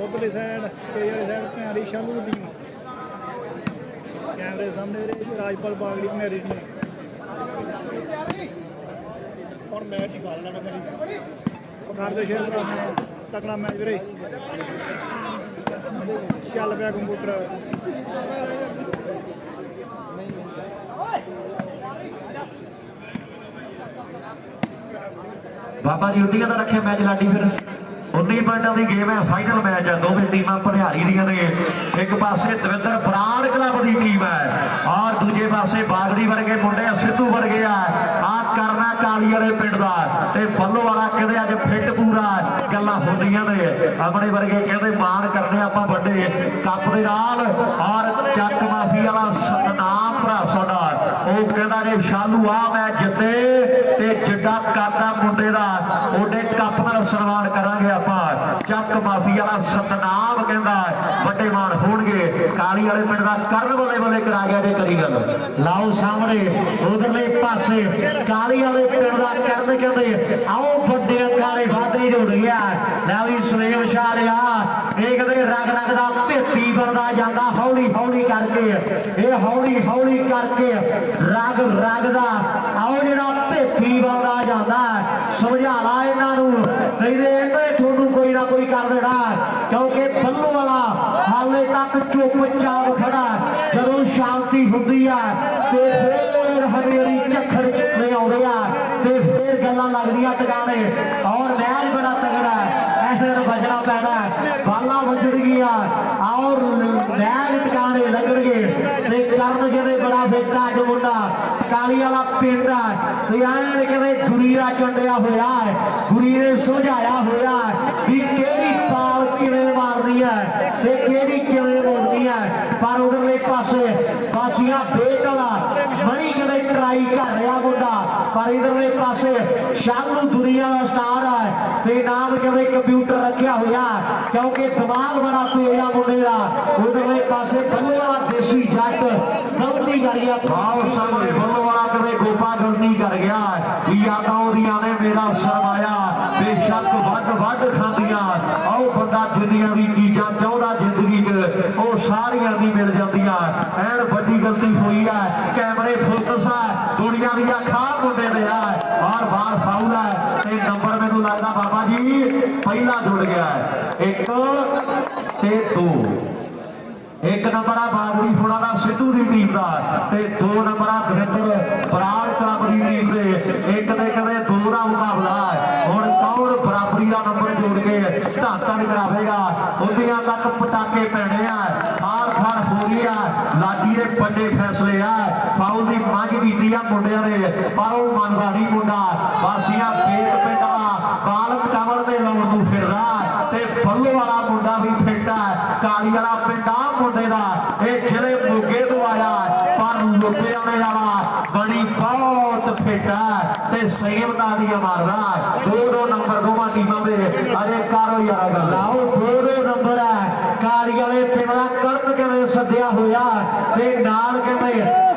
उधरली side stage वाली side भैंरी शालू दी कैमरे सामने राजपाल बागड़ी भैंरी दी और मैच ही खा लेना कर दे शेर तगड़ा मैच वीरे चल पाया कंप्यूटर बाबा जी उड्डिया का रखे मैच लाडी फिर 19 मिनटों की गेम है फाइनल मैच है दोवें टीमां भड़ियारी दी ने एक पासे दविंदर बराड़ क्लब की टीम है और दूजे पासे बागड़ी वर्गे मुंडे सिद्धू वर्गे आ करना काली वाले पिंड का बल्लो वाला कहते अज फिट पूरा गल्लां होंदियां ने अपने वर्गे कहते मान करने आपां वड्डे कप दे नाल और जट माफी वाला सतनाम भरा साडा ਉਹ ਕਹਿੰਦਾ ਜੇ ਸ਼ਾਲੂ आ मैच जिते ते जिड्डा करदा मुंडे दा ओडे कप नाल सन्मान करांगे आपां ਚੱਕ ਮਾਫੀ वाला सतनाम कहंदा ਵੱਡੇ मान होणगे काली वाले पिंड दा ਕਰਨ बल्ले बल्ले करा गया जे करी गल लाओ सामने उधरले पासे काली वाले पिंड दा ਕਰਨ कहंदे आओ ਵੱਡੇ ਕਾਲੇ ਵਾਧੇ जुड़ गया लै भी सुरेम शालिया ਇਹ ਕਹਿੰਦੇ रग रग दा ਭੇਤੀ बनदा ਜਾਂਦਾ हौली हौली करके ਇਹ हौली हौली करके रग रग दा आओ जिहड़ा ਭੇਤੀ बनदा ਜਾਂਦਾ समझा ला इन्हां नूं नहीं ते इन्हां थोनू कोई ना कोई कर देना क्योंकि बल्लो वाला हाले तक चुपचाप खड़ा जदों शांति हुंदी है ते फिर हवेली झक्खड़ चुकने आउंदे आ ते फिर गल्लां लगदियां टकाने और मैच बड़ा तगड़ा ऐसे बजना पैना बाला बजड़ गया और मैच टकाने लगणगे ते करन जिहड़े बड़ा बेटा अज मुंडा काली वाला पिंड ते ऐन कहंदे गुरी दा चंडिया होया है गुरी ने समझाया होया भी केड़ी पाल किवें मारनी है ते केड़ी किवें मोड़नी है पर उधरले पासे बासियां बेटला मणि कहंदे ट्राई कर रहा मुंडा पर इधरले पासे शालू दुनिया का स्टार है ते नाम कहंदे कंप्यूटर रखा होया क्योंकि दिमाग बड़ा तेज आ मुंडे दा उधरले पासे बल्लो वाला देसी जट गलती करी आ भाव सामने बल्लो वाला कहंदे गोपा गलती कर गया यादां ओदियां ने मेरा सरमाया बेशक वड वड खांदियां आओ बंदा दुनिया दी चीज़ां चाहुंदा जिंदगी च ओह सारियां दी मिल जांदियां ऐन वड्डी गलती हुई है कैमरे फोकस है दुनिया दी अखां मुंडे दे है बार बार फाउल है ते नंबर मैनूं लगदा बाबा जी पहला जुड़ गया है 1 ते 2 एक नंबर आ बागड़ी फुड़ा का सिद्धू की टीम का 2 नंबर आ दविंदर बराड़ क्लब की टीम के एक दे कदे 2 का मुकाबला है हुण कौन बराबरी का नंबर जोड़ के धन धन करावेगा उन्दियां तक पटाके पैने आ हार फार हो रही है लाडी के बड़े फैसले है फाउल की मंग की मुंडिया ने पर वो मनदा नहीं मुंडा बासियां बेट पिंड का बालक कमल के लाउण नूं फिरदा ते बल्लो वाला मुंडा भी फिट है काली वाला पिंड मुंडे का यह जिले मोगे तो आया पर लुधियाने वाला बड़ी बहुत फिट है ते सेम तालियां मारदा 2-2 नंबर दोवां टीमां दे अरे करो यार गल आओ 2-2 नंबर है काली वाले पिंड दा करन कहंदे सद्दिया होया ते नाल कहंदे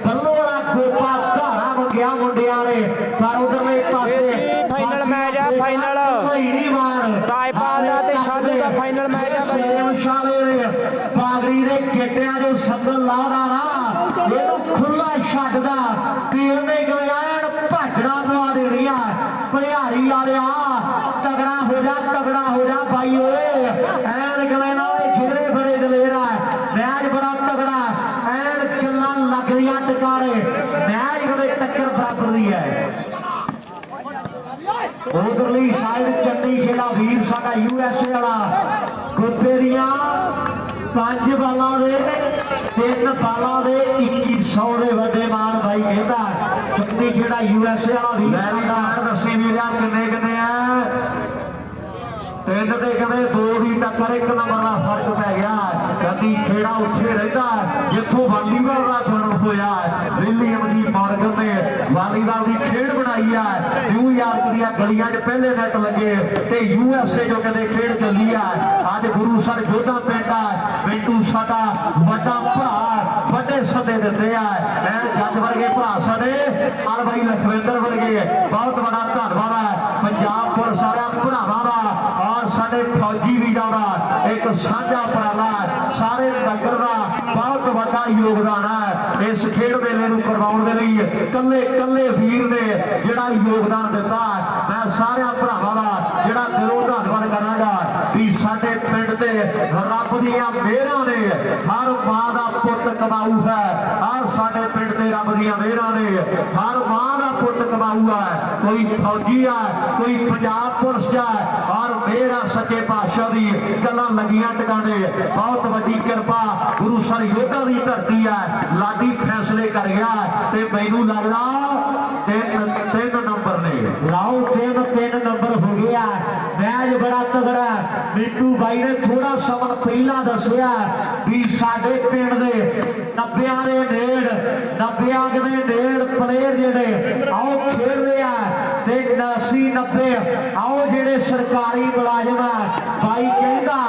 बल्लो वाला गोपा धारा मंगिया मुंडियां ने पर उधरले पासे फाइनल मैच है फाइनल राजपाल दा ते शालू दा फाइनल मैच है बागड़ी दे गेटियां जो संगल लादा ना इहनूं खुला छड्डदा पीर ने गलियाण भजड़ा पवा देणियां भड़ियारी वालिया तगड़ा हो जा भाई ओए ऐन गले नाल जिगरे बड़े दलेर है मैच बड़ा तगड़ा ऐन गल्लां लगदियां टकारे मैच कदे टक्कर बराबर दी है उधरली साइड चंडी खेड़ा वीर साडा यूएसए वाला गोपे दियां 5 बालों दे 3 बालों दे 2100 दे वड्डे मान भाई कहता चंडी खेड़ा यूएसए वाला वीर दसी भी यार किन्ने किन्ने है 3 ते कहते 2 की टक्कर 1 नंबर का फर्क पै गया कभी खेड़ा उत्थे रहता जिथों वालीबाल का जन्म होया विलियम जी मॉर्गन ने वालीबाल की खेड बनाई है न्यूयॉर्क दी गलियां च पहले नेट लगे ते यूएसए जो कहते खेड चली है अज गुरु सर जोधा पिंड मिंटू साडा वड्डा भरा वड्डे सदे दिते हैं जज वर्गे भरा साडे अल भाई लखविंदर वर्गे बहुत बड़ा धन्यवाद है पंजाब पुलिस वाले भरावां दा और साडे फौजी भी जाना एक साझा उपराला सारे नगर का बहुत बड़ा योगदान है इस खेल मेले को करवाने के लिए कल्ले कल्ले वीर ने जिहड़ा योगदान दिता मैं सारे भरावां दा जिहड़ा दिलों धन्नवाद करांगा भी साडे पिंड ते रब दीआं मेहरां ने हर मां दा पुੱਤ कमाऊ है और साडे पिंड ते रब दीआं मेहरां ने हर मां दा पुੱਤ कमाऊ है कोई फौजी है कोई पंजाब पुलिस है और मेरा सच्चे पातशाह दी गल्लां लगियां टकाने बहुत वड्डी किरपा गुरु सर योधा दी धरती है लाडी फैसले कर गया ते मैनू लगदा तीन नंबर ने लाओ तीन नंबर हो गया मैच बड़ा तगड़ा मिंटू भाई ने थोड़ा समा पहला दसिया भी साडे पिंड दे 90 दे नेड़ प्लेयर जिहड़े आओ खेलदे आ ते 80-90 आओ जिहड़े सरकारी मुलाजम है भाई कहंदा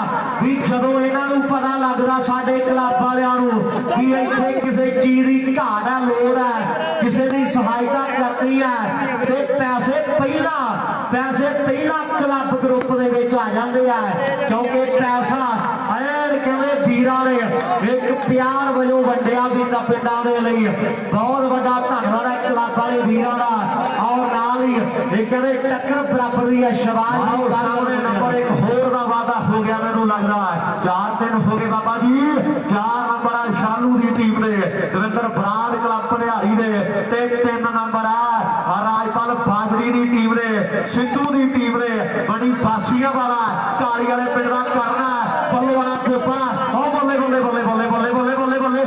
भी जदों इन्हां नूं पता लगदा साडे क्लब वालियां नूं भी इत्थे किसी चीज की घाट है लोड़ है किसी की सहायता करनी है ते पैसे पहला क्लब ग्रुप दे विच आ जांदे आ क्योंकि पैसा ऐन कहंदे वीरां ने एक प्यार वजों वंडिया भी पिंडां दे लई बहुत बड़ा धन्नवाद है क्लब वाले वीरां दा और नाल ही ये कहंदे टक्कर बराबर दी है शबाश सामने नंबर एक होर दा वादा हो गया मैनूं लग रहा है 4-3 हो गए बाबा जी 4 नंबर है शालू दी टीम ने दविंदर बराड़ क्लब भलियारी ने ते 3 नंबर है राजपाल बागड़ी दी टीम ने सिद्धू दी टीम ने बड़ी बासिया वाला काली वाले पिंड दा करना बल्ले वाला गोपा ओ बल्ले बल्ले बल्ले बल्ले बल्ले बल्ले बल्ले बल्ले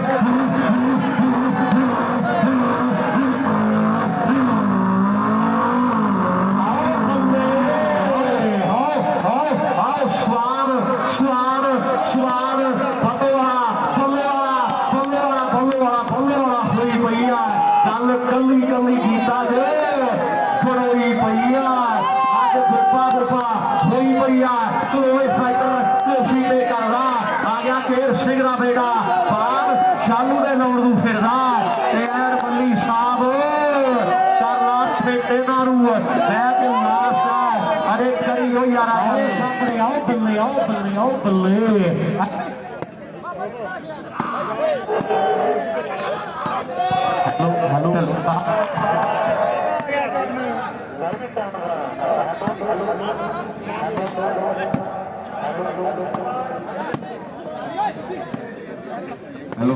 हेलो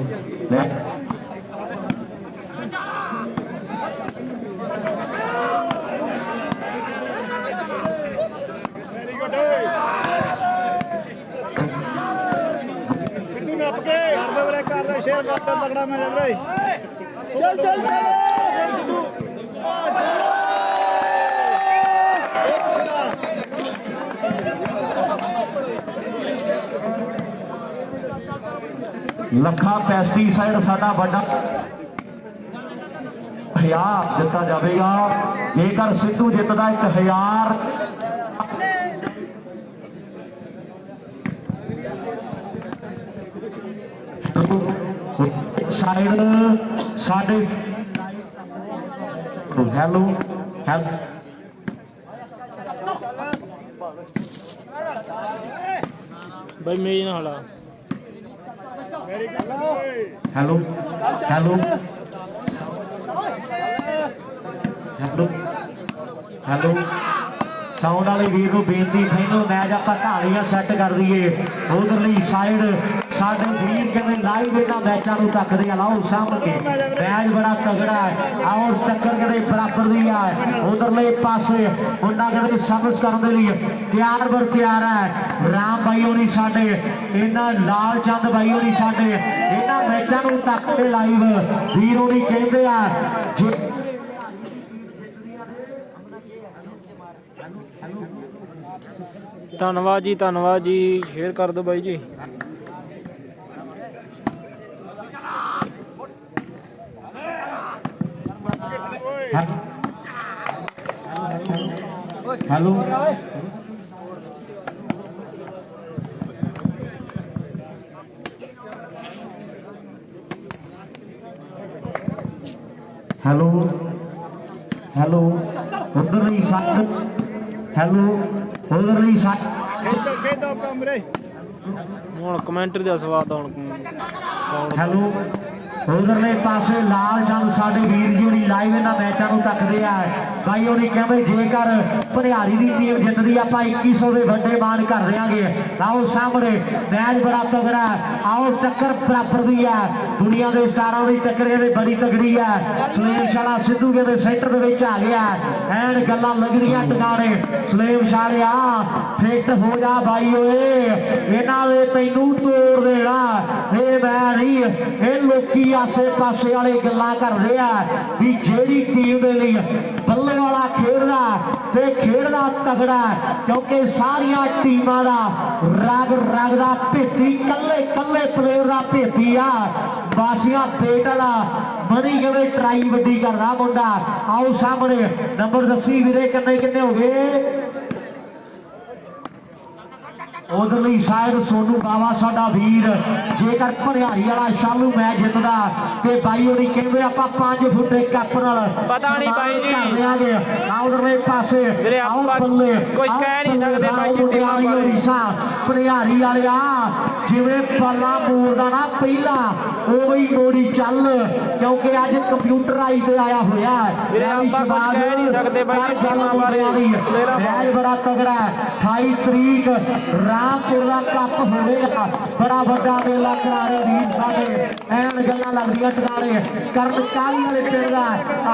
सिद्धू नप के कर दे शेयर कर तगड़ा मैं लग रहा चल सिद्धू लखा पेस्टिसाइड साडा बड़ा हजार दिता जाएगा जेकर सिद्धू जितदा 1000 साइड साडे हेलो भाई मेज ना हला hello hello hello hello sound वाले वीर को बेनती खेलो मैच आप कहानियां सैट कर दीए उधरली साइड साडे वीर कहते लाइव इन्हां मैचों को तकदे लाओ सामने मैच बड़ा तगड़ा है और टक्कर कहते बराबर दी है उधरले पासे उन्हां कहते सर्विस करने लिए तैयार बर तैयार है राम भाई होनी साडे इन्हां लाल चंद भाई होनी साडे इन्हां मैचों को तकदे लाइव वीर होनी कहते हैं धन्यवाद जी शेयर कर दो भाई जी हेलो हेलो हेलो उधर नहीं साइड हेलो उधर नहीं साइड ਖੇਡੋ ਕੰਮ ਰੇ ਹੁਣ ਕਮੈਂਟਰੀ ਦਾ ਸਵਾਦ ਹੁਣ ਸਾਊਂਡ ਹੈਲੋ ਉਧਰਲੇ ਪਾਸੇ ਲਾਲ ਚੰਦ ਸਾਡੇ ਵੀਰ ਜੀ ਹੁਣੀ ਲਾਈਵ ਇਹਨਾਂ ਮੈਚਾਂ ਨੂੰ ਤੱਕਦੇ ਆ ਬਾਈ ਉਹਨੇ ਕਹਿੰਦੇ ਜੇਕਰ ਭਨਿਆਰੀ ਦੀ ਟੀਮ ਜਿੱਤਦੀ ਆਪਾਂ 2100 ਦੇ ਵੱਡੇ ਮਾਨ ਕਰ ਦਿਆਂਗੇ। ਆਓ ਸਾਹਮਣੇ ਮੈਚ ਬੜਾ ਤਗੜਾ ਆਓ ਟੱਕਰ ਬਰਾਬਰ ਦੀ ਹੈ ਦੁਨੀਆ ਦੇ ਸਟਾਰਾਂ ਦੀ ਟੱਕਰ ਇਹਦੇ ਬੜੀ ਤਗੜੀ ਹੈ। ਸੁਲੇਮ ਸ਼ਾਲਾ ਸਿੱਧੂ ਦੇ ਸੈਂਟਰ ਦੇ ਵਿੱਚ ਆ ਗਿਆ ਐਨ ਗੱਲਾਂ ਲੱਗਣੀਆਂ ਟਿਕਾਣੇ ਸੁਲੇਮ ਸ਼ਾਲਿਆ ਫਿੱਟ ਹੋ ਜਾ ਬਾਈ ਓਏ ਇਹਨਾਂ ਦੇ ਤੈਨੂੰ ਤੋੜ ਦੇਣਾ ਇਹ ਮੈਂ ਨਹੀਂ ਇਹ ਲੋਕੀ ਆਸੇ ਪਾਸੇ ਵਾਲੇ ਗੱਲਾਂ ਕਰਦੇ ਆ ਵੀ ਜਿਹੜੀ ਟੀਮ ਦੇ ਲਈ ਬੱਲੇ ਵਾਲਾ ਖੇਡਦਾ ਤੇ ਖੇਡਦਾ ਤਗੜਾ ਕਿਉਂਕਿ ਸਾਰੀਆਂ ਟੀਮਾਂ ਦਾ ਰਗ ਦਾ ਭੇਤੀ ਕੱਲੇ ਕੱਲੇ ਪਲੇਅਰ ਦਾ ਭੇਤੀ ਆ ਬਾਸੀਆਂ ਪੇਟ ਵਾਲਾ ਮਨੀ ਕਿਵੇਂ ਟਰਾਈ ਵੱਡੀ ਕਰਦਾ ਮੁੰਡਾ। ਆਓ ਸਾਹਮਣੇ ਨੰਬਰ ਦੱਸੀ ਵੀਰੇ ਕਿੰਨੇ ਕਿੰਨੇ ਹੋ ਗਏ ਉਧਰਲੀ ਸਾਈਡ ਸੋਨੂ ਬਾਵਾ ਸਾਡਾ ਵੀਰ ਜੇਕਰ ਭਨਿਆਰੀ ਵਾਲਾ ਸ਼ਾਲੂ ਮੈਚ ਜਿੱਤਦਾ ਤੇ ਬਾਈ ਉਹਦੀ ਕਹਿੰਦੇ ਆਪਾਂ 5 ਫੁੱਟ ਦੇ ਕੱਪ ਨਾਲ ਪਤਾ ਨਹੀਂ ਬਾਈ ਜੀ ਕਰ ਦਿਆਂਗੇ। ਉਧਰਲੇ ਪਾਸੇ ਆਓ ਬੱਲੇ ਕੁਝ ਕਹਿ ਨਹੀਂ ਸਕਦੇ ਬਾਈ ਜੀ ਭਨਿਆਰੀ ਵਾਲਿਆ ਜਿਵੇਂ ਬੱਲਾ ਮੋੜਦਾ ਨਾ ਪਹਿਲਾਂ ਉਹ ਹੀ ਮੋੜੀ ਚੱਲ ਕਿਉਂਕਿ ਅੱਜ ਕੰਪਿਊਟਰਾਈਜ਼ ਤੇ ਆਇਆ ਹੋਇਆ ਵੀਰੇ ਆਪਾਂ ਕੁਝ ਕਹਿ ਨਹੀਂ ਸਕਦੇ ਬਾਈ ਜੀ ਟੀਮਾਂ ਬਾਰੇ ਮੈਚ ਬੜਾ ਤਗੜਾ 28 ਤਰੀਕ ਰਾਮਪੁਰ ਦਾ ਕੱਪ ਹੋਵੇਗਾ ਬੜਾ ਵੱਡਾ ਮੇਲਾ ਕਰਾਰੇ ਵੀਰ ਸਾਡੇ ਐਨ ਗੱਲਾਂ ਲੱਗਦੀਆਂ ਟਿਕਾਣੇ ਕਰਨ ਕਾਲੀ ਵਾਲੇ ਪਿੰਡ ਦਾ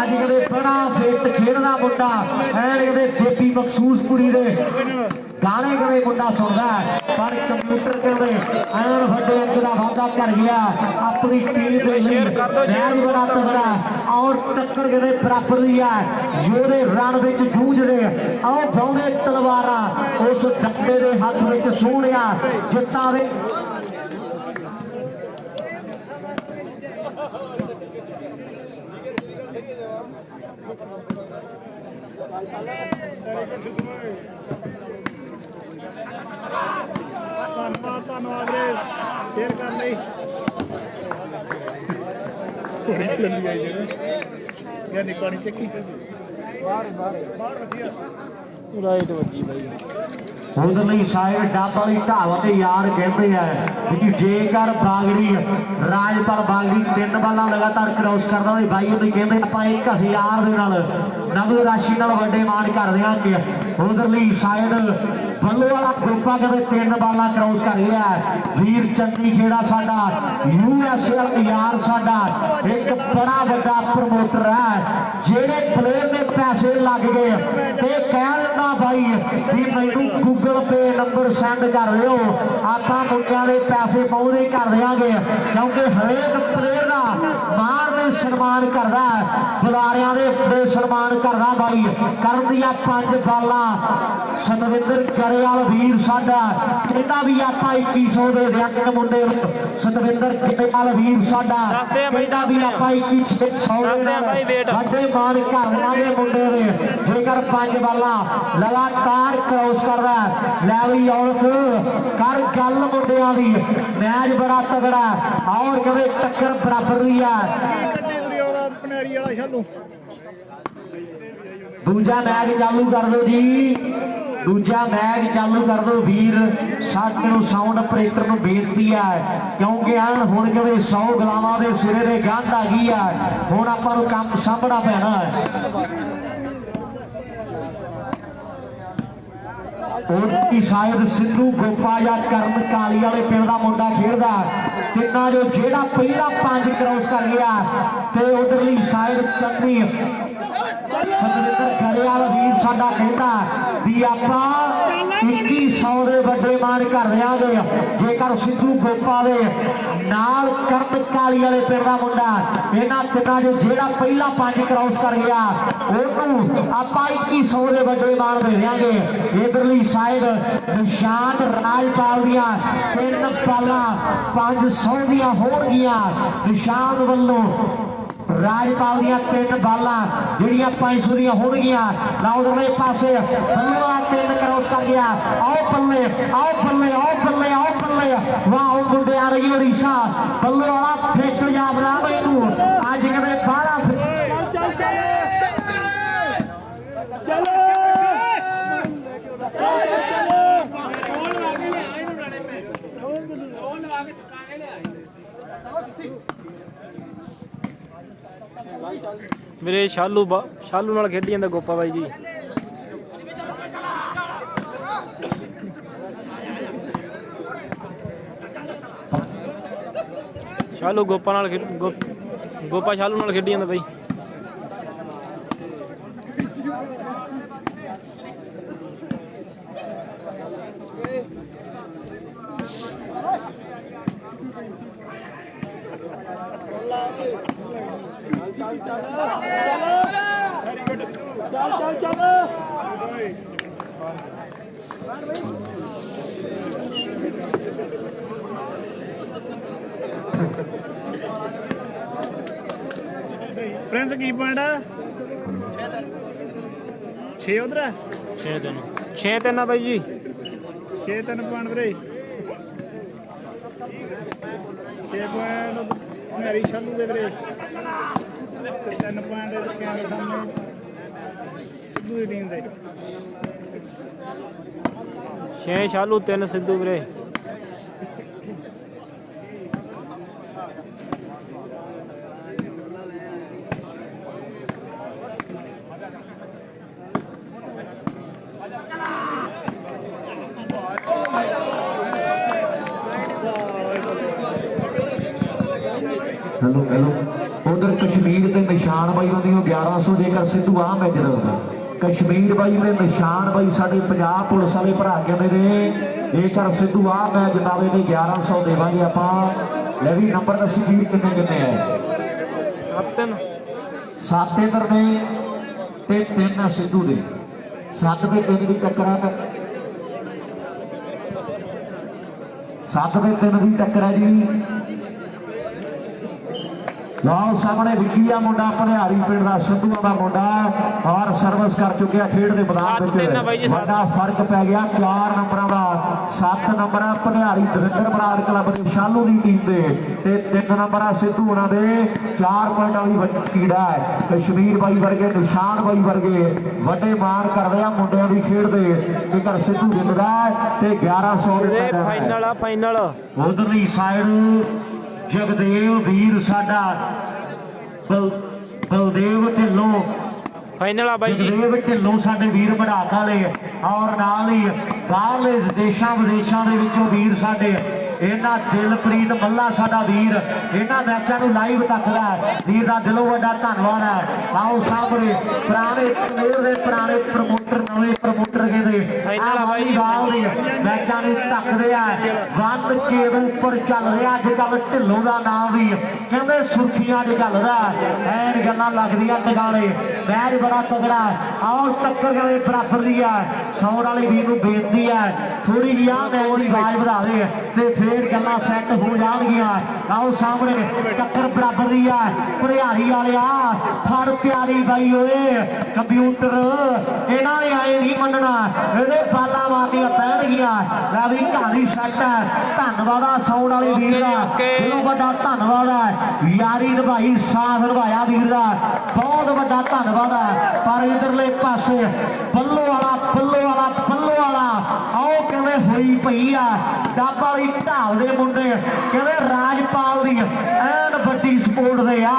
ਅੱਜ ਕਦੇ ਬੜਾ ਫਿੱਟ ਖੇਡਦਾ ਮੁੰਡਾ ਐਨ ਕਦੇ ਬੇਬੀ ਮਖਸੂਸ ਕੁੜੀ ਦੇ ਗਾਣੇ ਕਦੇ ਮੁੰਡਾ ਸੁਣਦਾ ਪਰ ਕੰਪਿਊਟਰ ਕਹਿੰਦੇ ਐਨ ਵੱਡੇ ਅੰਕ ਦਾ ਵਾਅਦਾ ਕਰ ਗਿਆ ਆਪਣੀ ਟੀਮ ਦੇ ਸ਼ੇਅਰ ਕਰ ਦਿਓ ਮੈਚ ਬੜਾ ਤਗੜਾ ਔਰ ਟੱਕਰ ਕਦੇ ਬਰਾਬਰ ਦੀ ਹੈ ਯੋਧੇ ਰਣ ਵਿੱਚ ਜੂਝਦੇ ਆਓ ਬਾਉਂਦੇ ਤਲਵਾਰਾਂ ਉਸ ਡੱਬੇ ਦੇ ਹੱਥ ਵਿੱਚ ਸੋਹਣਿਆ ਜਿੱਤਾਵੇ ਧੰਨਵਾਦ ਰੇ ਸ਼ੇਅਰ ਕਰ ਲਈ ਥੋੜੀ ਲੰਬੀ ਆਈ ਜਿਹੜੇ ਗਿਆਨੀ ਪਾਣੀ ਚੱਕੀ ਬਾਹਰ ਵਧੀਆ ਰਾਈਟ ਵੱਜੀ ਬਾਈ ਉਧਰਲੀ ਸਾਈਡ ਡੱਬ ਵਾਲੀ ਢਾਵਾ ਤੇ ਯਾਰ ਕਹਿੰਦੇ ਆ ਕਿ ਜੇਕਰ ਬਾਗੜੀ ਰਾਜਪਾਲ ਬਾਗੜੀ 3 ਬਾਲਾਂ ਲਗਾਤਾਰ ਕ੍ਰਾਸ ਕਰਦਾ ਤੇ ਬਾਈ ਉਹਨੇ ਕਹਿੰਦੇ ਆਪਾਂ 1000 ਦੇ ਨਾਲ ਨਗਦ ਰਾਸ਼ੀ ਨਾਲ ਵੱਡੇ ਮਾਣ ਕਰ ਦਿਆਂਗੇ। ਉਧਰਲੀ ਸਾਈਡ ਬੱਲੇ ਵਾਲਾ ਗਰੁੱਪਾ ਕਦੇ 3 ਬਾਲਾਂ ਕ੍ਰਾਸ ਕਰ ਗਿਆ ਵੀਰ ਚੰਨੀ ਖੇੜਾ ਸਾਡਾ USA ਯਾਰ ਸਾਡਾ ਇੱਕ ਬੜਾ ਵੱਡਾ ਪ੍ਰਮੋਟਰ ਹੈ ਜਿਹੜੇ ਪਲੇਅਰ ਦੇ ਪੈਸੇ ਲੱਗ ਗਏ ਤੇ ਕਹਿ ਦਿੰਦਾ ਬਾਈ ਵੀ ਮੈਨੂੰ ਗੂਗਲ ਪੇ ਨੰਬਰ ਸੈਂਡ ਕਰ ਦਿਓ ਆਪਾਂ ਮੁੰਡਿਆਂ ਦੇ ਪੈਸੇ ਪਹੁੰਚਦੇ ਕਰ ਦਿਆਂਗੇ ਕਿਉਂਕਿ ਹਰੇਕ ਪਲੇਅਰ ਦਾ ਮਾਣ ਦੇ ਸਨਮਾਨ ਕਰਦਾ ਬੁਲਾਰਿਆਂ ਦੇ ਸਨਮਾਨ ਕਰਦਾ ਬਾਈ ਕਰਨ ਦੀਆਂ 5 ਬਾਲਾਂ ਸਤਵਿੰਦਰ ਗਰੇਵਾਲ ਵੀਰ ਸਾਡਾ ਕਹਿੰਦਾ ਵੀ ਆਪਾਂ 2100 ਦੇ ਦਿਆਂਗੇ ਮੁੰਡੇ ਨੂੰ ਸਤਵਿੰਦਰ ਗਰੇਵਾਲ ਵੀਰ ਸਾਡਾ ਕਹਿੰਦਾ ਵੀ ਆਪਾਂ 2100 ਦੇ ਨਾਲ ਵੱਡੇ ਮਾਣ ਕਰਨਾ ਦੇ ਮੁੰਡੇ ਦੇ ਜੇਕਰ 5 ਬਾਲਾਂ ਲਗਾਤਾਰ ਕ੍ਰਾਸ ਕਰਦਾ ਲੈ ਵੀ ਔਰਤ ਕਰ ਗੱਲ ਮੁੰਡਿਆਂ ਦੀ ਮੈਚ ਬੜਾ ਤਗੜਾ ਔਰ ਕਦੇ ਟੱਕਰ ਬਰਾਬਰ ਦੀ ਆ ਭਨਿਆਰੀ ਵਾਲਾ ਸ਼ਾਲੂ ਦੂਜਾ ਮੈਚ ਚਾਲੂ ਕਰ ਦਿਓ ਜੀ ਦੂਜਾ ਮੈਚ ਚਾਲੂ ਕਰ ਦਿਓ ਵੀਰ ਸਾਡੇ ਨੂੰ ਸਾਊਂਡ ਆਪਰੇਟਰ ਨੂੰ ਬੇਨਤੀ ਹੈ ਕਿਉਂਕਿ ਹੁਣ ਕਦੇ 100 ਗੁਲਾਮਾਂ ਦੇ ਸਿਰੇ ਦੇ ਗੰਢ ਆ ਗਈ ਆ ਹੁਣ ਆਪਾਂ ਨੂੰ ਕੰਮ ਸਾਂਭਣਾ ਪੈਣਾ ਹੈ। ਉਧਰਲੀ ਸਾਈਡ ਸਿੱਧੂ ਗੋਪਾ ਜਾਂ ਕਰਨ ਕਾਲੀ ਵਾਲੇ ਪਿੰਡ ਦਾ ਮੁੰਡਾ ਖੇਡਦਾ ਤਿੰਨਾਂ ਜੋ ਜਿਹੜਾ ਪਹਿਲਾ 5 ਕ੍ਰਾਸ ਕਰ ਗਿਆ ਤੇ ਉਧਰਲੀ ਸਾਈਡ ਚੰਨੀ ਸਤਵਿੰਦਰ ਗਰੇਵਾਲ ਵੀਰ ਸਾਡਾ ਕਹਿੰਦਾ ਵੀ ਆਪਾਂ 2100 ਦੇ ਵੱਡੇ ਮਾਣ ਕਰ ਦਿਆਂਗੇ ਜੇਕਰ ਸਿੱਧੂ ਗੋਪਾ ਦੇ ਨਾਲ ਕਰਨ ਕਾਲੀ ਵਾਲੇ ਪਿੰਡ ਦਾ ਮੁੰਡਾ ਇਹਨਾਂ ਤਿੰਨਾਂ ਜੋ ਜਿਹੜਾ ਪਹਿਲਾ 5 ਕ੍ਰਾਸ ਕਰ ਗਿਆ ਉਹਨੂੰ ਆਪਾਂ 2100 ਦੇ ਵੱਡੇ ਮਾਣ ਦੇ ਦਿਆਂਗੇ। ਇਧਰਲੀ ਸਾਈਡ ਨਿਸ਼ਾਨ ਰਾਜਪਾਲ ਦੀਆਂ 3 ਬਾਲਾਂ 500 ਦੀਆਂ ਹੋਣਗੀਆਂ ਨਿਸ਼ਾਨ ਵੱਲੋਂ ਰਾਜਪਾਲ ਦੀਆਂ 3 ਬਾਲਾਂ ਜਿਹੜੀਆਂ 500 ਦੀਆਂ ਹੋਣਗੀਆਂ ਨਾ ਉਧਰਲੇ ਪਾਸੇ ਬੱਲੇਵਾ 3 ਕ੍ਰਾਸ ਕਰ ਗਿਆ ਆਓ ਬੱਲੇ ਆਓ ਬੱਲੇ ਆਓ ਬੱਲੇ ਆਓ ਬੱਲੇ ਵਾਹ ਮੁੰਡਿਆਂ ਰਹੀ ਰੀਸਾ ਬੱਲੇ ਵਾਲਾ ਫਿੱਟ ਜਾਬਰਾ ਮੈਨੂੰ ਅੱਜ ਕਦੇ ਬਾਹਲਾ ਚੱਲ ਚੱਲ ਚੱਲ ਵੀਰੇ ਸ਼ਾਲੂ ਨਾਲ ਖੇਡੀ ਜਾਂਦਾ ਗੋਪਾ ਬਾਈ ਜੀ। ਸ਼ਾਲੂ ਗੋਪਾ ਨਾਲ ਗੋਪਾ ਸ਼ਾਲੂ ਨਾਲ ਖੇਡੀ ਜਾਂਦਾ ਬਾਈ। ਪ੍ਰਿੰਸ ਕੀ ਪੁਆਇੰਟ ਆ 6 ਉਧਰ 6-3 ਬਾਈ ਜੀ। 6-3 ਪੁਆਇੰਟ ਵੀਰੇ 6 ਪੁਆਇੰਟ ਮੇਰੀ ਸ਼ਾਲੂ ਦੇ ਵੀਰੇ ਤੇ 3 ਪੁਆਇੰਟ ਦੇ ਕੈਮਰੇ ਸਾਹਮਣੇ ਸਿੱਧੂ ਦੀ ਟੀਮ ਦੇ 6 ਸ਼ਾਲੂ 3 ਸਿੱਧੂ ਵੀਰੇ। हेलो उधर कश्मीर के निशान बाई होंदी 1100 जेकर सिद्धू आ मैच रहा कश्मीर बाई ने निशान बाई साडे पंजाब पुलिस वाले भरा कहते ने जेकर सिद्धू आ मैच जितावे तो 1100 देवांगे आपां। ले भी नंबर दसी वीर किन्ने किन्ने है 7 इधर ने ते 3 सिद्धू दे 7 ते 3 की टक्कर है 7 ते 3 की टक्कर है जी। लाओ सामने विकिया मुंडा भनिहारी पिंड दा सिद्धूआं दा मुंडा और सर्विस कर चुकिया खेड दे मैदान विच बड़ा फर्क पै गया 4 नंबरां दा 7 नंबर भनिहारी दविंदर बराड़ क्लब दे शालू दी टीम दे ते 3 नंबर सिद्धू उन्हां दे 4 पॉइंट वाली वड्डी है कश्मीर बाई वर्गे निशान बाई वर्गे वड्डे मार कर रहे मुंडियां दी खेड दे जेकर सिद्धू जिंदा ते 1100 दे फाइनल उधरली साइड जगदेव वीर साडा बलदेव ढिल्लों फाइनल आ बाई जी। जगदेव ढिल्लों साडे वीर बढ़ाका ले और नाल ही बाहरले देशां विदेशां दे विचों वीर साडे इन्हां दिलप्रीत मल्ला साडा वीर इन्हां मैचां नूं लाइव तकदा वीर दा दिलों वड्डा धन्नवाद है। आओ सामने पुराने प्लेयर दे पुराने प्रमोटर नवे प्रमोटर कहदे फाइनल आ बाई जी। गाल दे मैचां नूं तकदे आ वन केबल उपर चल रहा अजकल ढिल्लों दा नाम भी कहंदे सुर्खियां च चलदा ऐन गल्लां लगदियां टगाणे मैच बड़ा तगड़ा आओ टक्कर गले बराबर दी है सौण वाले वीर नूं बेनती है थोड़ी जी आ मैच दी आवाज बढ़ा दे ते फिर गल्लां सैट हो जाणगियां। आओ सामने टक्कर बराबर दी है भरियारी वाले आ फड़ प्यारी बाई ओए कंप्यूटर इन्हां ने आए नहीं मनना इहदे बालां मारनियां पैणगियां रवि कहानी सैट है धन्नवाद आ सौण वाले वीर दा दिलों वड्डा धन्नवाद है यारी निभाई साथ निभाया वीर दा बहुत वड्डा धन्नवाद है। पर इधरले पासे बल्लो वाला आओ कहते हुई पई आ डब वाली ढाल दे मुंडे कहते राजपाल दी ऐन बड़ी सपोर्ट दे आ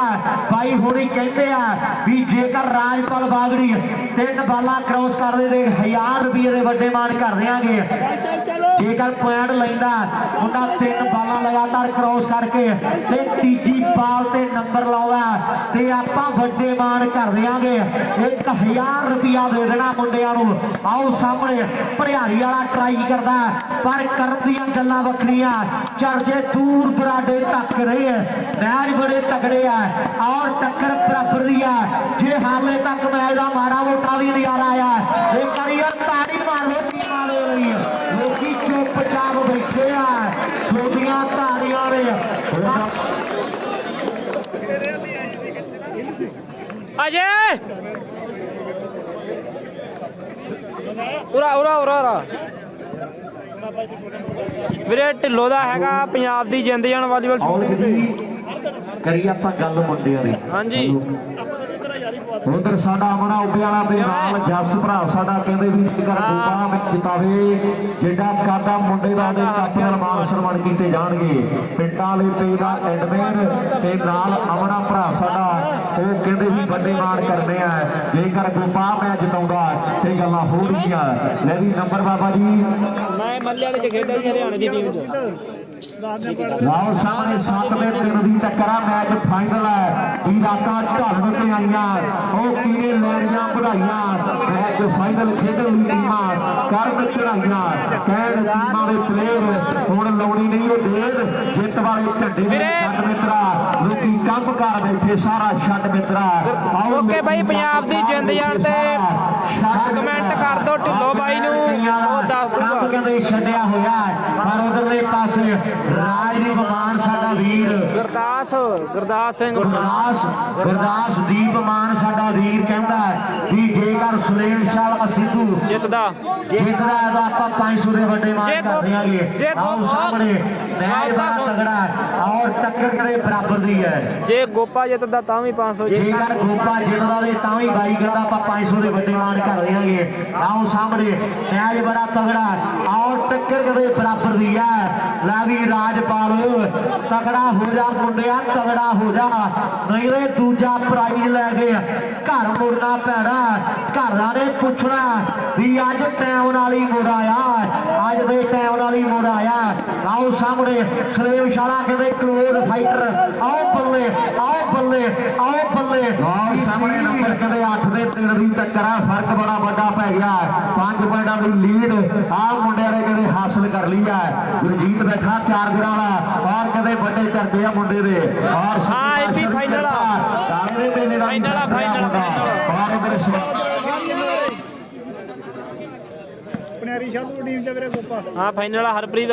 भाई हुणी कहते आ भी जेकर राजपाल बागड़ी 3 बालां क्रॉस कर दे 1000 रुपये दे वड्डे मान कर देंगे जेकर पॉइंट लैंदा मुंडा 3 बालां लगातार क्रॉस करके ते तीजी बाल ते नंबर लाउंदा ते आपां वड्डे मान कर देंगे 1000 रुपया दे देना मुंडियां नूं। आओ सामने भरियारी वाला ट्राई करदा पर करन दियां गल्लां वखरियां चर्चे दूर दराडे तक रहे मैच बड़े तगड़े है और टक्कर बराबर दी है जे हाले तक मैच का माड़ा मोटा भी नजारा आया एक बारी ताड़ी मार लो टीमां दे लई लोकी चुपचाप बैठे आ छोटियां ताड़ियां ने अजय उरा ਵੀਰੇ ਢਿੱਲੋਂ ਦਾ ਹੈਗਾ ਪੰਜਾਬ ਦੀ ਜਿੰਦ ਜਾਨ ਵਾਲੀਬਾਲ ਕਰੀਏ ਆਪਾਂ ਗੱਲ ਮੁੰਡਿਆਂ ਦੀ ਹਾਂਜੀ उधर साडा अमना उबे वाला दे नाल जस भरा साडा कहंदे भी जेकर गोपा में जितावे जिहड़ा कादा मुंडे दा दे कप नाल मान सन्मान कीते जाणगे पिंडां वाले ते दा एडमेन ते नाल अमना भरा साडा ਉਹ ਕਹਿੰਦੇ ਵੀ ਵੱਡੇ ਮਾਣ ਕਰਨੇ ਆ ਜੇਕਰ ਗੋਪਾ ਮੈਚ ਜਿਤਾਉਂਦਾ ਤੇ ਗੱਲਾਂ ਹੋਣਗੀਆਂ ਲੈ ਵੀ ਨੰਬਰ ਬਾਬਾ ਜੀ ਮੈਂ ਮੱਲੇ ਵਾਲੇ ਚ ਖੇਡਿਆ ਸੀ ਹਰਿਆਣੇ ਦੀ ਟੀਮ ਚ ਲਾਓ ਸਾਹਮਣੇ 7 ਦੇ 3 ਦੀ ਟੱਕਰਾ ਮੈਚ ਫਾਈਨਲ ਹੈ ਇਰਾਕਾਂ ਢਲਣ ਤੇ ਆਈਆਂ ਉਹ ਕਿਹਨੇ ਲੈਣੀਆਂ ਵਧਾਈਆਂ ਮੈਚ ਫਾਈਨਲ ਖੇਡਣ ਲਈ ਟੀਮਾਂ ਕਰਨ ਚੜਾਈਆਂ ਕਹਿਣ ਟੀਮਾਂ ਦੇ ਪਲੇਅਰ ਹੁਣ ਲਾਉਣੀ ਨਹੀਂ ਉਹ ਡੇਢ ਜਿੱਤ ਵਾਲੇ ਝੰਡੇ ਦੇ ਛੱਡ ਮਿੱਤਰਾ ਲੋਕੀ ਕੰਮ ਕਰ ਬੈਠੇ ਸਾਰਾ ਛੱਡ ਮਿੱਤਰਾ ਓਕੇ ਬਾਈ ਪੰਜਾਬ ਦੀ ਜਿੰਦ ਜਾਣ ਤੇ ਕਮੈਂਟ ਕਰ ਦੋ ਢਿੱਲੋਂ ਬਾਈ ਨੂੰ ਉਹ ਦੱਸ ਦੂਗਾ ਕਹਿੰਦੇ ਛੱਡਿਆ ਹੋਇਆ ਪਰ ਉਧਰਲੇ ਪਾਸੇ ਰਾਜਦੀਪ ਮਾਨ ਸਾਡਾ ਵੀਰ ਗੁਰਦਾਸ ਸਿੰਘ ਗੁਰਦਾਸ ਦੀਪ ਮਾਨ ਸਾਡਾ ਵੀਰ ਕਹਿੰਦਾ ਵੀ ਜੇਕਰ ਸੁਲੇਮ ਸ਼ਾਹ ਸਿੱਧੂ ਜਿੱਤਦਾ ਤਾਂ ਆਪਾਂ 500 ਦੇ ਵੱਡੇ ਮਾਨ ਕਰ ਦਿਆਂਗੇ ਆਓ ਸਾਹਮਣੇ ਮੈਚ ਬੜਾ ਤਗੜਾ ਔਰ ਟੱਕਰ ਕਰੇ ਬਰਾਬਰ ਦੀ ਹੈ ਜੇ ਗੋਪਾ ਜਿੱਤਦਾ ਤਾਂ ਵੀ 500 ਜੇਕਰ ਗੋਪਾ ਜਿੱਤਦਾ ਤੇ ਤਾਂ ਵੀ ਬਾਈ ਕਹਿੰਦਾ ਆਪਾਂ 500 ਦੇ ਵੱਡੇ ਮਾਨ ਕਰ ਦਿਆਂਗੇ ਆਓ ਸਾਹਮਣੇ ਮੈਚ ਬੜਾ ਤਗੜਾ ਔਰ ਟੱਕਰ ਕਰੇ ਬਰਾਬਰ ਦੀ ਹੈ ਲੈ ਵੀ ਰਾਜਪਾਲ ਤਗੜਾ ਹੋ ਜਾ ਮੁੰਡਿਆ ਤਗੜਾ ਹੋ ਜਾ ਨਹੀਂ ਰੇ ਦੂਜਾ ਪ੍ਰਾਈਜ਼ ਲੈ ਕੇ ਘਰ ਮੁੜਨਾ ਪੈਣਾ ਘਰਾਂ ਨੇ ਪੁੱਛਣਾ ਵੀ ਅੱਜ ਟਾਈਮ ਨਾਲ ਹੀ ਮੁੜ ਆਇਆ ਅੱਜ ਦੇ ਟਾਈਮ ਨਾਲ ਹੀ ਮੁੜ ਆਇਆ ਆਓ ਸਾਹਮਣੇ ਸਲੇਮ ਸ਼ਾਲਾ ਕਹਿੰਦੇ ਕਲੋਜ਼ ਫਾਈਟਰ ਆਓ ਬੱਲੇ ਆਓ ਬੱਲੇ ਆਓ ਬੱਲੇ ਆਓ ਸਾਹਮਣੇ ਨੰਬਰ ਕਹਿੰਦੇ 8 ਦੇ 3 ਦੀ ਟੱਕਰ ਆ ਫਰਕ ਬੜਾ ਵੱਡਾ ਪੈ ਗਿਆ 5 ਪੁਆਇੰਟਾਂ ਦੀ ਲੀਡ ਆਹ ਮੁੰਡਿਆਂ ਨੇ ਕਹਿੰਦੇ ਹਾਸਲ ਕਰ ਲਈ ਹੈ ਗੁਰਜੀਤ ਬੈਠਾ 4 ਗਿਰਾਂ ਵਾਲਾ ਔਰ ਕਹਿੰਦੇ ਵੱਡੇ ਚਰਚੇ ਆ ਮੁੰਡੇ ਦੇ ਔਰ ਹਾਂ ਇਹ ਵੀ ਫਾਈਨਲ ਆ ਕਾਲੇ ਦੇ ਮੇਲੇ ਦਾ ਫਾਈਨਲ ਔਰ ਇਧਰ ਪਨਿਆਰੀ ਸ਼ਾਹੂ ਟੀਮ ਚ ਵੀਰੇ ਗੋਪਾ ਹਾਂ ਫਾਈਨਲ ਆ ਹਰਪ੍ਰੀਤ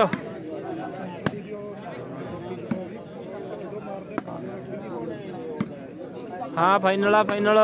ਹਾਂ ਫਾਈਨਲ ਆ ਫਾਈਨਲ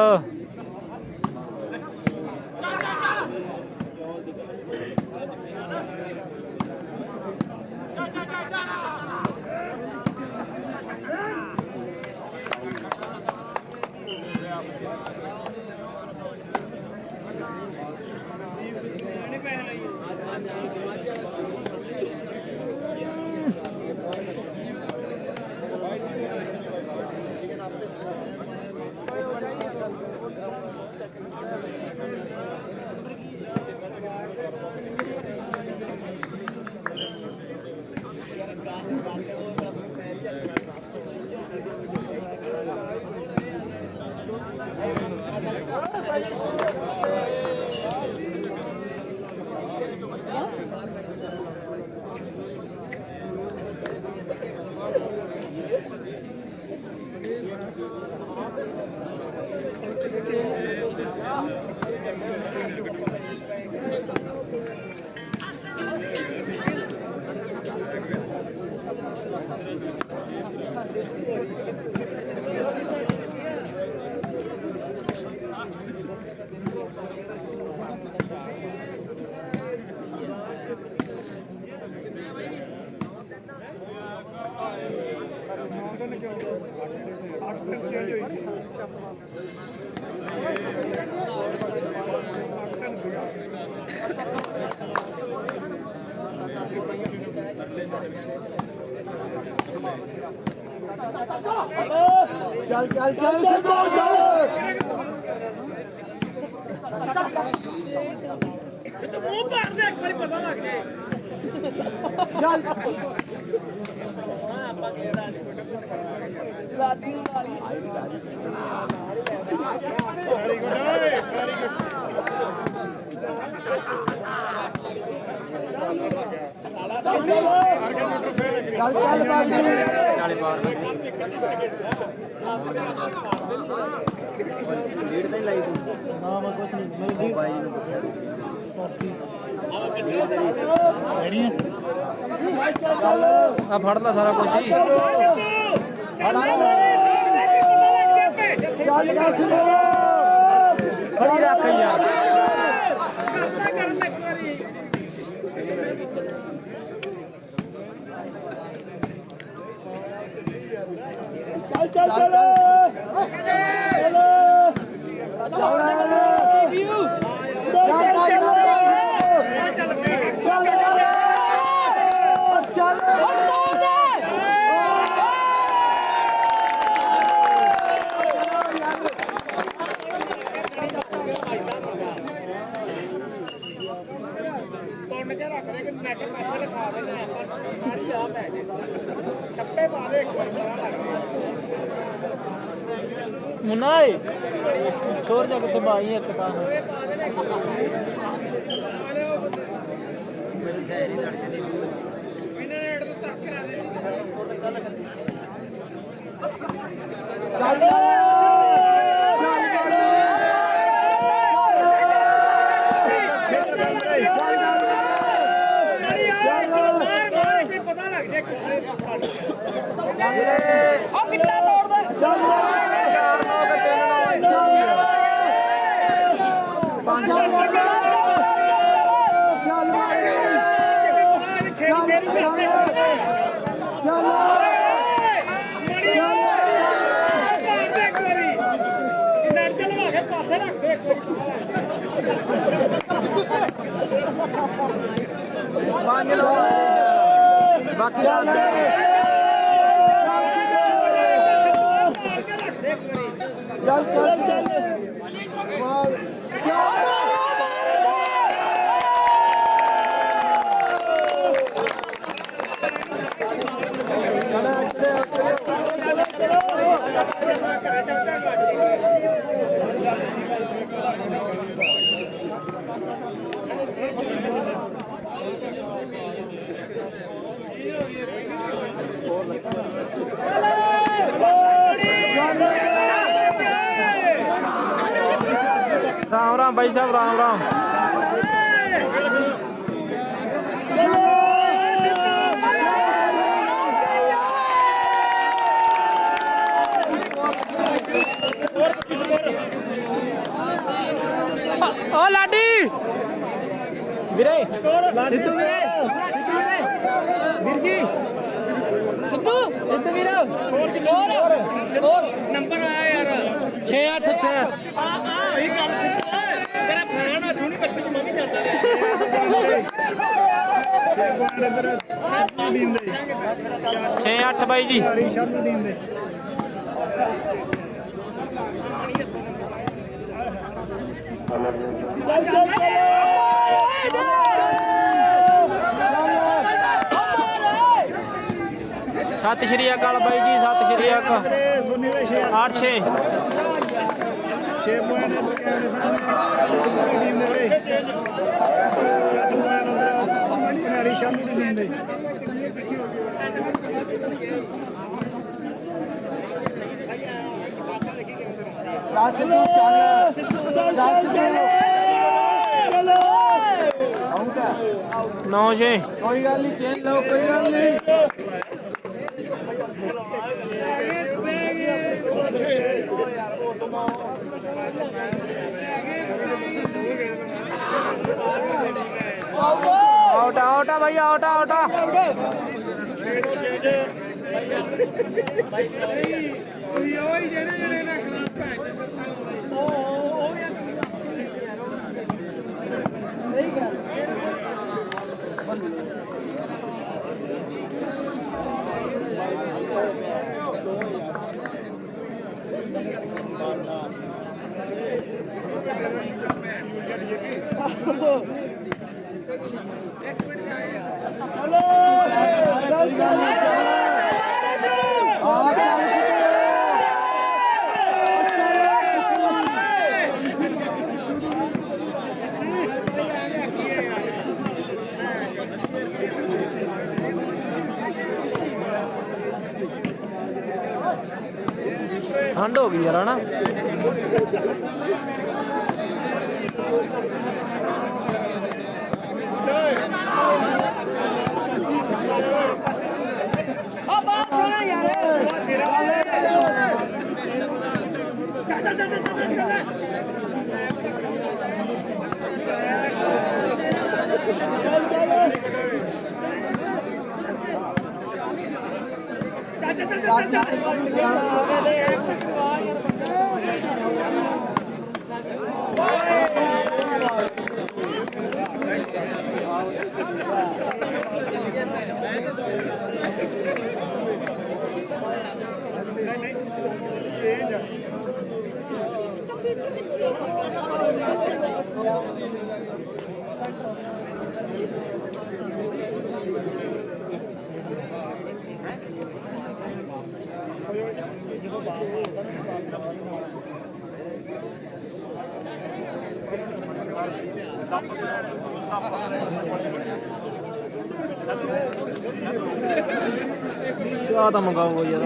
ਚੱਲ ਚੱਲ ਚੱਲ ਤੇ ਮੂੰਹ ਮਾਰਦੇ ਇੱਕ ਵਾਰੀ ਪਤਾ ਲੱਗ ਜਾਏ ਚੱਲ ਆਪਾਂ ਕਿਹਦਾ ਲਾਡੀ ਵਾਲੀ ਵੈਰੀ ਗੁੱਡ ਵੈਰੀ ਗੁੱਡ ਚੱਲ ਚੱਲ ਬਾਕੀ ਨਾਲੇ ਬਾਹਰ ਲੀਡ ਤਾਂ ਲਾਈ ਤੂੰ ਨਾ ਮੈਂ ਕੁਛ ਨਹੀਂ ਮੈਂ ਦੀ ਬਾਈ ਨੂੰ 87 ਲੈਣੀ ਹੈ ਆ ਫੜ ਲੈ ਸਾਰਾ ਕੁਝ ਹੀ ਚੱਲ ਕਰ ਫੜੀ ਰੱਖ ਯਾਰ ਕਰਦਾ ਕਰ ਲੈ ਇੱਕ ਵਾਰੀ ਚੱਲ ਚੱਲ ਚੱਲ मुन्ना छोड़ जा कितने भाई एक का बाकी राम राम भाई साहब राम राम ओ लाडी वीरे सिद्धू वीरे वीर जी सिद्धू सिद्धू वीर स्कोर स्कोर नंबर आया यार 6-8 वही गल तेरा फराना थोड़ी बच्चे च मम्मी जाता रहे 6-8 भाई जी सत श्री अकाल बाई जी सत श्री अकाल 8-6 9-6 कोई गल नहीं चेंज लो कोई गल नहीं आउट आउट भाई आउट आउट ठंड हो गई यार है ना ਚਾਹ ਤਾਂ ਮੰਗਾਓ ਯਾਰ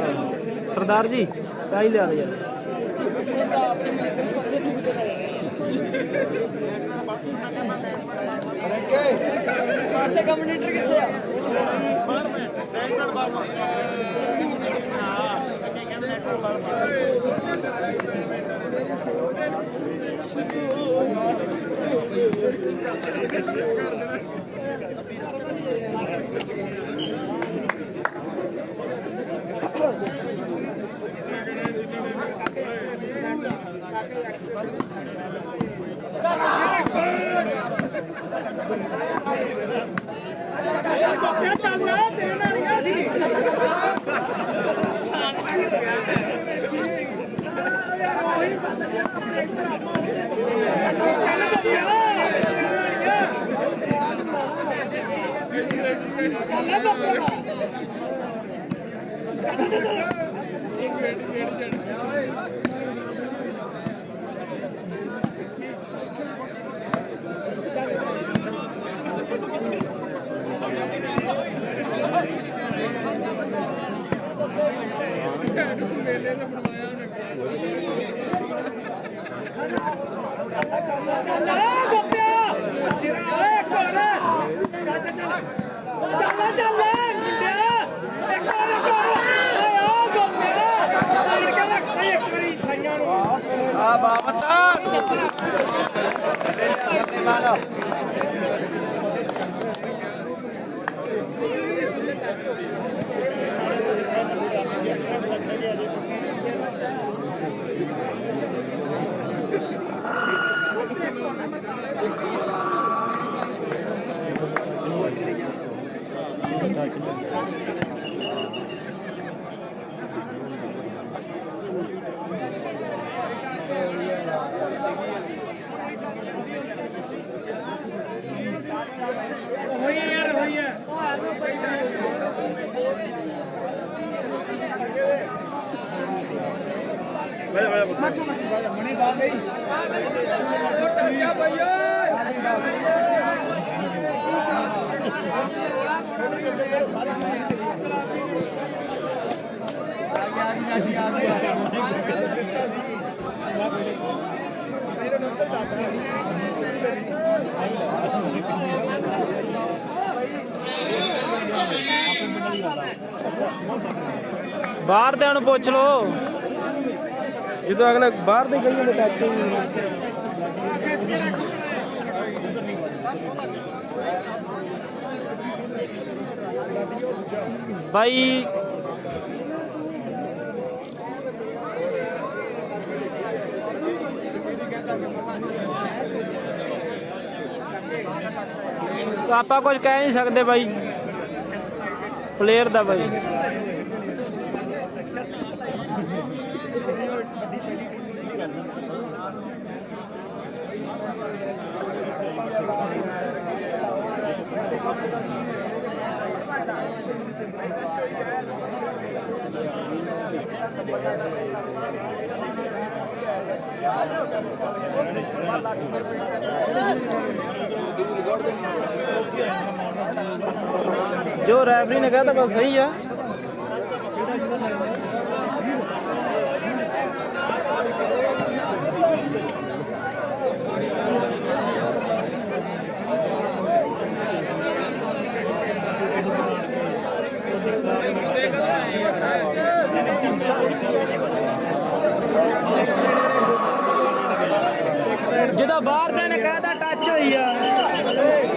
ਸਰਦਾਰ ਜੀ ਚਾਹ ਹੀ ਲਿਆ ਦੇ ਯਾਰ ਕਮਿਊਨਿਟਰ ਕਿੱਥੇ ਆ ਬਾਹਰ ਦੇ ਨੂੰ ਪੁੱਛ ਲੋ ਜਦੋਂ ਅਗਲੇ ਬਾਹਰ ਦੇ ਗਈਆਂ ਦੇ ਟੱਚ ਬਾਈ ਆਪਾਂ ਕੁਝ ਕਹਿ ਨਹੀਂ ਸਕਦੇ ਬਾਈ ਪਲੇਅਰ ਦਾ ਬਾਈ जो रेफरी ने कहा था बस सही है जो बाहर दे ने कहा था टच हुई है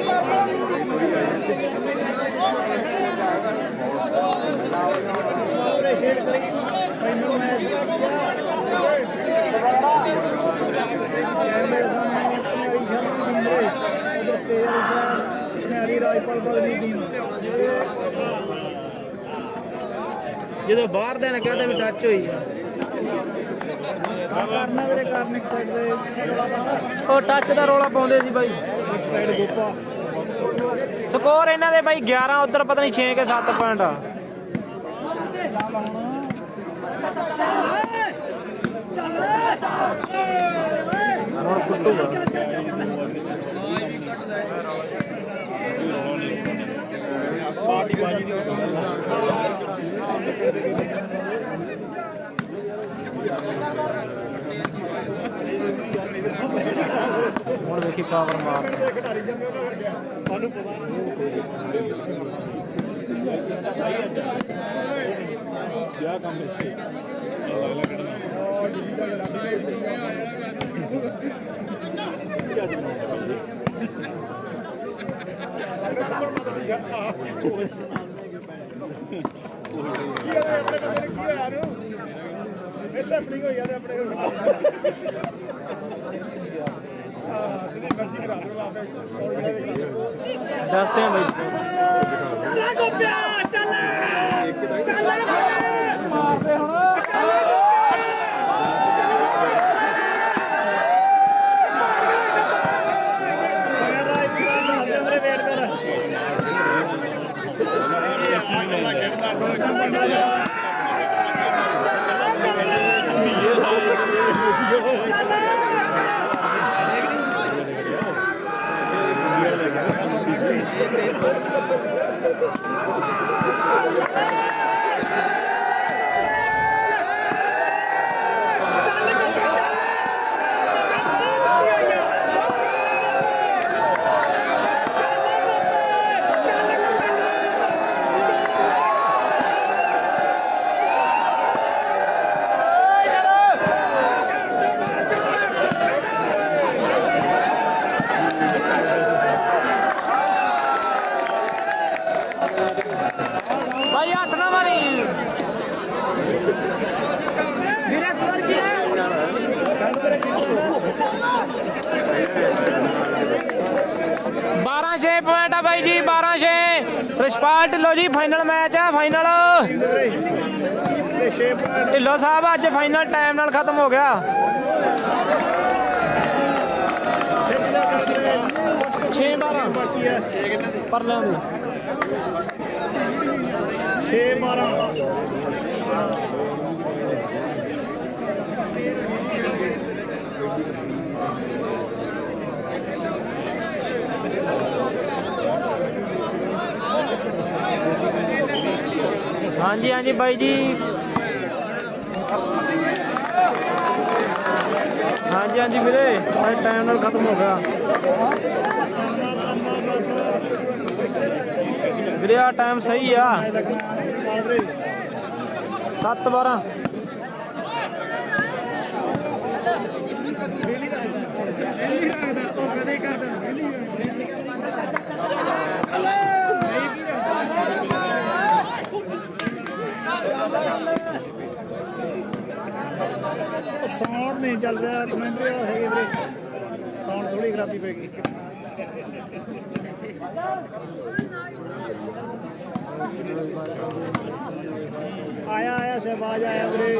ਗੱਲਬਾਤ ਨਹੀਂ ਟੀਮ ਜਦੋਂ ਬਾਹਰ ਦੇ ਨੇ ਕਹਿੰਦੇ ਵੀ ਟੱਚ ਹੋਈ ਆ ਕਰਨਾ ਵੀਰੇ ਕਰਨ ਇੱਕ ਸਾਈਡ ਦੇ ਉਹ ਟੱਚ ਦਾ ਰੋਲਾ ਪਾਉਂਦੇ ਸੀ ਬਾਈ ਇੱਕ ਸਾਈਡ ਗੋਪਾ ਸਕੋਰ ਇਹਨਾਂ ਦੇ ਬਾਈ 11 ਉਧਰ ਪਤਾ ਨਹੀਂ 6 ਕੇ 7 ਪੁਆਇੰਟ ਆ ਹੁਣ ਕੁੱਟੂਗਾ ਹੁਣ ਵੇਖੀ ਪਾਵਰ ਮਾਰ ਸੈਪਲਿੰਗ ਹੋ ਯਾਰ ਆਪਣੇ ਦੱਸਦੇ ਆ ਬਾਈ ਚੱਲ ਗੋਪਿਆ ਚੱਲ ਚੱਲ ਮਾਰਦੇ ਹੁਣ भाई हाथ ना मारी मेरा स्कोर क्या है 12-6 पॉइंट है भाई जी 12-6 रिस्पाल ढिल्लो जी फाइनल मैच है फाइनल ढिल्लो साहब अज फाइनल टाइम नाल खत्म हो गया 6-12 पर ले 6-12 हाँ जी भाई जी हाँ जी वीरे टाइम नाल खत्म हो गया वीरे आ टाइम सही आ 7-12 साउंड नहीं चल रहा कमेंट्री है वीरे साउंड थोड़ी खराबी पेगी आया शहबाज आया वीरे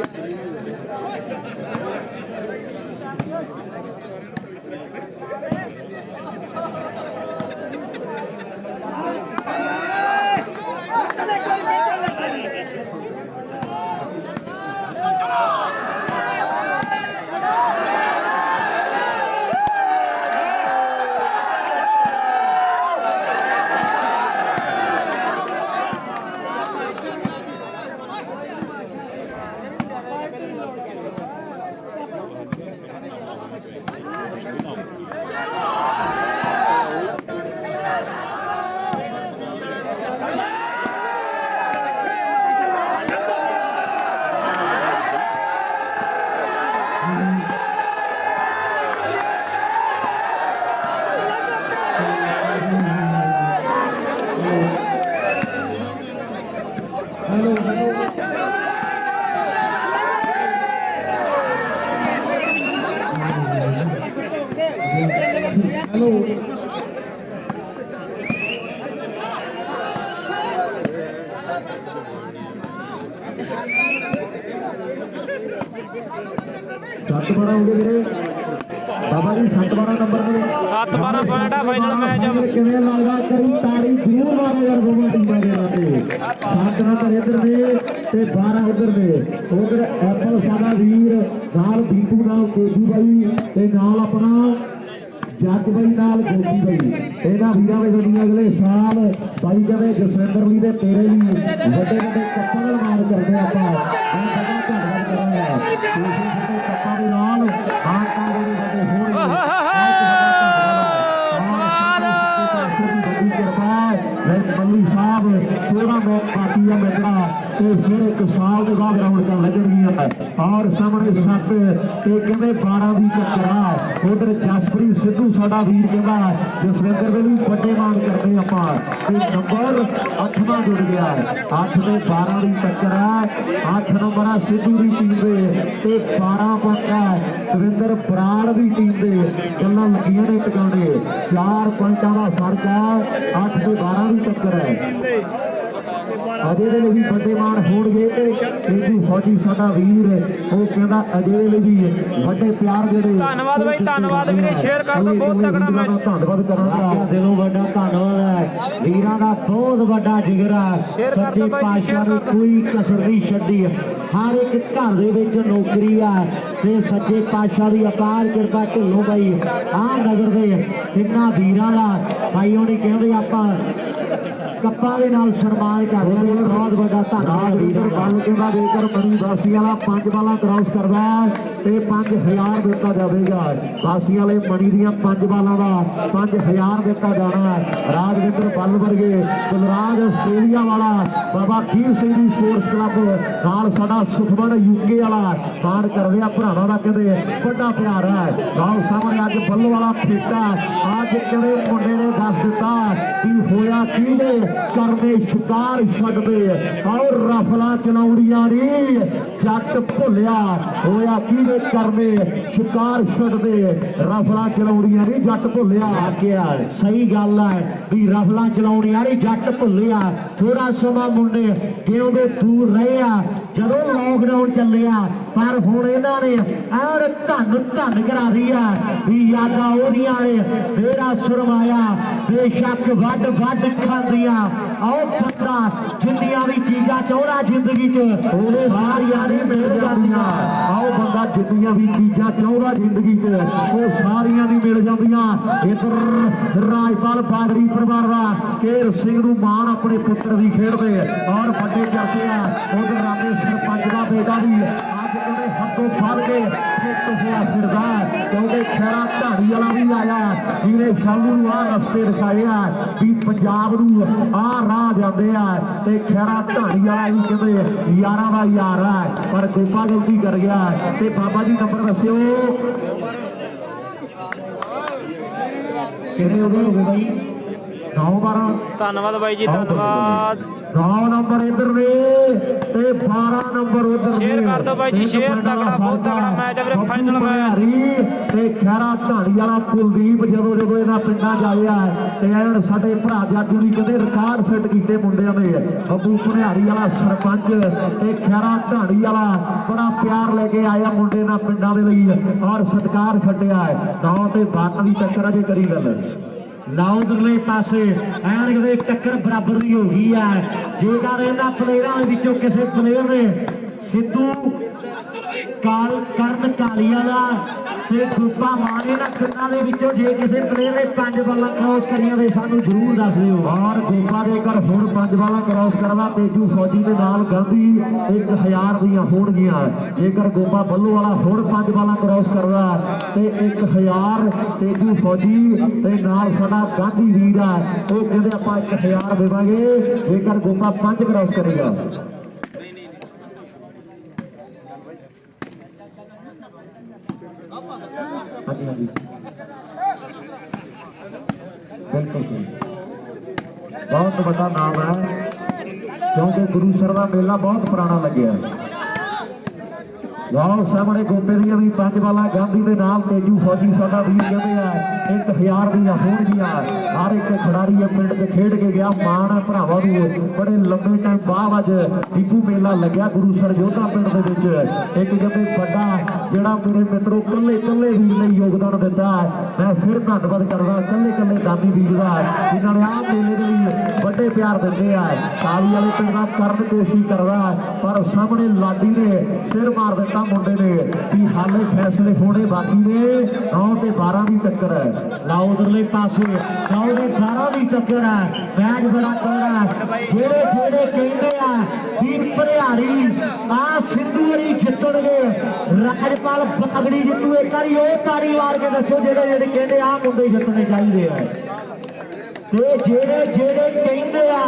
7 12 ਹੋ ਗਏ ਵੀਰੇ ਬਾਬਾ ਜੀ 7 12 ਨੰਬਰ ਦੇ 7-12 ਪੁਆਇੰਟ ਆ ਫਾਈਨਲ ਮੈਚ। ਕਿਵੇਂ ਲੱਗਦਾ ਕਰੀ ਤਾੜੀ ਜ਼ਰੂਰ ਮਾਰੋ ਯਾਰ ਦੋਵਾਂ ਟੀਮਾਂ ਦੇ ਨਾਤੇ 7 ਨੰਬਰ ਇੱਧਰ ਨੇ ਤੇ 12 ਉੱਧਰ ਨੇ। ਉਧਰ ਐਪਲ ਸਾਡਾ ਵੀਰ ਨਾਲ ਦੀਪੂ ਨਾਲ ਤੇਜੂ ਬਾਈ ਤੇ ਨਾਲ ਆਪਣਾ ਜੱਜ ਬਾਈ ਨਾਲ ਗੋਪੀ ਬਾਈ ਇਹਨਾਂ ਵੀਰਾਂ ਦੇ ਗੱਡੀਆਂ ਅਗਲੇ ਸਾਲ ਬਾਈ ਕਹਿੰਦੇ ਜਸਵਿੰਦਰ ਲਈ ਤੇ ਤੇਰੇ ਲਈ ਵੱਡੇ ਵੱਡੇ ਕੱਪਾਂ ਦਾ ਮਾਰ ਕਰਦੇ ਆਪਾਂ ਬੜਾ ਧੰਨਵਾਦ ਕਰਾਂਗਾ ਤੁਸੀਂ ਵੱਡੇ ਕੱਪਾਂ ਦੇ ਨਾਲ ਆਟਾਂ ਦੇ ਵੱਡੇ ਹੋਣਗੇ ਮੱਲੀ ਸਾਹਿਬ ਥੋੜਾ ਬਹੁਤ ਬਾਕੀ ਆ ਮਿਲਣਾ ਤੇ ਫਿਰ 1 ਸਾਲ ਦੇ ਬਾਅਦ ਗਰਾਊਂਡ ਕਰ ਲੱਗਣਗੀਆਂ ਔਰ ਸਾਹਮਣੇ 7 ਤੇ ਕਹਿੰਦੇ 12 ਦੀ ਟੱਕਰਾ ਉਧਰ ਜਸਪ੍ਰੀਤ ਸਿੱਧੂ ਸਾਡਾ ਵੀਰ ਕਹਿੰਦਾ ਜਸਵਿੰਦਰ ਦੇ ਵੀ ਵੱਡੇ ਮਾਣ ਕਰਦੇ ਆਪਾਂ ਤੇ ਨੰਬਰ 8ਵਾਂ ਜੁੜ ਗਿਆ 8 ਤੇ 12 ਦੀ ਟੱਕਰ ਹੈ 8 ਨੰਬਰ ਆ ਸਿੱਧੂ ਦੀ ਟੀਮ ਦੇ ਤੇ 12 ਪੁਆਇੰਟ ਹੈ ਦਵਿੰਦਰ ਬਰਾੜ ਦੀ ਟੀਮ ਦੇ ਗੱਲਾਂ ਲੱਗੀਆਂ ਨੇ ਟਿਕਾਣੇ 4 ਪੁਆਇੰਟਾਂ ਦਾ ਫਰਕ ਹੈ 8 ਤੇ 12 ਦੀ ਟੱਕਰ ਹੈ ਅਜੇ ਦੇ ਲਈ ਵੀ ਵੱਡੇ ਮਾਣ ਹੋਣਗੇ ਤੇਜੂ ਫੌਜੀ ਸਾਡਾ ਵੀਰ ਉਹ ਕਹਿੰਦਾ ਅਜੇ ਦੇ ਲਈ ਵੀ ਵੱਡੇ ਪਿਆਰ ਜਿਹੜੇ ਧੰਨਵਾਦ ਬਾਈ ਧੰਨਵਾਦ ਵੀਰੇ ਸ਼ੇਅਰ ਕਰ ਦਿਓ ਬਹੁਤ ਤਕੜਾ ਮੈਚ। ਧੰਨਵਾਦ ਕਰਾਂਗਾ ਦਿਲੋਂ ਵੱਡਾ ਧੰਨਵਾਦ ਹੈ ਵੀਰਾਂ ਦਾ ਬਹੁਤ ਵੱਡਾ ਜਿਗਰ ਹੈ ਸੱਚੇ ਪਾਤਸ਼ਾਹ ਨੇ ਕੋਈ ਕਸਰ ਨਹੀਂ ਛੱਡੀ ਹਰ ਇੱਕ ਘਰ ਦੇ ਵਿੱਚ ਨੌਕਰੀ ਆ ਤੇ ਸੱਚੇ ਪਾਤਸ਼ਾਹ ਦੀ ਅਪਾਰ ਕਿਰਪਾ ਢਿੱਲੋਂ ਬਾਈ ਆਹ ਨਗਰ ਦੇ ਕਿੰਨਾ ਵੀਰਾਂ ਦਾ ਭਾਈ ਉਹਨੇ ਕਹਿੰਦੇ ਆਪਾਂ ਕੱਪਾਂ ਦੇ ਨਾਲ ਸਨਮਾਨ ਕਰਦੇ ਹਾਂ ਬਹੁਤ ਵੱਡਾ ਧੰਨਵਾਦ ਵੀਰ ਗੱਲ ਕਹਿੰਦਾ ਜੇਕਰ ਮਣੀ ਵਾਸੀ ਵਾਲਾ 5 ਬਾਲਾਂ ਕ੍ਰਾਸ ਕਰਦਾ ਤੇ 5000 ਦਿੱਤਾ ਜਾਵੇਗਾ ਵਾਸੀ ਵਾਲੇ ਮਣੀ ਦੀਆਂ 5 ਬਾਲਾਂ ਦਾ 5000 ਦਿੱਤਾ ਜਾਣਾ ਰਾਜਵਿੰਦਰ ਬੱਲ ਵਰਗੇ ਬਲਰਾਜ ਆਸਟ੍ਰੇਲੀਆ ਵਾਲਾ ਬਾਬਾ ਖੀਰ ਸਿੰਘ ਦੀ ਸਪੋਰਟਸ ਕਲੱਬ ਨਾਲ ਸਾਡਾ ਸੁਖਮਨ ਯੂਕੇ ਵਾਲਾ ਮਾਣ ਕਰਦੇ ਆ ਭਰਾਵਾਂ ਦਾ ਕਹਿੰਦੇ ਵੱਡਾ ਪਿਆਰ ਹੈ ਆਓ ਸਾਹਮਣੇ ਅੱਜ ਬੱਲੋ ਵਾਲਾ ਫੇਟਾ ਅੱਜ ਕਹਿੰਦੇ ਮੁੰਡੇ ਨੇ ਦੱਸ ਦਿੱਤਾ ਕੀ ਹੋਇਆ ਕਿਹਦੇ ਕਰਨੇ ਸ਼ਿਕਾਰ ਛੱਡਦੇ ਔਰ ਰਫਲਾ ਚਲਾਉਣੀਆਂ ਨੀ ਜੱਟ ਭੁੱਲਿਆ ਹੋਇਆ ਕਿਹਦੇ ਕਰਨੇ ਸ਼ਿਕਾਰ ਛੱਡਦੇ ਰਫਲਾ ਚਲਾਉਣੀਆਂ ਨੀ ਜੱਟ ਭੁੱਲਿਆ ਆਖਿਆ ਸਹੀ ਗੱਲ ਹੈ ਵੀ ਰਫਲਾ ਚਲਾਉਣੀਆਂ ਨੀ ਜੱਟ ਭੁੱਲਿਆ ਥੋੜਾ ਸਮਾਂ ਮੁੰਡੇ ਕਿਉਂਦੇ ਦੂਰ ਰਹੇ ਆ ਜਦੋਂ ਲੋਕਡਾਊਨ ਚੱਲਿਆ ਪਰ ਹੁਣ ਇਹਨਾਂ ਨੇ ਐਨ ਧੰਨ ਕਰਾ ਦਿਆ ਵੀ ਯਾਦਾਂ ਉਹਦੀਆਂ ਨੇ ਮੇਰਾ ਸੁਰਮਾਇਆ ਬੇਸ਼ੱਕ ਵੱਡ ਖਾਂਦੀਆਂ ਆਓ ਪੱਤਾ ਜਿੰਨੀਆਂ ਵੀ ਚੀਜ਼ਾਂ ਚਾਹੁੰਦਾ ਜ਼ਿੰਦਗੀ 'ਚ ਉਹਦੇ ਸਾਰੀਆਂ ਨਹੀਂ ਮਿਲ ਜਾਂਦੀਆਂ ਆਓ ਬੰਦਾ ਜਿੰਨੀਆਂ ਵੀ ਚੀਜ਼ਾਂ ਚਾਹੁੰਦਾ ਜ਼ਿੰਦਗੀ 'ਚ ਉਹ ਸਾਰੀਆਂ ਨਹੀਂ ਮਿਲ ਜਾਂਦੀਆਂ ਇੱਧਰ ਰਾਜਪਾਲ ਬਾਗੜੀ ਪਰਿਵਾਰ ਦਾ ਕੇਰ ਸਿੰਘ ਨੂੰ ਮਾਣ ਆਪਣੇ ਪੁੱਤਰ ਦੀ ਖੇਡਦੇ ਔਰ ਵੱਡੇ ਚਰਚੇ ਆ ਉਧਰ ਰਾਮੇ ਸਰਪੰਚ ਦਾ ਬੇਟਾ ਵੀ ਅੱਜ ਕਹਿੰਦੇ ਹੱਥੋਂ ਫੜ ਕੇ ਫਿੱਟ ਹੋਇਆ ਫਿਰਦਾ ਕਿਉਂਕਿ ਖੈਰਾ ਢਾੜੀ ਵਾਲਾ ਵੀ ਆਇਆ ਜਿਹਨੇ ਸ਼ਾਲੂ ਨੂੰ ਆਹ ਰਸਤੇ ਦਿਖਾਇਆ ਵੀ ਪੰਜਾਬ ਨੂੰ ਆਹ ਰਾਹ ਜਾਂਦੇ ਆ ਤੇ ਖੈਰਾ ਢਾੜੀ ਵਾਲਾ ਵੀ ਕਹਿੰਦੇ ਯਾਰਾਂ ਦਾ ਯਾਰ ਹੈ ਪਰ ਗੋਪਾ ਗਲਤੀ ਕਰ ਗਿਆ ਤੇ ਬਾਬਾ ਜੀ ਨੰਬਰ ਦੱਸਿਓ ਕਿੰਨੇ ਹੋ ਗਏ ਬਾਈ 9-12 ਧੰਨਵਾਦ ਬਾਈ ਜੀ ਧੰਨਵਾਦ 9 ਨੰਬਰ ਇੱਧਰ ਨੇ ਤੇ 12 ਨੰਬਰ ਉਧਰ ਨੇ ਸ਼ੇਅਰ ਕਰ ਦਿਓ ਬਾਈ ਜੀ ਸ਼ੇਅਰ ਤਕੜਾ ਬਹੁਤ ਤਕੜਾ ਮੈਚ ਹੈ ਵੀਰੇ ਫਾਈਨਲ ਮੈਚ ਤੇ ਖੈਰਾ ਢਾੜੀ ਵਾਲਾ ਕੁਲਦੀਪ ਜਦੋਂ ਇਹਨਾਂ ਪਿੰਡਾਂ ਜਾਇਆ ਤੇ ਐਨ ਸਾਡੇ ਭਰਾ ਜਾਜੂ ਦੀ ਕਦੇ ਰਿਕਾਰਡ ਸੈੱਟ ਕੀਤੇ ਮੁੰਡਿਆਂ ਨੇ ਬੱਬੂ ਭੁਨਿਆਰੀ ਵਾਲਾ ਸਰਪੰਚ ਤੇ ਖੈਰਾ ਢਾੜੀ ਵਾਲਾ ਬੜਾ ਪਿਆਰ ਲੈ ਕੇ ਆਇਆ ਮੁੰਡੇ ਨਾਲ ਪਿੰਡਾਂ ਦੇ ਲਈ ਔਰ ਸਤਿਕਾਰ ਛੱਡਿਆ 9 ਤੇ 12 ਦੀ ਟੱਕਰ ਅਜੇ ਕਰੀ ਗੱਲ ਲਾਉਦਰਲੇ ਪਾਸੇ ਐਨ ਕਿਤੇ ਟੱਕਰ ਬਰਾਬਰ ਦੀ ਹੋ ਗਈ ਹੈ ਜੇਕਰ ਇਹਨਾਂ ਪਲੇਅਰਾਂ ਵਿੱਚੋਂ ਕਿਸੇ ਪਲੇਅਰ ਨੇ ਸਿੱਧੂ ਕਰਨ ਕਾਲੀਆ ਦਾ ਤੇ ਗੋਪਾ ਮਾਨ ਇਹਨਾਂ ਖੰਡਾਂ ਦੇ ਵਿੱਚੋਂ ਜੇ ਕਿਸੇ ਪਲੇਅਰ ਨੇ 5 ਬਾਲਾਂ ਕ੍ਰਾਸ ਕਰੀਆਂ ਤੇ ਸਾਨੂੰ ਜ਼ਰੂਰ ਦੱਸ ਦਿਓ ਔਰ ਗੋਪਾ ਜੇਕਰ ਹੁਣ 5 ਬਾਲਾਂ ਕ੍ਰਾਸ ਕਰਦਾ ਤੇਜੂ ਫੌਜੀ ਦੇ ਨਾਲ ਗਾਂਧੀ 1000 ਦੀਆਂ ਹੋਣਗੀਆਂ ਜੇਕਰ ਗੋਪਾ ਬੱਲੂ ਵਾਲਾ ਹੁਣ 5 ਬਾਲਾਂ ਕ੍ਰਾਸ ਕਰਦਾ ਤੇ 1000 ਤੇਜੂ ਫੌਜੀ ਤੇ ਨਾਲ ਸਾਡਾ ਗਾਂਧੀ ਵੀਰ ਆ ਉਹ ਕਹਿੰਦੇ ਆਪਾਂ 1000 ਦੇਵਾਂਗੇ ਜੇਕਰ ਗੋਪਾ 5 ਕ੍ਰਾਸ ਕਰੇਗਾ बिल्कुल सही बहुत बड़ा नाम है क्योंकि गुरुसर का मेला बहुत पुराना लगे ਲਓ ਸਾਹਮਣੇ ਗੋਪੇ ਦੀਆਂ ਵੀ 5 ਬਾਲਾਂ ਗਾਂਧੀ ਦੇ ਨਾਲ ਤੇਜੂ ਫੌਜੀ ਸਾਡਾ ਵੀਰ ਕਹਿੰਦੇ ਆ 1000 ਦੀਆਂ ਹੋਣਗੀਆਂ। ਹਰ ਇੱਕ ਖਿਡਾਰੀ ਪਿੰਡ ਤੇ ਖੇਡ ਕੇ ਗਿਆ। ਮਾਣ ਆ ਭਰਾਵਾਂ ਨੂੰ ਬੜੇ ਲੰਬੇ ਟਾਈਮ ਬਾਅਦ ਅੱਜ ਟੀਪੂ ਮੇਲਾ ਲੱਗਿਆ ਗੁਰੂਸਰ ਯੋਧਾ ਪਿੰਡ ਦੇ ਵਿੱਚ। ਇੱਕ ਕਹਿੰਦੇ ਵੱਡਾ ਜਿਹੜਾ ਮੇਰੇ ਮਿੱਤਰੋ ਕੱਲੇ ਵੀਰ ਲਈ ਯੋਗਦਾਨ ਦਿੱਤਾ। ਮੈਂ ਫਿਰ ਧੰਨਵਾਦ ਕਰਦਾ ਕੱਲੇ ਦਾਨੀ ਵੀਰ ਦਾ ਜਿਨ੍ਹਾਂ ਨੇ ਆਹ ਮੇਲੇ ਦੇ ਲਈ ਵੱਡੇ ਪਿਆਰ ਦਿੱਤੇ ਆ। ਕਾਲੀ ਵਾਲੇ ਪਿੰਡ ਦਾ ਕਰਨ ਕੋਸ਼ਿਸ਼ ਕਰਦਾ ਪਰ ਸਾਹਮਣੇ ਲਾਡੀ ਨੇ ਸਿਰ ਮਾਰ ਦਿੱਤਾ ਮੁੰਡੇ ਨੇ ਵੀ ਹਾਲੇ ਫੈਸਲੇ ਹੋਣੇ ਬਾਕੀ ਨੇ। 9 ਤੇ 12 ਦੀ ਟੱਕਰ ਹੈ। ਲਾਓ ਉਧਰਲੇ ਪਾਸੇ 9 ਤੇ 12 ਦੀ ਟੱਕਰ ਹੈ। ਮੈਚ ਬੜਾ ਤਗੜਾ ਜਿਹੜੇ ਕਹਿੰਦੇ ਆ ਵੀ ਭਰਿਆਰੀ ਆ ਸਿੱਧੂ ਵਾਰੀ ਜਿੱਤਣਗੇ ਰਾਜਪਾਲ ਬਾਗੜੀ ਜਿੱਤੂ। ਇੱਕ ਵਾਰੀ ਉਹ ਤਾੜੀ ਮਾਰ ਕੇ ਦੱਸੋ ਜਿਹੜੇ ਕਹਿੰਦੇ ਆ ਮੁੰਡੇ ਜਿੱਤਣੇ ਚਾਹੀਦੇ ਆ ਤੇ ਜਿਹੜੇ ਕਹਿੰਦੇ ਆ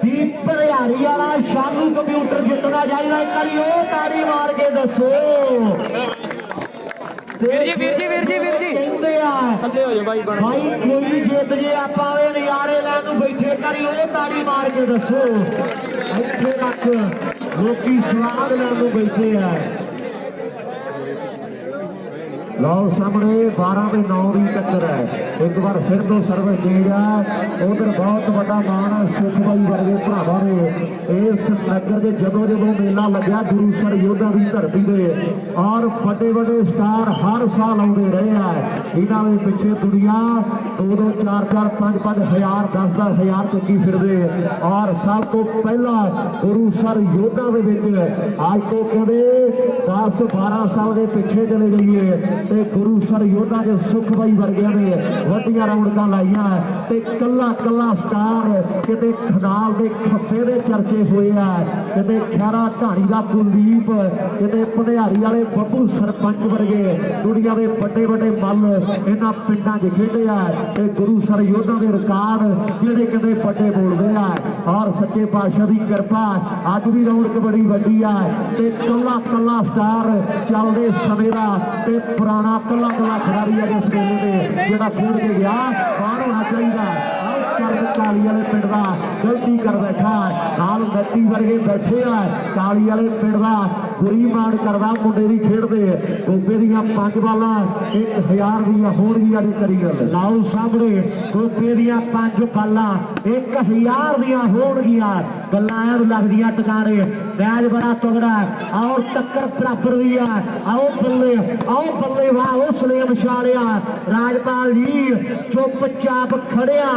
ਵੀ ਭਰਿਆਰੀ ਵਾਲਾ ਸ਼ਾਲੂ ਕੰਪਿਊਟਰ ਜਿੱਤਣਾ ਚਾਹੀਦਾ। ਇੱਕ ਵਾਰੀ ਉਹ ਤਾੜੀ ਮਾਰ ਕੇ ਦੱਸੋ ਵੀਰ ਜੀ ਕਹਿੰਦੇ ਆ ਭਾਈ ਕੋਈ ਜਿੱਤ ਜੇ ਆਪਾਂ ਇਹ ਨਜ਼ਾਰੇ ਲੈਣ ਨੂੰ ਬੈਠੇ ਕਰੀ ਉਹ ਤਾੜੀ ਮਾਰ ਕੇ ਦੱਸੋ। ਇੱਥੇ ਰੱਖ ਲੋਕੀ ਸਵਾਦ ਲੈਣ ਨੂੰ ਬੈਠੇ ਆ। ਲਓ ਸਾਹਮਣੇ 12 ਤੇ 9 ਦੀ ਟੱਕਰ ਹੈ। ਇੱਕ ਵਾਰ ਫਿਰ ਤੋਂ ਸਰਵਿਸ ਚੇਂਜ ਆ। ਉਧਰ ਬਹੁਤ ਵੱਡਾ ਮਾਣ ਸਿੱਖ ਬਾਈ ਵਰਗੇ ਭਰਾਵਾਂ ਨੇ ਇਸ ਨਗਰ ਦੇ ਜਦੋਂ ਮੇਲਾ ਲੱਗਿਆ ਗੁਰੂਸਰ ਯੋਧਾ ਦੀ ਧਰਤੀ ਦੇ ਔਰ ਵੱਡੇ ਸਟਾਰ ਹਰ ਸਾਲ ਆਉਂਦੇ ਰਹੇ ਆ। ਇਹਨਾਂ ਦੇ ਪਿੱਛੇ ਦੁਨੀਆ 2-2 4-4 5-5 ਹਜ਼ਾਰ 10-10 ਹਜ਼ਾਰ ਚੱਕੀ ਫਿਰਦੇ ਔਰ ਸਭ ਤੋਂ ਪਹਿਲਾਂ ਗੁਰੂਸਰ ਯੋਧਾ ਦੇ ਵਿੱਚ ਅੱਜ ਤੋਂ ਕਹਿੰਦੇ 10-12 ਸਾਲ ਦੇ ਪਿੱਛੇ ਚਲੇ ਜਾਈਏ ਤੇ ਗੁਰੂਸਰ ਯੋਧਾ ਦੇ ਸੁਖ ਬਾਈ ਵਰਗਿਆਂ ਨੇ ਵੱਡੀਆਂ ਰੌਣਕਾਂ ਲਾਈਆਂ ਤੇ ਕੱਲਾ ਸਟਾਰ ਕਿਤੇ ਖਨਾਲ ਦੇ ਖੱਪੇ ਦੇ ਚਰਚੇ ਹੋਏ ਆ। ਕਿਤੇ ਖੈਰਾ ਢਾਣੀ ਦਾ ਕੁਲਦੀਪ ਕਿਤੇ ਭੰਡਿਆਰੀ ਵਾਲੇ ਬੱਬੂ ਸਰਪੰਚ ਵਰਗੇ ਦੁਨੀਆ ਦੇ ਵੱਡੇ ਮੱਲ ਇਹਨਾਂ ਪਿੰਡਾਂ 'ਚ ਖੇਡੇ ਆ ਤੇ ਗੁਰੂਸਰ ਯੋਧਾ ਦੇ ਰਿਕਾਰਡ ਜਿਹੜੇ ਕਿਤੇ ਵੱਡੇ ਬੋਲਦੇ ਆ ਔਰ ਸੱਚੇ ਪਾਤਸ਼ਾਹ ਦੀ ਕਿਰਪਾ ਅੱਜ ਵੀ ਰੌਣਕ ਬੜੀ ਵੱਡੀ ਆ ਤੇ ਕੱਲਾ ਸਟਾਰ ਚੱਲਦੇ ਸਮੇਂ ਦਾ ਤੇ ਪੁਰਾਣਾ ਕੱਲਾ ਖਿਡਾਰੀ ਆ ਇਸ ਮੇਲੇ ਦੇ ਜਿਹੜਾ ਖੇਡ ਕੇ ਗਿਆ ਬਾਹਰ ਹੋਣਾ ਚਾਹੀਦਾ। ਕਰਨ ਕਾਲੀ ਵਾਲੇ ਪਿੰਡ ਦਾ ਗਲਤੀ ਕਰ ਬੈਠਾ ਨਾਲ ਨੱਤੀ ਵਰਗੇ ਬੈਠੇ ਆ। ਕਾਲੀ ਵਾਲੇ ਪਿੰਡ ਦਾ ਬੁਰੀ ਮਾਣ ਕਰਦਾ ਮੁੰਡੇ ਦੀ ਖੇਡਦੇ ਗੋਪੇ ਦੀਆਂ 5 ਬਾਲਾਂ 1000 ਦੀਆਂ ਹੋਣਗੀਆਂ ਦੀ ਕਰੀ ਗੱਲ। ਲਾਓ ਸਾਹਮਣੇ ਗੋਪੇ ਦੀਆਂ 5 ਬਾਲਾਂ 1000 ਦੀਆਂ ਹੋਣਗੀਆਂ। ਗੱਲਾਂ ਐਨ ਲੱਗਦੀਆਂ ਟਿਕਾਣੇ। ਮੈਚ ਬੜਾ ਤਗੜਾ ਔਰ ਟੱਕਰ ਬਰਾਬਰ ਦੀ ਆ। ਆਓ ਬੱਲੇ ਵਾਹ ਉਹ ਸਲੇਮ ਛਾਲਿਆ ਰਾਜਪਾਲ ਜੀ ਚੁੱਪ-ਚਾਪ ਖੜਿਆ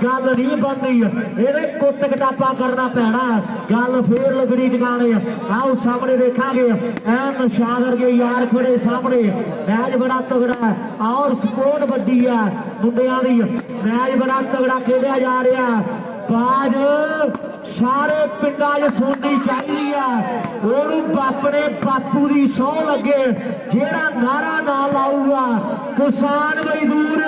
ਗੱਲ ਨਹੀਂ ਬਣਦੀ ਇਹਦੇ ਕੁੱਟ ਕਟਾਪਾ ਕਰਨਾ ਪੈਣਾ ਗੱਲ ਫੇਰ ਲੱਗਣੀ ਟਿਕਾਣੇ। ਆਓ ਸਾਹਮਣੇ ਦੇਖਾਂਗੇ ਐਨ ਨਿਸ਼ਾਦਰ ਕੇ ਯਾਰ ਖੜੇ ਸਾਹਮਣੇ। ਮੈਚ ਬੜਾ ਤਗੜਾ ਔਰ ਸਪੋਰਟ ਵੱਡੀ ਆ ਮੁੰਡਿਆਂ ਦੀ। ਮੈਚ ਬੜਾ ਤਗੜਾ ਖੇਡਿਆ ਜਾ ਰਿਹਾ। ਬਾਜ ਸਾਰੇ ਪਿੰਡਾਂ 'ਚ ਸੁਣਨੀ ਚਾਹੀਦੀ ਆ। ਉਹਨੂੰ ਆਪਣੇ ਬਾਪੂ ਦੀ ਸਹੁੰ ਲੱਗੇ ਜਿਹੜਾ ਨਾਰਾ ਨਾ ਲਾਊਗਾ ਕਿਸਾਨ ਮਜ਼ਦੂਰ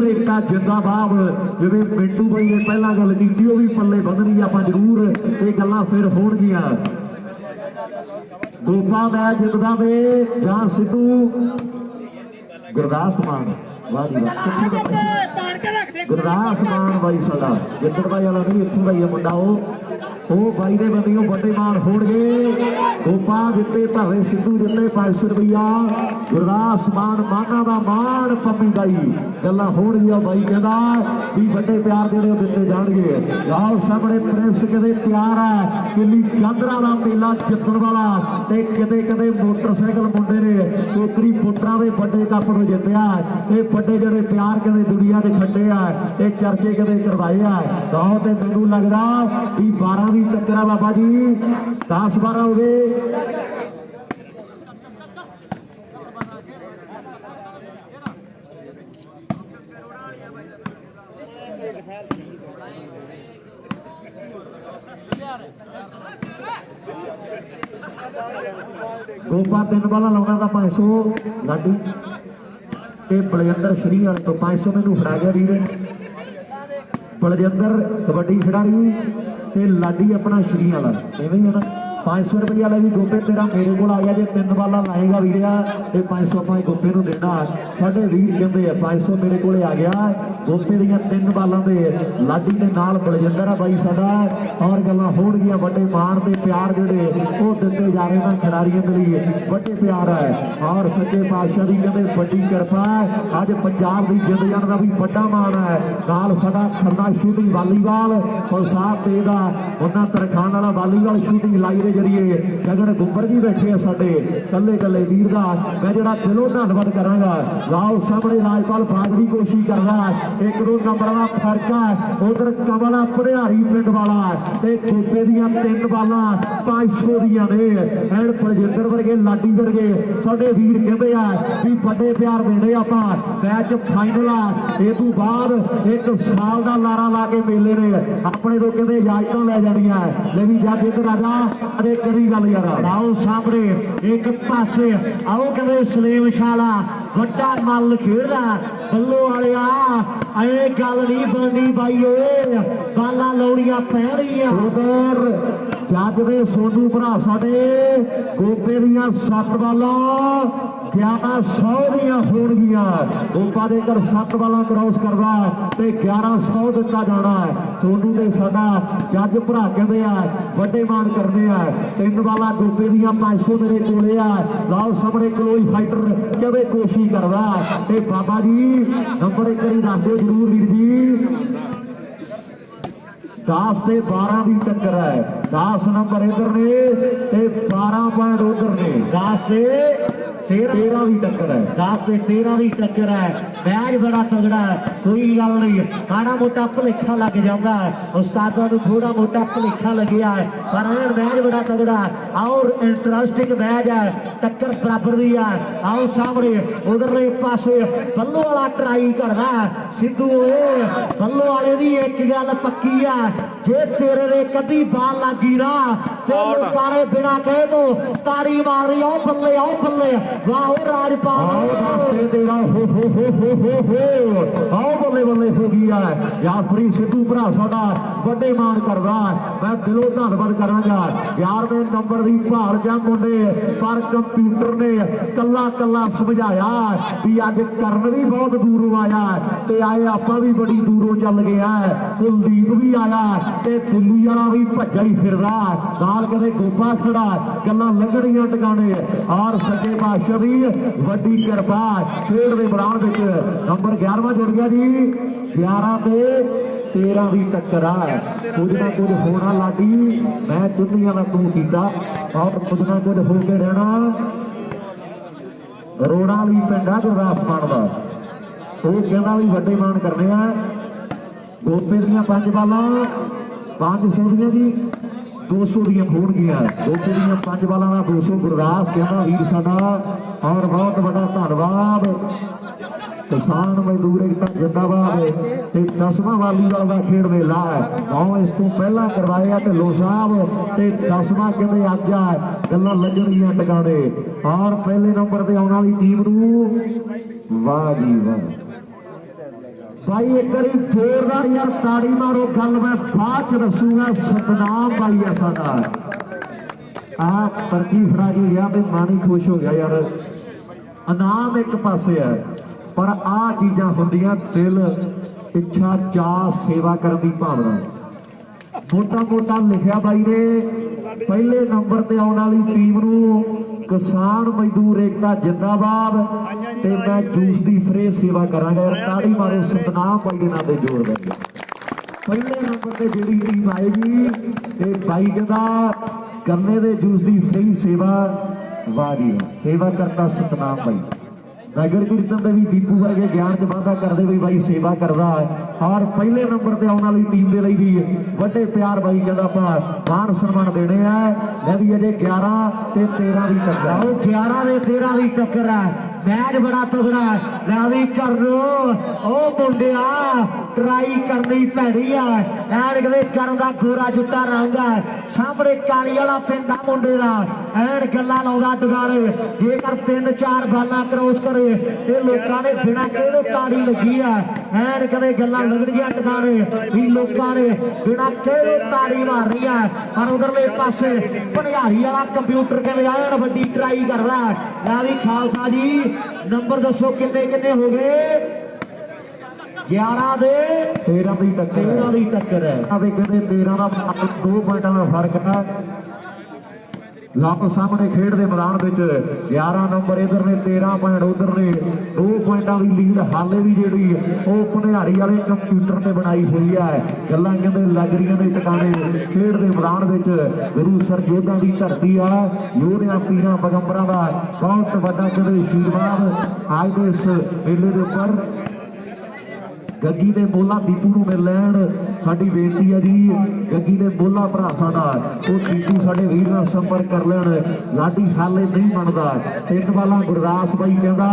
ਏਕਤਾ ਜਿੰਦਾਬਾਦ। ਜਿਵੇਂ ਪਿੰਡੂ ਬਾਈ ਨੇ ਪਹਿਲਾਂ ਗੱਲ ਕੀਤੀ ਉਹ ਵੀ ਪੱਲੇ ਬੰਨਣੀ ਆਪਾਂ ਜ਼ਰੂਰ ਇਹ ਗੱਲਾਂ ਫਿਰ ਹੋਣਗੀਆਂ। ਗੋਪਾ ਮੈਚ ਜਿੱਤਦਾ ਵੇ ਜਾਂ ਸਿੱਧੂ ਗੁਰਦਾਸ ਮਾਨ ਵਾਹ ਜੀ ਵਾਹ ਗੁਰਦਾਸ ਮਾਨ ਬਾਈ ਸਾਡਾ ਜਿੱਤਣ ਬਾਈ ਵਾਲਾ ਨਹੀਂ ਇੱਥੋਂ ਦਾ ਹੀ ਮੁੰਡਾ ਉਹ ਬਾਈ ਦੇ ਬੰਦਿਓ ਵੱਡੇ ਮਾਨ ਹੋਣਗੇ। ਗੋਪਾ ਜਿੱਤੇ ਭਾਵੇਂ ਸਿੱਧੂ ਜਿੱਤੇ 500 ਰੁਪਈਆ ਗੁਰਦਾਸ ਮਾਨ ਮਾਨਾ ਦਾ ਮਾਨ ਪੰਮੀ ਬਾਈ ਗੱਲਾਂ ਹੋਣਗੀਆਂ। ਬਾਈ ਕਹਿੰਦਾ ਵੀ ਵੱਡੇ ਪਿਆਰ ਜਿਹੜੇ ਉਹ ਦਿੱਤੇ ਜਾਣਗੇ। ਆਓ ਸਾਹਮਣੇ ਪ੍ਰਿੰਸ ਕਿਤੇ ਤਿਆਰ ਹੈ ਕਿੱਲੀ ਚਾਂਦਰਾ ਦਾ ਮੇਲਾ ਜਿੱਤਣ ਵਾਲਾ ਤੇ ਕਿਤੇ ਮੋਟਰਸਾਈਕਲ ਮੁੰਡੇ ਨੇ ਕੋਕਰੀ ਪੁੱਤਰਾਂ ਦੇ ਵੱਡੇ ਕੱਪ ਨੂੰ ਜਿੱਤਿਆ। ਇਹ ਵੱਡੇ ਜਿਹੜੇ ਪਿਆਰ ਕਹਿੰਦੇ ਦੁਨੀਆ ਦੇ ਖੱਡੇ ਆ ਇਹ ਚਰਚੇ ਕਦੇ ਕਰਵਾਏ ਆ। ਤਾਂ ਤੇ ਮੈਨੂੰ ਲੱਗਦਾ ਵੀ 12 ਦੀ ਟੱਕਰ ਆ ਬਾਬਾ ਜੀ 10-12 ਹੋ ਗਏ। ਗੋਪਾ 3 ਬਾਲਾਂ ਲਾਉਣਾ ਤਾਂ 500 ਲਾਡੀ ਤੇ ਬਲਜਿੰਦਰ ਸ਼੍ਰੀ ਵਾਲੇ ਤੋਂ 500 ਮੈਨੂੰ ਫੜਾ ਗਿਆ ਵੀਰ। ਬਲਜਿੰਦਰ ਕਬੱਡੀ ਖਿਡਾਰੀ ਤੇ ਲਾਡੀ ਆਪਣਾ ਸ਼੍ਰੀ ਵਾਲਾ ਐਵੇਂ ਹੀ ਹੈ ਨਾ। 500 रुपया ले भी गोपे तेरा मेरे को आ गया जे 3 बाला लाएगा वीरिया ते 500 ਆਪਾਂ गोपे ਨੂੰ देना ਸਾਡੇ ਵੀਰ ਕਹਿੰਦੇ ਆ 500 ਮੇਰੇ ਕੋਲੇ ਆ ਗਿਆ गोपे ਦੀਆਂ 3 ਬਾਲਾਂ ਦੇ ਲਾਡੀ ਦੇ ਨਾਲ ਬਲਜਿੰਦਰ ਆ ਬਾਈ ਸਾਡਾ ਔਰ ਗੱਲਾਂ ਹੋਣਗੀਆਂ ਵੱਡੇ ਮਾਣ ਤੇ ਪਿਆਰ ਜਿਹੜੇ ਉਹ ਦਿੱਤੇ ਜਾ ਰਹੇ ਨੇ ਖਿਡਾਰੀਆਂ ਦੇ ਲਈ ਵੱਡੇ ਪਿਆਰ ਹੈ ਔਰ ਸੱਚੇ ਪਾਤਸ਼ਾਹ ਦੀ ਕਹਿੰਦੇ ਵੱਡੀ ਕਿਰਪਾ ਅੱਜ ਪੰਜਾਬ ਦੀ ਜਿੰਦ ਜਾਨ ਦਾ ਵੀ ਵੱਡਾ ਮਾਣ ਹੈ ਨਾਲ ਸਾਡਾ ਖੰਨਾ ਸ਼ੂਟਿੰਗ ਵਾਲੀਬਾਲ ਔਰ ਸਾਥ ਦੇਗਾ ਉਹਨਾਂ ਤਰਖਾਨ ਵਾਲਾ ਵਾਲੀਬਾਲ ਸ਼ੂਟਿੰਗ ਲਾਈ ਦੇ ਜਰੀਏ ਜਗੜ ਗੁੱਬਰ ਜੀ ਬੈਠੇ ਆ ਸਾਡੇ ਕੱਲੇ ਕੱਲੇ ਵੀਰ ਦਾ ਮੈਂ ਜਿਹੜਾ ਦਿਲੋਂ ਧੰਨਵਾਦ ਕਰਾਂਗਾ ਲਾਓ ਸਾਹਮਣੇ ਰਾਜਪਾਲ ਬਾਗੜੀ ਕੋਸ਼ਿਸ਼ ਕਰਦਾ 1-2 ਨੰਬਰਾਂ ਦਾ ਫਰਕ ਹੈ ਉਧਰ ਕਮਲਾ ਭੜਿਆਰੀ ਪਿੰਡ ਵਾਲਾ ਤੇ ਗੋਪੇ ਦੀਆਂ 3 ਬਾਲਾਂ 500 ਦੀਆਂ ਨੇ ਐਨ ਬਲਜਿੰਦਰ ਵਰਗੇ ਲਾਡੀ ਵਰਗੇ ਸਾਡੇ ਵੀਰ ਕਹਿੰਦੇ ਆ ਵੀ ਵੱਡੇ ਪਿਆਰ ਦੇਣੇ ਆਪਾਂ ਮੈਚ ਫਾਈਨਲ ਆ ਇਹ ਤੋਂ ਬਾਅਦ 1 ਸਾਲ ਦਾ ਲਾਰਾ ਲਾ ਕੇ ਮੇਲੇ ਨੇ ਆਪਣੇ ਤੋਂ ਕਹਿੰਦੇ ਇਜਾਜ਼ਤਾਂ ਲੈ ਜਾਣੀਆਂ ਲੈ ਵੀ ਜਾ ਕੇ ਇੱਧਰ ਆ ਜਾ ਅਰੇ ਕਰੀ ਗੱਲ ਯਾਰ ਆਓ ਸਾਹਮਣੇ ਇੱਕ ਪਾਸੇ ਆਓ ਕਹਿੰਦੇ ਸਲੀਮ ਸ਼ਾਲਾ ਵੱਡਾ ਮੱਲ ਖੇਡਦਾ ਬੱਲੋ ਵਾਲਿਆ ਐ ਗੱਲ ਨਹੀਂ ਬਣਨੀ ਬਾਈ ਓਏ ਬਾਲਾਂ ਲਾਉਣੀਆਂ ਪੈਣੀਆਂ ਉਧਰ ਜੱਜ ਦੇ ਸੋਨੂ ਭਰਾ ਸਾਡੇ ਗੋਪੇ ਦੀਆਂ 7 ਬਾਲਾਂ 1100 ਦੀਆਂ ਹੋਣਗੀਆਂ ਗੋਪਾ ਦੇ ਘਰ 7 ਬਾਲਾਂ ਕ੍ਰਾਸ ਕਰਦਾ ਤੇ 1100 ਦਿੱਤਾ ਜਾਣਾ ਸੋਨੂ ਦੇ ਸਾਡਾ ਜੱਜ ਭਰਾ ਕਹਿੰਦੇ ਆ ਵੱਡੇ ਮਾਣ ਕਰਦੇ ਆ 3 ਬਾਲਾਂ ਗੋਪੇ ਦੀਆਂ 500 ਮੇਰੇ ਕੋਲੇ ਆ ਲਾਓ ਸਾਹਮਣੇ ਕਲੋਈ ਫਾਈਟਰ ਕਹਿੰਦੇ ਕੋਸ਼ਿਸ਼ ਕਰਦਾ ਤੇ ਬਾਬਾ ਜੀ ਨੰਬਰ 1 ਕਰੀ ਦੱਸ ਦਿਓ ਜਰੂਰ ਵੀਰ ਜੀ 10 ਤੇ 12 ਦੀ ਟੱਕਰ ਹੈ 10 ਨੰਬਰ ਇਧਰ ਨੇ ਤੇ 12 ਪੁਆਇੰਟ ਉਧਰ ਨੇ 10 ਤੇ 13 ਦੀ ਟੱਕਰ ਹੈ 10 ਤੇ 13 ਦੀ ਟੱਕਰ ਹੈ ਮੈਚ ਬੜਾ ਤਗੜਾ ਕੋਈ ਗੱਲ ਨਹੀਂ ਮਾੜਾ ਮੋਟਾ ਭੁਲੇਖਾ ਲੱਗ ਜਾਂਦਾ ਉਸਤਾਦਾਂ ਨੂੰ ਥੋੜਾ ਮੋਟਾ ਭੁਲੇਖਾ ਲੱਗਿਆ ਪਰ ਇਹ ਮੈਚ ਬੜਾ ਤਗੜਾ ਔਰ ਇੰਟਰਸਟਿੰਗ ਮੈਚ ਹੈ ਟੱਕਰ ਬਰਾਬਰ ਦੀ ਹੈ ਆਓ ਸਾਹਮਣੇ ਉਧਰਲੇ ਪਾਸੇ ਬੱਲੋ ਵਾਲਾ ਟਰਾਈ ਕਰਦਾ ਸਿੱਧੂ ਓਏ ਬੱਲੋ ਵਾਲੇ ਦੀ ਇੱਕ ਗੱਲ ਪੱਕੀ ਆ ਜੇ ਤੇਰੇ ਦੇ ਕਦੀ ਬਾਲ ਲੱਗੀ ਨਾ ਤੇ ਲੋਕਾਂ ਨੇ ਬਿਨਾ ਕਹੇ ਤੋਂ ਤਾੜੀ ਮਾਰੀ ਆਓ ਬੱਲੇ ਵਾਹ ਉਹ ਰਾਜਪਾਲ ਦੱਸਦੇ ਤੇਰਾ ਹੋ ਆਓ ਬੱਲੇ ਹੋ ਗਈ ਆ ਜਾਫਰੀ ਸਿੱਧੂ ਭਰਾ ਸਾਡਾ ਵੱਡੇ ਮਾਣ ਕਰਦਾ ਮੈਂ ਦਿਲੋਂ ਧੰਨਵਾਦ ਕਰਾਂਗਾ 11ਵੇਂ ਨੰਬਰ ਦੀ ਭਾਲ ਜਾਂ ਮੁੰਡੇ ਪਰ ਕੰਪਿਊਟਰ ਨੇ ਕੱਲਾ ਸਮਝਾਇਆ ਵੀ ਅੱਜ ਕਰਨ ਵੀ ਬਹੁਤ ਦੂਰੋਂ ਆਇਆ ਤੇ ਆਏ ਆਪਾਂ ਵੀ ਬੜੀ ਦੂਰੋਂ ਚੱਲ ਗਿਆ ਕੁਲਦੀਪ ਵੀ ਆਇਆ ਤੇ ਦਿੱਲੀ ਵਾਲਾ ਵੀ ਭੱਜਾ ਹੀ ਫਿਰਦਾ ਨਾਲ ਕਦੇ ਗੋਪਾ ਖੜਾ ਗੱਲਾਂ ਲੱਗਣੀਆਂ ਟਿਕਾਣੇ ਔਰ ਸੱਚੇ ਪਾਤਸ਼ਾਹ ਦੀ ਵੱਡੀ ਕਿਰਪਾ ਖੇਡ ਦੇ ਮੈਦਾਨ ਵਿੱਚ ਨੰਬਰ 11ਵਾਂ ਜੁੜ ਗਿਆ ਜੀ 11 ਤੇ 13 ਦੀ ਟੱਕਰ ਆ ਕੁਝ ਨਾ ਕੁਝ ਹੋਣਾ ਲਾਡੀ ਮੈਂ ਦੁਨੀਆਂ ਦਾ ਤੂੰ ਕੀਤਾ ਔਰ ਕੁਝ ਨਾ ਕੁਝ ਹੋ ਕੇ ਰਹਿਣਾ ਰੋੜਾ ਵਾਲੀ ਪਿੰਡਾ ਗੁਰਦਾਸਮਾਨ ਦਾ ਉਹ ਕਹਿੰਦਾ ਵੀ ਵੱਡੇ ਮਾਣ ਕਰਨੇ ਆ ਗੋਪੇ ਦੀਆਂ 5 ਬਾਲਾਂ 500 ਦੀਆਂ ਜੀ 200 ਦੀਆਂ ਹੋਣਗੀਆਂ ਗੋਪੇ ਦੀਆਂ 5 ਬਾਲਾਂ ਦਾ 200 ਗੁਰਦਾਸ ਕਹਿੰਦਾ ਵੀਰ ਸਾਡਾ ਔਰ ਬਹੁਤ ਵੱਡਾ ਧੰਨਵਾਦ ਕਿਸਾਨ ਮਜ਼ਦੂਰ ਏਕਤਾ ਜਿੰਦਾਬਾਦ ਤੇ 10ਵਾਂ ਵਾਲੀਬਾਲ ਦਾ ਖੇਡ ਮੇਲਾ ਆਓ ਇਸ ਤੋਂ ਪਹਿਲਾਂ ਕਰਵਾਇਆ ਢਿੱਲੋਂ ਸਾਹਿਬ ਤੇ 10ਵਾਂ ਕਹਿੰਦੇ ਅੱਜ ਆ ਗੱਲਾਂ ਲੱਗਣਗੀਆਂ ਟਿਕਾਣੇ ਔਰ ਪਹਿਲੇ ਨੰਬਰ ਤੇ ਆਉਣ ਵਾਲੀ ਟੀਮ ਨੂੰ ਵਾਹ ਜੀ ਵਾਹ ਭਾਈ ਇੱਕ ਵਾਰੀ ਜ਼ੋਰਦਾਰ ਯਾਰ ਤਾੜੀ ਮਾਰੋ ਗੱਲ ਮੈਂ ਬਾਅਦ ਚ ਦੱਸੂਗਾ ਸਤਨਾਮ ਭਾਈ ਆ ਸਾਡਾ ਆ ਪਰਚੀ ਫੜਾ ਕੇ ਗਿਆ ਤੇ ਮਾਣੀ ਖੁਸ਼ ਹੋ ਗਿਆ ਯਾਰ ਇਨਾਮ ਇੱਕ ਪਾਸੇ ਹੈ ਪਰ ਆ ਚੀਜ਼ਾਂ ਹੁੰਦੀਆਂ ਦਿਲ ਇੱਛਾ ਚਾਹ ਸੇਵਾ ਕਰਨ ਦੀ ਭਾਵਨਾ ਮੋਟਾ ਲਿਖਿਆ ਬਾਈ ਨੇ ਪਹਿਲੇ ਨੰਬਰ ਤੇ ਆਉਣ ਵਾਲੀ ਟੀਮ ਨੂੰ ਕਿਸਾਨ ਮਜ਼ਦੂਰ ਏਕਤਾ ਜਿੰਦਾਬਾਦ ਤੇ ਮੈਂ ਜੂਸ ਦੀ ਫਰੇ ਸੇਵਾ ਕਰਾਂਗਾ ਯਾਰ ਤਾੜੀ ਮਾਰੋ ਸਤਨਾਮ ਭਾਈ ਦੇ ਨਾਂ ਤੇ ਜੋੜ ਦਿੰਦੇ ਪਹਿਲੇ ਨੰਬਰ ਤੇ ਜਿਹੜੀ ਟੀਮ ਆਏਗੀ ਤੇ ਬਾਈ ਕਹਿੰਦਾ ਗੰਨੇ ਦੇ ਜੂਸ ਦੀ ਫਰੀ ਸੇਵਾ ਵਾਹ ਜੀ ਸੇਵਾ ਕਰਤਾ ਸਤਨਾਮ ਭਾਈ ਨਗਰ ਕੀਰਤਨ ਦੇ ਵੀ ਦੀਪੂ ਵਰਗੇ ਗਿਆਨ ਚ ਵਾਧਾ ਕਰਦੇ ਵੀ ਬਾਈ ਸੇਵਾ ਕਰਦਾ ਔਰ ਪਹਿਲੇ ਨੰਬਰ ਤੇ ਆਉਣ ਵਾਲੀ ਟੀਮ ਦੇ ਲਈ ਵੀ ਵੱਡੇ ਪਿਆਰ ਬਾਈ ਕਹਿੰਦਾ ਆਪਾਂ ਮਾਣ ਸਨਮਾਨ ਦੇਣੇ ਆ ਲੈ ਵੀ ਅਜੇ 11 ਤੇ 13 ਦੀ ਟੱਕਰ 11 ਤੇ 13 ਦੀ ਟੱਕਰ ਹੈ मैच बड़ा तगड़ा लै भी कर ओ मुंडिया ट्राई करनी भैड़ी है ऐन कदे करन दा गोरा जुट्टा रंग है सामने काली वाला पिंड मुंडे का ਐਨ ਗੱਲਾਂ ਲਾਉਂਦਾ ਟਿਕਾਣੇ ਜੇਕਰ 3-4 ਬਾਲਾਂ ਕ੍ਰੋਸ ਕਰੇ ਤੇ ਲੋਕਾਂ ਨੇ ਬਿਨਾਂ ਕਿਹੜੇ ਤਾੜੀ ਲੱਗੀ ਆ ਐਨ ਕਦੇ ਗੱਲਾਂ ਲੱਗਣਗੀਆਂ ਟਿਕਾਣੇ ਵੀ ਲੋਕਾਂ ਨੇ ਬਿਨਾਂ ਕਿਹੜੇ ਤਾੜੀ ਮਾਰਨੀ ਆ ਪਰ ਉਧਰਲੇ ਪਾਸੇ ਭੰਡਾਰੀ ਵਾਲਾ ਕੰਪਿਊਟਰ ਕਹਿੰਦੇ ਆਣ ਵੱਡੀ ਟਰਾਈ ਕਰਦਾ ਲੈ ਵੀ ਖਾਲਸਾ ਜੀ ਨੰਬਰ ਦੱਸੋ ਕਿੰਨੇ ਕਿੰਨੇ ਹੋ ਗਏ 11 ਦੇ 13 ਦੀ ਟੱਕਰ ਹੈ ਆਵੇ ਕਹਿੰਦੇ 13 ਦਾ 2 ਪੁਆਇੰਟਾਂ ਦਾ ਫਰਕ ਹੈ ਲਾਪੋ ਸਾਹਮਣੇ ਖੇਡ ਦੇ ਮੈਦਾਨ ਵਿੱਚ 11 ਨੰਬਰ ਇਧਰ ਨੇ 13 ਪੁਆਇੰਟ ਉਧਰ ਨੇ 2 ਪੁਆਇੰਟਾਂ ਦੀ ਲੀਡ ਹਾਲੇ ਵੀ ਜਿਹੜੀ ਉਹ ਭੰਡਾਰੀ ਵਾਲੇ ਕੰਪਿਊਟਰ ਤੇ ਬਣਾਈ ਹੋਈ ਹੈ ਗੱਲਾਂ ਕਹਿੰਦੇ ਲੱਗ ਰਹੀਆਂ ਨੇ ਟਿਕਾਣੇ ਖੇਡ ਦੇ ਮੈਦਾਨ ਵਿੱਚ ਗੁਰੂ ਸਰਜੋਧਾਂ ਦੀ ਧਰਤੀ ਆ ਯੋਧਿਆਂ ਪੀਰਾਂ ਪੈਗੰਬਰਾਂ ਦਾ ਬਹੁਤ ਵੱਡਾ ਕਹਿੰਦੇ ਆਸ਼ੀਰਵਾਦ ਅੱਜ ਦੇ ਇਸ ਮੇਲੇ ਦੇ ਉੱਪਰ ਗੱਗੀ ਦੇ ਮੋਲਾ ਦੀਪੂ ਨੂੰ ਮਿਲ ਲੈਣ ਸਾਡੀ ਬੇਨਤੀ ਹੈ ਜੀ ਗੱਗੀ ਦੇ ਮੋਲਾ ਭਰਾ ਸਾਡਾ ਉਹ ਦੀਪੂ ਸਾਡੇ ਵੀਰ ਨਾਲ ਸੰਪਰਕ ਕਰ ਲੈਣ ਲਾਡੀ ਹਾਲੇ ਨਹੀਂ ਬਣਦਾ ਇੱਕ ਵਾਲਾ ਗੁਰਦਾਸ ਬਾਈ ਕਹਿੰਦਾ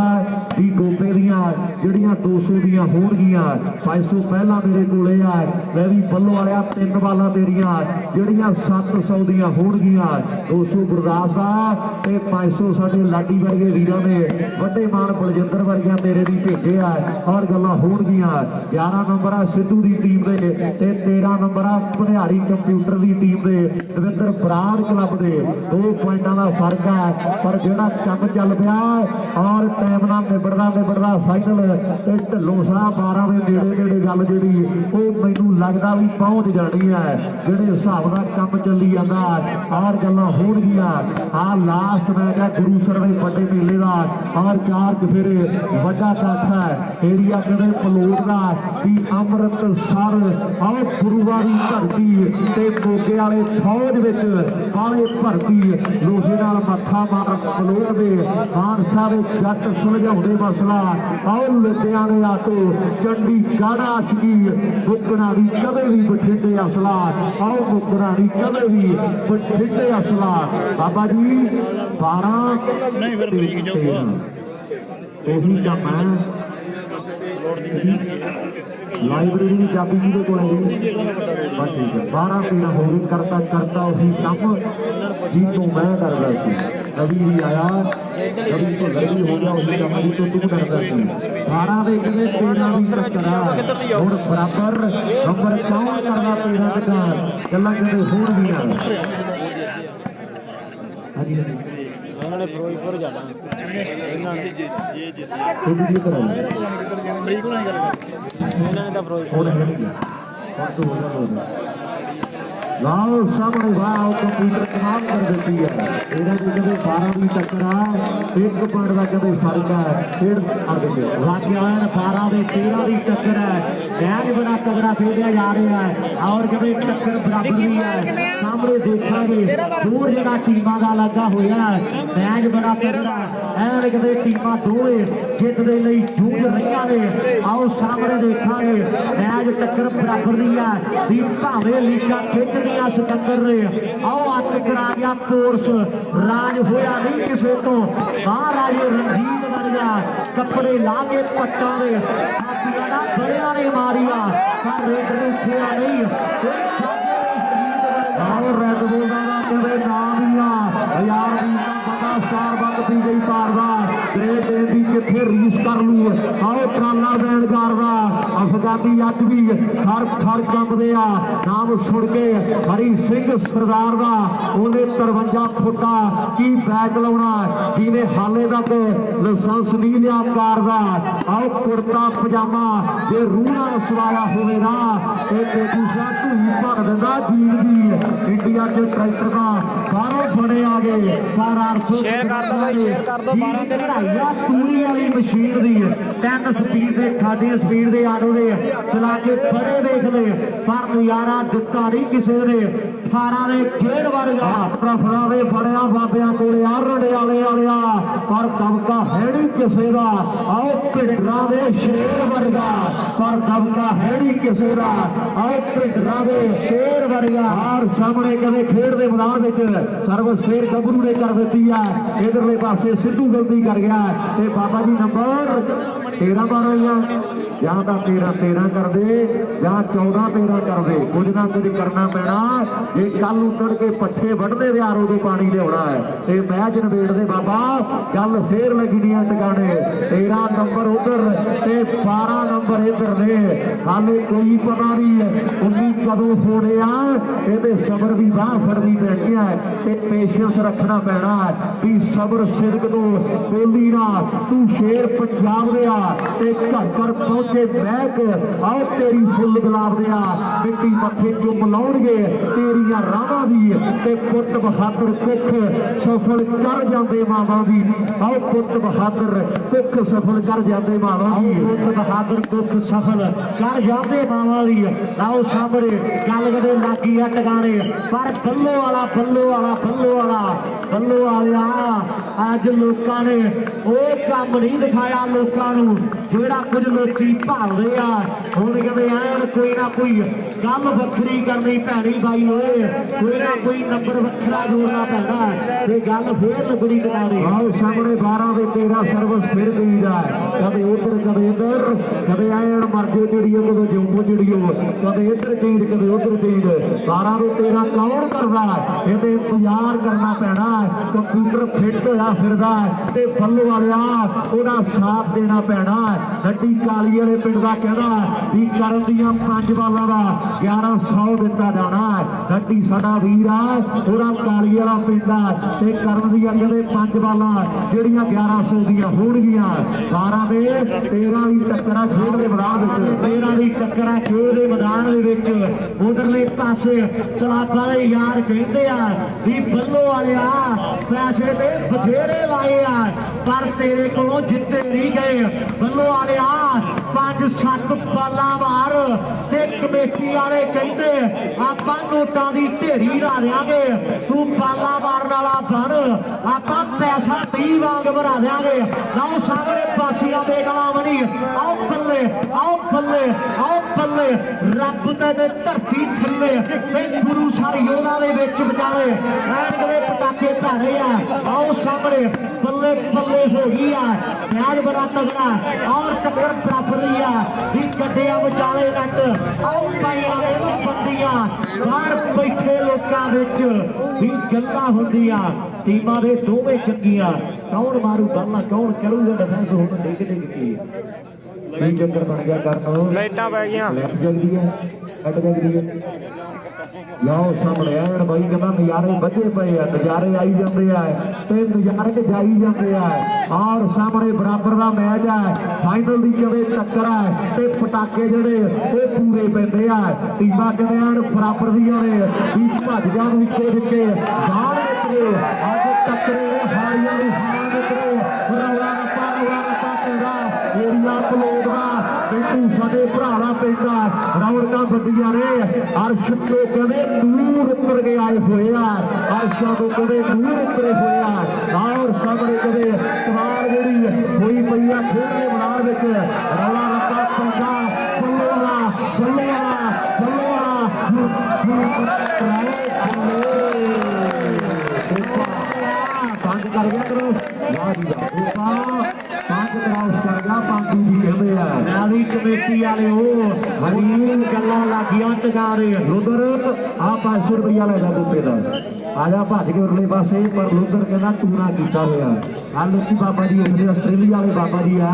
ਵੀ ਗੋਪੇ ਦੀਆਂ ਜਿਹੜੀਆਂ 200 ਦੀਆਂ ਹੋਣਗੀਆਂ 500 ਪਹਿਲਾਂ ਮੇਰੇ ਕੋਲੇ ਆ ਮੈਂ ਵੀ ਬੱਲੋ ਵਾਲਿਆ 3 ਵਾਲਾਂ ਤੇਰੀਆਂ ਜਿਹੜੀਆਂ 700 ਦੀਆਂ ਹੋਣਗੀਆਂ 200 ਗੁਰਦਾਸ ਦਾ ਤੇ 500 ਸਾਡੇ ਲਾਡੀ ਵਰਗੇ ਵੀਰਾਂ ਨੇ ਵੱਡੇ ਮਾਨ ਬਲਜਿੰਦਰ ਵਰਗਿਆਂ ਤੇਰੇ ਦੀ ਭੇਜੇ ਆ ਔਰ ਗੱਲਾਂ ਹੋਣਗੀਆਂ 11 ਨੰਬਰ ਆ ਸਿੱਧੂ ਦੀ ਟੀਮ ਦੇ ਤੇ 13 ਨੰਬਰ ਆ ਭੰਡਾਰੀ ਕੰਪਿਊਟਰ ਦੀ ਟੀਮ ਦੇ ਦਵਿੰਦਰ ਬਰਾੜ ਕਲੱਬ ਦੇ 2 ਪੁਆਇੰਟਾਂ ਦਾ ਫਰਕ ਹੈ ਪਰ ਜਿਹੜਾ ਕੰਮ ਚੱਲ ਪਿਆ ਔਰ ਟਾਈਮ ਨਾਲ ਨਿਬੜਦਾ ਫਾਈਨਲ ਤੇ ਢੱਲੋਂ ਸਾਹਿਬ 12 ਦੇ ਨੇੜੇ ਗੱਲ ਜਿਹੜੀ ਉਹ ਮੈਨੂੰ ਲੱਗਦਾ ਵੀ ਪਹੁੰਚ ਜਾਣੀ ਹੈ ਜਿਹੜੇ ਹਿਸਾਬ ਨਾਲ ਕੰਮ ਚੱਲੀ ਜਾਂਦਾ ਔਰ ਗੱਲਾਂ ਹੋਣਗੀਆਂ ਆ ਲਾਸਟ ਮੈਚ ਹੈ ਗੁਰੂਸਰ ਦੇ ਵੱਡੇ ਮੇਲੇ ਦਾ ਔਰ 4 ਚਫੇਰੇ ਵੱਡਾ ਇਕੱਠ ਹੈ ਏਰੀਆ ਕਹਿੰਦੇ ਪਲੋਟ ਦਾ ਵੀ ਅੰਮ੍ਰਿਤਸਰ ਆਹ ਗੁਰੂਆਂ ਦੀ ਧਰਤੀ ਤੇ ਮੋਗੇ ਵਾਲੇ ਫੌਜ ਵਿੱਚ ਵਾਲੇ ਭਰਤੀ ਲੋਹੇ ਨਾਲ ਮੱਥਾ ਮਾਰਨ ਪਲੋਟ ਦੇ ਖਾਨ ਸਾਹਿਬ ਜੱਟ ਸੁਲਝਾਉਂਦੇ ਮਸਲਾ ਆਹ ਲੁਧਿਆਣੇ ਆਟੋ ਚੰਡੀਗੜ੍ਹ ਆਸ਼ਕੀ ਮੁਕਣਾ ਦੀ ਕਦੇ ਵੀ ਬਠਿੰਡੇ ਅਸਲਾ ਆਹ ਮੁਕਣਾ ਦੀ ਕਦੇ ਵੀ ਬਠਿੰਡੇ ਅਸਲਾ ਬਾਬਾ ਜੀ 12 ਨਹੀਂ ਫਿਰ ਬਰੀਕ ਜਾਊਗਾ ਉਹੀ ਕੰਮ ਹੈ ਲਾਇਬ੍ਰੇਰੀ ਦੀ ਚਾਬੀ ਜਿਹਦੇ ਕੋਲ ਹੈ ਬਸ ਠੀਕ ਹੈ 12-13 ਹੋ ਗਈ ਕਰਤਾ ਉਹੀ ਕੰਮ ਜੀ ਤੋਂ ਮੈਂ ਕਰਦਾ ਸੀ ਕभी ਵੀ ਆਇਆ ਕभी ਤੋਂ ਲੜੀ ਹੋ ਗਿਆ ਉਹੀ ਕੰਮ ਜੀ ਤੋਂ ਤੂੰ ਕਰਦਾ ਸੀ 12 ਦੇ ਕਿਤੇ 13 ਦੀ ਟੱਕਰਾ ਹੁਣ ਬਰਾਬਰ ਨੰਬਰ ਕੌਣ ਕਰਦਾ 13 ਟੱਕਰ ਗੱਲਾਂ ਕਿਤੇ ਹੋਣਗੀਆਂ ਹਾਂਜੀ ਉਹਨਾਂ ਨੇ ਫਿਰੋਜ਼ਪੁਰ ਜਾਣਾ ਇਹਨਾਂ ਨੇ ਇਹ ਵੀ ਕਰਾਂਗੇ ਬਰੀਕ ਹੋਣਾ ਗੱਲ ਇਹਨਾਂ ਨੇ ਤਾਂ ਫਿਰੋਜ਼ਪੁਰ ਲਾਓ ਸਾਹਮਣੇ ਵਾਹ ਕੰਪਿਊਟਰ ਕਮਾਲ ਕਰ ਦਿੱਤੀ ਹੈ ਇਹਨਾਂ ਦੀ ਕਦੇ 12 ਦੀ ਟੱਕਰ ਆ 1 ਪੁਆਇੰਟ ਦਾ ਕਦੇ ਫਰਕ ਹੈ ਖੇਡ ਕਰ ਦਿੰਦੇ ਵਾਕਿਆ 12 ਦੇ 13 ਦੀ ਟੱਕਰ ਹੈ ਮੈਚ ਬੜਾ ਤਗੜਾ ਖੇਡਿਆ ਜਾ ਰਿਹਾ ਹੈ ਔਰ ਕਦੇ ਟੱਕਰ ਬਰਾਬਰੀ ਹੈ ਸਾਹਮਣੇ ਦੇਖਾਂਗੇ ਦੂਰ ਜਿਹੜਾ ਟੀਮਾਂ ਦਾ ਲੱਗਾ ਹੋਇਆ ਮੈਚ ਬੜਾ ਤਗੜਾ ਐਨ ਕਦੇ ਟੀਮਾਂ ਦੋਵੇਂ ਜਿੱਤ ਦੇ ਲਈ ਜੂਝ ਰਹੀਆਂ ਨੇ ਆਓ ਸਾਹਮਣੇ ਦੇਖਾਂਗੇ ਮੈਚ ਟੱਕਰ ਬਰਾਬਰ ਦੀ ਹੈ ਵੀ ਭਾਵੇਂ ਲੀਕਾਂ ਖਿੱਚਦੀਆਂ ਸਿਕੰਦਰ ਨੇ ਆਓ ਅੱਤ ਕਰਾ ਗਿਆ ਕੋਰਸ ਰਾਜ ਹੋਇਆ ਨਹੀਂ ਕਿਸੇ ਤੋਂ ਮਹਾਰਾਜ ਰਣਜੀਤ ਵਰਗਾ ਕੱਪੜੇ ਲਾ ਕੇ ਪੱਟਾਂ ਦੇ ਆਪੀਆਂ ਦਾ ਬੜਿਆਂ ਨੇ ਮਾਰੀਆਂ ਪਰ ਰੇਡ ਨੂੰ ਉੱਠਿਆ ਨਹੀਂ ਆਓ ਰੈਡ ਬੋਲ ਦਾ ਕਹਿੰਦੇ ਨਾਮ ਹੀ ਆ ਯਾਰ ਵੀ ਬੰਦਾ ਸਟਾਰ ਬੰਦ ਪੀ ਗਈ ਪਾਰਦਾ ਗ੍ਰੇਟ ਏ ਦੀ ਕਿੱਥੇ ਰੀਸ ਕਰ ਲੂ ਆਓ ਟਰਾਲਾ ਬੈਂਡ ਕਰਦਾ ਅਫਗਾਨੀ ਅੱਜ ਵੀ ਖਰ ਕੰਬਦੇ ਆ ਨਾਮ ਸੁਣ ਕੇ ਹਰੀ ਸਿੰਘ ਸਰਦਾਰ ਦਾ ਉਹਨੇ 53 ਫੁੱਟਾ ਕੀ ਬੈਕ ਲਾਉਣਾ ਜਿਹਨੇ ਹਾਲੇ ਤੱਕ ਲਾਇਸੈਂਸ ਨਹੀਂ ਲਿਆ ਕਾਰ ਦਾ ਆਓ ਕੁਰਤਾ ਪਜਾਮਾ ਜੇ ਰੂਹ ਨਾਲ ਸਵਾਇਆ ਹੋਵੇ ਨਾ ਇਹ ਤੇਜੂ ਸ਼ਾਹ ਢੂਈ ਭਰ ਦਿੰਦਾ ਜੀਵ ਦੀ ਇੰਡੀਆ ਦੇ ਟਰੈਕਟਰ ਦਾ ਬਾਹਰੋਂ ਬਣੇ ਆ ਗਏ ਪਰ 800 ਸ਼ੇਅਰ ਕਰ ਦੋ 12 ਦੇ ਕਢਾਈਆ ਤੂੜੀ ਵਾਲੀ ਮਸ਼ੀਨ ਦੀ 10 ਸਪੀਡ ਦੇ 18 ਸਪੀਡ ਦੇ ਆਟੋ ਦੇ ਚਲਾ ਕੇ ਬੜੇ ਵੇਖ ਲੈ ਪਰ ਨਜ਼ਾਰਾ ਦਿੱਤਾ ਨਹੀਂ ਕਿਸੇ ਨੇ 18 ਦੇ ਖੇਡ ਵਰਗਾ ਰਫੜਾ ਦੇ ਬੜਿਆ ਬਾਬਿਆਂ ਕੋਲੇ ਆ ਰੜਿਆਲੇ ਵਾਲਿਆ ਪਰ ਦਬਕਾ ਹੈ ਨਹੀਂ ਕਿਸੇ ਦਾ ਆਓ ਭਿੰਡਰਾਂ ਦੇ ਸ਼ੇਰ ਵਰਗਾ ਪਰ ਦਬਕਾ ਹੈ ਨਹੀਂ ਕਿਸੇ ਦਾ ਆਓ ਭਿੰਡਰਾਂ ਦੇ ਸ਼ੇਰ ਵਰਗਾ ਹਾਰ ਸਾਹਮਣੇ ਕਦੇ ਖੇਡ ਦੇ ਮੈਦਾਨ ਵਿੱਚ ਸਰਵਿਸ ਫੇਰ ਗੱਭਰੂ ਨੇ ਕਰ ਦਿੱਤੀ ਆ ਇਧਰਲੇ ਪਾਸੇ ਸਿੱਧੂ ਗਲਤੀ ਕਰ ਗਿਆ ਤੇ ਬਾਬਾ ਜੀ ਨੰਬਰ 13-12 ਜਾਂ ਤਾਂ 13-13 कर दे ਜਾਂ 14-13 कर दे, कुछ ना कुछ करना पैना जे कल ਨੂੰ ਤੜ ਕੇ ਪੱਠੇ ਵੱਢਦੇ ਦੇ ਆਰੋ ਤੋਂ ਪਾਣੀ ਲਿਆਉਣਾ ਹੈ। ਤੇ ਮੈਚ ਨਵੇੜ ਦੇ ਬਾਬਾ ਚੱਲ ਫੇਰ ਲੱਗਣੀਆਂ ਟਿਕਾਣੇ 13 ਨੰਬਰ ਉਧਰ ਤੇ 12 ਨੰਬਰ ਇੱਧਰ ਨੇ ਹਾਲੇ ਕੋਈ ਪਤਾ ਨਹੀਂ 19 ਕਦੋਂ ਹੋਣੇ ਆ। ਇਹਦੇ ਸਬਰ ਦੀ ਬਾਹ ਫੜਨੀ ਪੈਣੀ ਹੈ ਤੇ ਪੇਸ਼ੈਂਸ ਰੱਖਣਾ ਪੈਣਾ ਵੀ ਸਬਰ ਸਿਦਕ ਤੋਂ ਬੋਲੀ ਨਾ ਤੂੰ ਸ਼ੇਰ ਪੰਜਾਬ ਦੇ ਆ ਤੇ ਘਰ ਘਰ ਪਹੁੰਚੇ ਬਹਿਕ ਆਓ ਤੇਰੀ ਫੁੱਲ ਗੁਲਾਬ ਦੇ ਆ ਮਿੱਟੀ ਮੱਥੇ ਚੁੰਮ ਲਾਉਣਗੇ ਤੇਰੀਆਂ ਰਾਹਾਂ ਦੀ ਤੇ ਪੁੱਤ ਬਹਾਦਰ ਕੁੱਖ ਸਫਲ ਕਰ ਜਾਂਦੇ ਮਾਵਾਂ ਦੀ। ਆਓ ਪੁੱਤ ਬਹਾਦਰ ਕੁੱਖ ਸਫਲ ਕਰ ਜਾਂਦੇ ਮਾਵਾਂ ਦੀ, ਪੁੱਤ ਬਹਾਦਰ ਕੁੱਖ ਸਫਲ ਕਰ ਜਾਂਦੇ ਮਾਵਾਂ ਦੀ। ਆਓ ਸਾਹਮਣੇ ਗੱਲ ਕਦੇ ਲੱਗੀ ਆ ਟਿਕਾਣੇ ਪਰ ਬੱਲੋ ਵਾਲਾ ਬੱਲੋ ਵਾਲਾ ਬੱਲੋ ਵਾਲਾ ਬੱਲੋ ਵਾਲਿਆ ਅੱਜ ਲੋਕਾਂ ਨੇ ਉਹ ਕੰਮ ਨਹੀਂ ਦਿਖਾਇਆ ਲੋਕਾਂ ਨੂੰ ਜਿਹੜਾ ਕੁਝ ਲੋਕੀ ਭਾਲਦੇ ਆ। ਹੁਣ ਕਹਿੰਦੇ ਐਨ ਕੋਈ ਨਾ ਕੋਈ ਗੱਲ ਵੱਖਰੀ ਕਰਨੀ ਪੈਣੀ ਬਾਈ ਓਏ, ਕੋਈ ਨਾ ਕੋਈ ਨੰਬਰ ਵੱਖਰਾ ਜੋੜਨਾ ਪੈਣਾ ਤੇ ਗੱਲ ਫੇਰ ਲੱਗਣੀ ਟਿਕਾਣੇ। ਆਓ ਸਾਹਮਣੇ 12 ਦੇ 13 ਸਰਵਿਸ ਫਿਰ ਗਈ ਦਾ ਕਦੇ ਉਧਰ ਕਦੇ ਇੱਧਰ ਕਦੇ ਐਨ ਮਰਜੋ ਜਿਹੜੀ ਕਦੇ ਜਿਉਂ ਜਿਹੜੀ ਕਦੇ ਇੱਧਰ ਚੀਜ਼ ਕਦੇ ਉਧਰ ਚੀਜ਼ 12 ਦੇ 13 ਕੌਣ ਕਰਦਾ ਇਹਦੇ ਇੰਤਜ਼ਾਰ ਕਰਨਾ ਪੈਣਾ। ਕੰਪਿਊਟਰ ਫਿੱਟ ਹੋਇਆ ਫਿਰਦਾ ਤੇ ਬੱਲੋ ਵਾਲਿਆ ਉਹਦਾ ਸਾਥ ਦੇਣਾ ਪੈਣਾ। ਨੱਡੀ ਕਾਲੀ ਵਾਲੇ ਪਿੰਡ ਦਾ ਕਹਿੰਦਾ ਵੀ ਕਰਨ ਦੀਆਂ 5 ਬਾਲਾਂ ਦਾ 1100 ਦਿੱਤਾ ਜਾਣਾ। ਨੱਡੀ ਸਾਡਾ ਵੀਰ ਆ ਉਹਦਾ ਕਾਲੀ ਵਾਲਾ ਪਿੰਡ ਆ ਤੇ ਕਰਨ ਦੀਆਂ ਕਹਿੰਦੇ 5 ਬਾਲਾਂ ਜਿਹੜੀਆਂ 1100 ਦੀਆਂ ਹੋਣਗੀਆਂ। 12 ਦੇ 13 ਦੀ ਟੱਕਰਾ ਖੇਡ ਦੇ ਮੈਦਾਨ ਵਿੱਚ 13 ਦੀ ਟੱਕਰਾ ਖੇਡ ਦੇ ਮੈਦਾਨ ਦੇ ਵਿੱਚ ਉਧਰਲੇ ਪਾਸੇ ਕਲਾਬਾਂ ਦੇ ਯਾਰ ਕਹਿੰਦੇ ਆ ਵੀ ਬੱਲੋ ਵਾਲਿਆ ਪੈਸੇ ਤੇ ਬਥੇਰੇ ਲਾਏ ਆ ਪਰ ਤੇਰੇ ਕੋਲੋਂ ਜਿੱਤੇ ਨਹੀਂ ਗਏ। ਬੱਲੋ ਵਾਲਿਆ 5-7 ਬਾਲਾਂ ਮਾਰ ਤੇ ਕਮੇਟੀ ਵਾਲੇ ਕਹਿੰਦੇ ਆਪਾਂ ਨੋਟਾਂ ਦੀ ਢੇਰੀ ਲਾ ਦਿਆਂਗੇ ਤੂੰ ਬਾਲਾਂ ਮਾਰਨ ਵਾਲਾ ਬਣ ਆਪਾਂ ਪੈਸਾ 20 ਵਾਂਗ ਭਰਾ ਦਿਆਂਗੇ। ਲਓ ਸਾਹਮਣੇ ਪਾਸੀਆਂ ਦੇ ਗਲਾਮਣੀ ਆਓ ਬੱਲੇ ਆਓ ਬੱਲੇ ਆਓ ਬੱਲੇ ਰੱਬ ਤੇ ਧਰਤੀ ਥੱਲੇ ਤੇ ਗੁਰੂ ਸਰ ਯੋਧਾ ਦੇ ਵਿੱਚ ਵਿਚਾਲੇ ਐਨ ਦੇ ਪਟਾਕੇ ਭਾਰੇ ਆ। ਆਓ ਸਾਹਮਣੇ ਬੱਲੇ ਬੱਲੇ ਹੋ ਗਈ ਆ ਮੈਚ ਬੜਾ ਤਗੜਾ ਔਰ ਟੱਕਰ ਬਰਾਬਰ ਦੀ ਆ ਵੀ ਗੱਡਿਆਂ ਵਿਚਾਲੇ ਨੱਟ ਆਓ ਪਾਈਆਂ ਦੇ ਬੰਦੀਆਂ ਬਾਹਰ ਬੈਠੇ ਲੋਕਾਂ ਵਿੱਚ ਵੀ ਗੱਲਾਂ ਹੁੰਦੀਆਂ ਟੀਮਾਂ ਦੇ ਦੋਵੇਂ ਚੰਗੀਆਂ ਕੌਣ ਮਾਰੂ ਬਾਲਾਂ ਕੌਣ ਕਰੂਗਾ ਡਿਫੈਂਸ ਹੁਣ ਡਿੱਗ ਡਿੱਗ ਕੇ ਕੀ ਚੱਕਰ ਬਣ ਗਿਆ ਕਰਨ ਲਾਈਟਾਂ ਪੈ ਗਈਆਂ ਲੈਫਟ ਜਲਦੀ ਹੈ ਅੱਡ ਜਲਦੀ ਹੈ। ਲਓ ਸਾਹਮਣੇ ਐਨ ਬਾਈ ਕਹਿੰਦਾ ਨਜ਼ਾਰੇ ਵੱਜੇ ਪਏ ਆ ਨਜ਼ਾਰੇ ਆਈ ਜਾਂਦੇ ਆ ਤੇ ਨਜ਼ਾਰੇ ਤੇ ਜਾਈ ਜਾਂਦੇ ਆ। ਔਰ ਸਾਹਮਣੇ ਬਰਾਬਰ ਦਾ ਮੈਚ ਆ ਫਾਈਨਲ ਦੀ ਜਿਵੇਂ ਟੱਕਰ ਹੈ ਤੇ ਪਟਾਕੇ ਜਿਹੜੇ ਉਹ ਪੂਰੇ ਪੈਂਦੇ ਆ ਟੀਮਾਂ ਕਹਿੰਦੇ ਐਨ ਬਰਾਬਰ ਦੀਆਂ ਨੇ ਵੀ ਭੱਜ ਜਾਣ ਵਿੱਚੇ ਵਿੱਚੇ ਜਾਣ ਨਿਕਲੇ ਅੱਜ ਟੱਕਰੇ ਹਾਰੀਆਂ ਨੂੰ ਹਾਰ ਨਿਕਲੇ ਰੌਲਾ ਰੱਪਾ ਪੈਂਦਾ ਏਰੀਆ ਬਲੋਗਾ ਪਿੰਡੂ ਸਾਡੇ ਭਰਾਵਾ ਪੈਂਦਾ ਰੌਣਕਾਂ ਵੱਡੀਆਂ ਨੇ ਅਰਸ਼ ਤੋਂ ਕਹਿੰਦੇ ਨੂਰ ਉੱਤਰ ਕੇ ਆਏ ਹੋਏ ਆ ਅਰਸ਼ਾਂ ਤੋਂ ਕਹਿੰਦੇ ਨੂਰ ਉੱਤਰੇ ਹੋਏ ਆ। ਔਰ ਸਾਹਮਣੇ ਕਹਿੰਦੇ ਕਮਾਲ ਜਿਹੜੀ ਹੋਈ ਪਈ ਆ ਖੇਡ ਦੇ ਮੈਦਾਨ ਵਿੱਚ ਰੌਲਾ ਰੱਪਾ ਪੈਂਦਾ ਬੱਲੋਆ ਬੱਲੋਆ ਬੱਲੋਆ ਬੰਦ ਕਰ ਗਿਆ ਕਰੋ ਵਾਹ ਜੀ ਵਾਹ ਪੰਜ ਕਰਾਉਸ ਕਰ ਗਿਆ ਪੰਜ ਦੀ ਕਹਿੰਦੇ ਆ ਨਾਲੀ ਕਮੇਟੀ ਵਾਲੇ ਉਹ ਹਰੀਨ ਗੱਲਾਂ ਲੱਗੀਆਂ ਟਿਕਾਰੇ ਉਧਰ ਆ 500 ਰੁਪਇਆ ਲੈ ਜਾ ਬੁੱਤੇ ਦਾ ਆ ਜਾ ਭੱਜ ਕੇ ਉਰਲੇ ਪਾਸੇ ਪਰ ਉਧਰ ਕਹਿੰਦਾ ਟੂਣਾ ਕੀਤਾ ਹੋਇਆ ਆ ਲੋਕੀ ਬਾਬਾ ਜੀ ਉਹਦੇ ਆਸਟ੍ਰੇਲੀਆ ਵਾਲੇ ਬਾਬਾ ਜੀ ਆ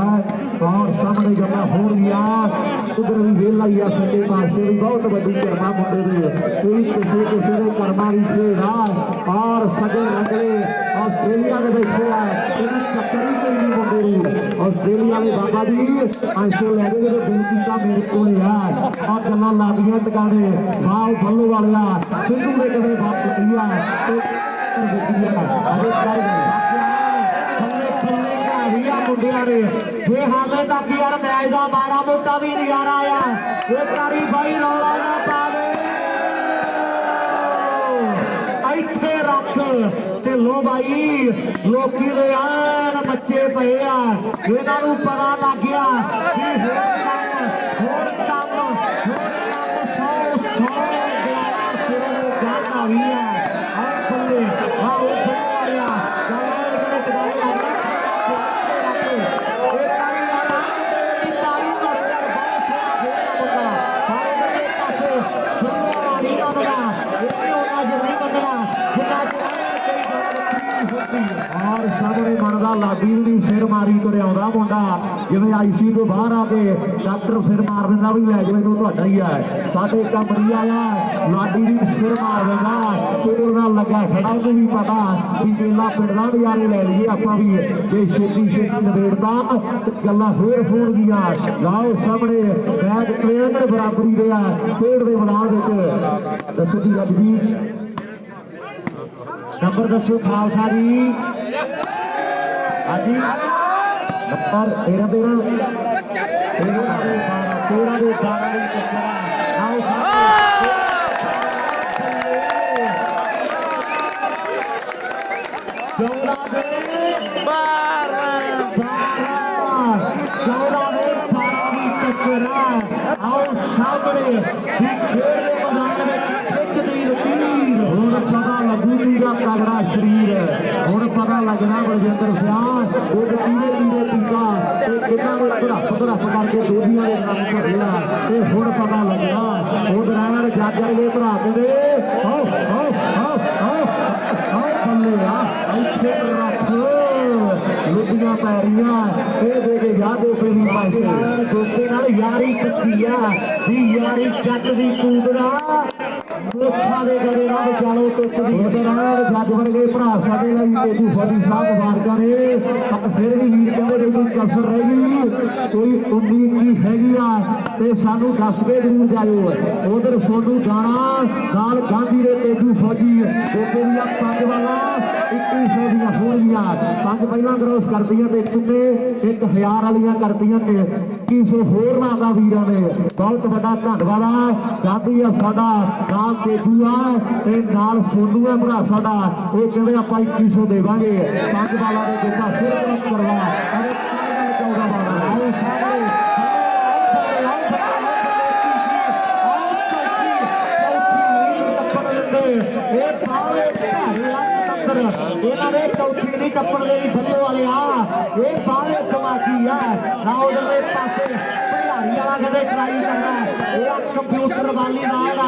ਔਰ ਸਾਹਮਣੇ ਜਮਾ ਹੋ ਗਿਆ ਉਧਰ ਵੀ ਵੇਲਾ ਹੀ ਆ ਸੱਜੇ ਪਾਸੇ ਵੀ ਬਹੁਤ ਵੱਡੀ ਕਰਮਾ ਮੁੰਡੇ ਦੇ ਕੋਈ ਕਿਸੇ ਦੇ ਕਰਮਾਂ ਦੀ ਖੇਡ ਆ ਔਰ ਸਗੇ ਰੰਗਲੇ ਆਸਟ੍ਰੇਲੀਆ ਦੇ ਬੈਠੇ ਆ ਇਹਨੂੰ ਚੱਕਰੀ ਕੋਈ ਨਹੀਂ ਮੁੰਡੇ ਨੂੰ ਆਸਟ੍ਰੇਲੀਆ ਵਾਲੇ ਬਾਬਾ ਜੀ 500 ਲੈ ਕੇ ਜਦੋਂ ਬਿਲ ਕੀਤਾ ਮੇਰੇ ਕੋਲ ਆ ਗੱਲਾਂ ਲੱਗੀਆਂ ਟਿਕਾਣੇ ਵਾਹ ਬੱਲੋ ਵਾਲਿਆ ਸਿੰਧੂ ਦੇ ਕਦੇ ਬਾਤ ਕੀਤੀ ਆ ਤੇ ਅਜੇ ਕਰ ਮੁੰਡਿਆਂ ਨੇ ਜੇ ਹਾਲੇ ਤੱਕ ਯਾਰ ਮੈਚ ਦਾ ਮਾੜਾ ਮੋਟਾ ਵੀ ਨਜ਼ਾਰਾ ਆਇਆ ਇਹ ਕਾਰੀ ਬਾਈ ਰੌਲਾ ਨਾ ਪਾ ਦੇ ਇੱਥੇ ਰੱਖ ਤੇ ਲੋ ਬਾਈ ਲੋਕੀ ਦੇ ਆਣ ਬੱਚੇ ਪਏ ਆ ਇਹਨਾਂ ਨੂੰ ਪਤਾ ਲੱਗ ਗਿਆ ਕਿ ਹੋਰ ਕੰਮ 100 ਗੱਲ ਆ ਗਈ ਆ ਆਹ ਬੱਲੇ ਆਹ ਬੱਲੇ ਵਾਲਿਆ सामने बनता लाडी भी नहीं सिर मारी तुर आउंदा मुंडा जिवें आईसी तो बाहर आके डॉक्टर सिर मार देंदा भी लै जाए तो तुहाडा ही है साडे कमरी आया लाडी भी सिर मार देगा तेरे नाल लगा खड़ा उन्हें भी पता भी मेला पिंड दा नज़ारे लै लईए आपां भी जे छेती छेती नवेड़दा गल्लां होर होणगीਆਂ लाओ सामने मैच ट्रेन दे बराबरी दे आ खेड दे मैदान विच दसो जी अज दी नंबर दसो खालसा जी हाजी नंबर 13 सामने पता लगूगी का तगड़ा शरीर हूँ पता लगना बलजिंदर सिंह धीरे धीरे टीका भड़प भड़प करके दोधिया के काम कर लिया हूँ पता लगना वो रैन जज आए भरा के बल्ले इतने रख लुटियां पैरियां दे के यादो फेरी पासे दोस्ते यारी पक्की है यारी जट की कूदना मोछा दे गड़े ना बचालो टुकदी जज वर्गे भरा साडे लई तेजू फौजी साहब मुबारकां ने पर फिर भी वीर कहंदे कोई कसर रह गई कोई उम्मीद की हैगी आ ते सानू दस के जरूर जाओ उधर सोनू गाना नाल गांधी दे तेजू फौजी टोके दियां पंज वाला 2100 दियां होणगीਆਂ पंज पहला क्रॉस करदियां ते किन्ने 1000 वालियां करदियां ते 2100 होर लादा वीरां ने बहुत बड़ा धन्नवाद आ गांधी आ साडा नाल तेजू आ ते नाल सोनू आ भरा साडा वो कहंदे आपां 2100 देवांगे पंज वाला दे जोता फिर करवा अरे 14 वाला आओ सामने चौथी नहीं टप्पण देनी थले वाले ये बाले समाजी है ना उधर पासे भंडारी वाला कहते ट्राई करना ये कंप्यूटर वाली नाल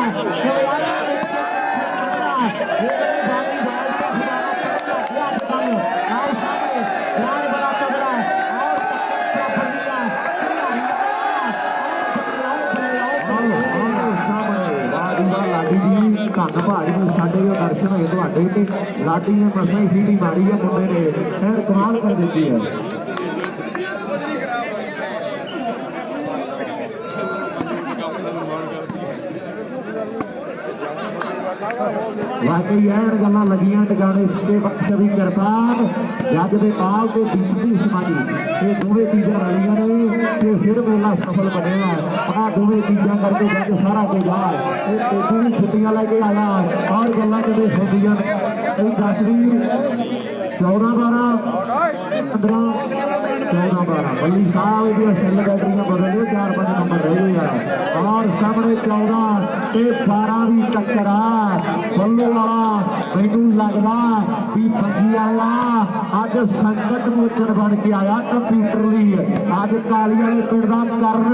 धन भाई में साढ़े दर्शन होए तो लाडी ने मसा ही सीढ़ी मारी है मुंडे ने फिर कमाल कर दी है वाकई एन गल्लां लगियां टकाने सच्चे बख्श दी किरपान जज दे पाल ते बीती समाजी ये दोवें चीज़ां रलियां ने ते फिर मेला सफल बनेगा आ दोवें चीज़ां करके जज सारा के जा तेजू भी छुट्टियां लेके आया और गल्लां कदे सुनदियां कई 10 भी 14-12 15-14-12 बल्ली साहब दी सेल बैटरियां बदल दो 4-5 नंबर रह गए और सामने 14 ते 12 भी टक्कर बल्ले वाला मैनू लगदा भी पंजी वाला अज संकट मोचन बन के आया कंप्यूटर ली अज काली वाले पिंड दा करन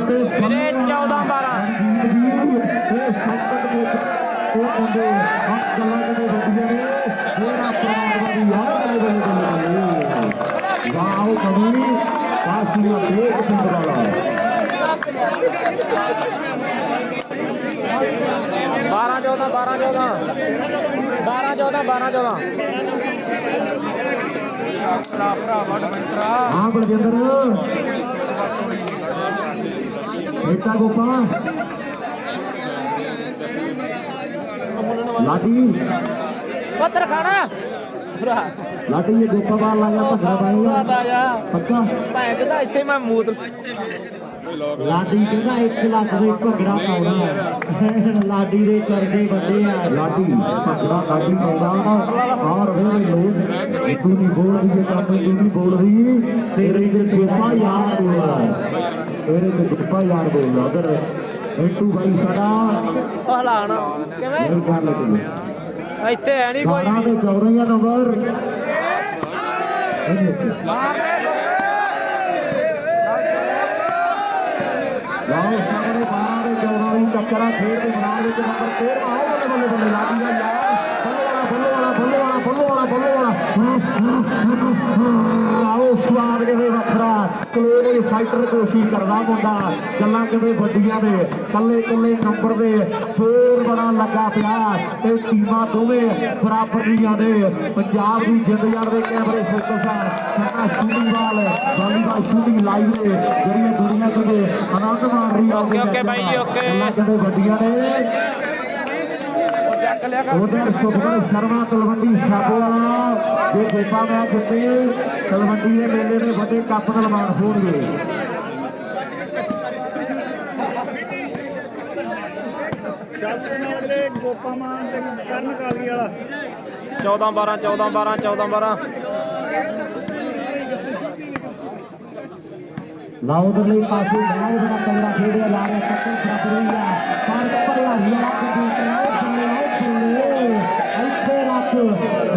ते 14-12 संकट मोचन बंदे हम गल्लां कदे वधिया ने मेरा परमात्मा दी याद वाओ कभी कासिया देख पिंड वाला 12-14 हाँ बलजिंदर बेटा गोपा लाडी पत्थर खाना लाडी ये गोपा बाल लाया भगड़ा पाएगा पक्का इतने मैं मूत लाडी कहना 1 लाख दे भगड़ा पाउना लाडी दे चरखे बड़े आ लाडी भगड़ा लाडी पाउना और वे लोग तू नहीं बोल रही काम तू नहीं बोल रही तेरे के गोपा यार बोला तेरे के गोपा यार बोला उधर एटू भाई साडा हलाना किवें क्या लगे ਇੱਥੇ ਹੈ ਨਹੀਂ ਕੋਈ 12 ਤੇ 14 ਨੰਬਰ ਲਾਓ ਸਾਹਮਣੇ 12 ਤੇ 14 ਦੀ ਟੱਕਰਾਂ ਖੇਡ ਦੇ ਮੈਦਾਨ ਵਿੱਚ ਨੰਬਰ 13 ਆਓ ਬੱਲੇ ਬੱਲੇ ਬੱਲੇ ਲਾਡੀ ਦਾ ਯਾਰ ਬੱਲੇ ਵਾਲਾ आओ स्वाद किवे वखरा क्लोज फाइटर कोशिश करदा मुंडा गल्लां किवे वड्डियां ने कल्ले कल्ले नंबर दे जोर बड़ा लगा पिया ते टीमां दोवें बराबर ਦੀਆਂ ने पंजाब दी जिंद यार दे कैमरे फोकस है कहना शूटिंग वॉलीबॉल शूटिंग लाइव ने ਜਿਹੜੀ ਦੁਨੀਆ ਕਿਤੇ ਆਨੰਦ ਮਾਣ ਰਹੀ ਆ ਓਕੇ ਬਾਈ ਜੀ ਓਕੇ ਗੱਲਾਂ ਕਿਵੇਂ ਵੱਡੀਆਂ ਨੇ उधर सुखमन शर्मा तलवंडी साबोवाला जो गोपा मैच जिते तलवंडी के मेले में बड़े कप नलवान होंगे गोपा मान करण काली वाला 14-12 14-12 लाओ उधरले पासे मैच बड़ा तगड़ा खेलिया जा रहा है टक्कर बराबर हुई है पर पड़िया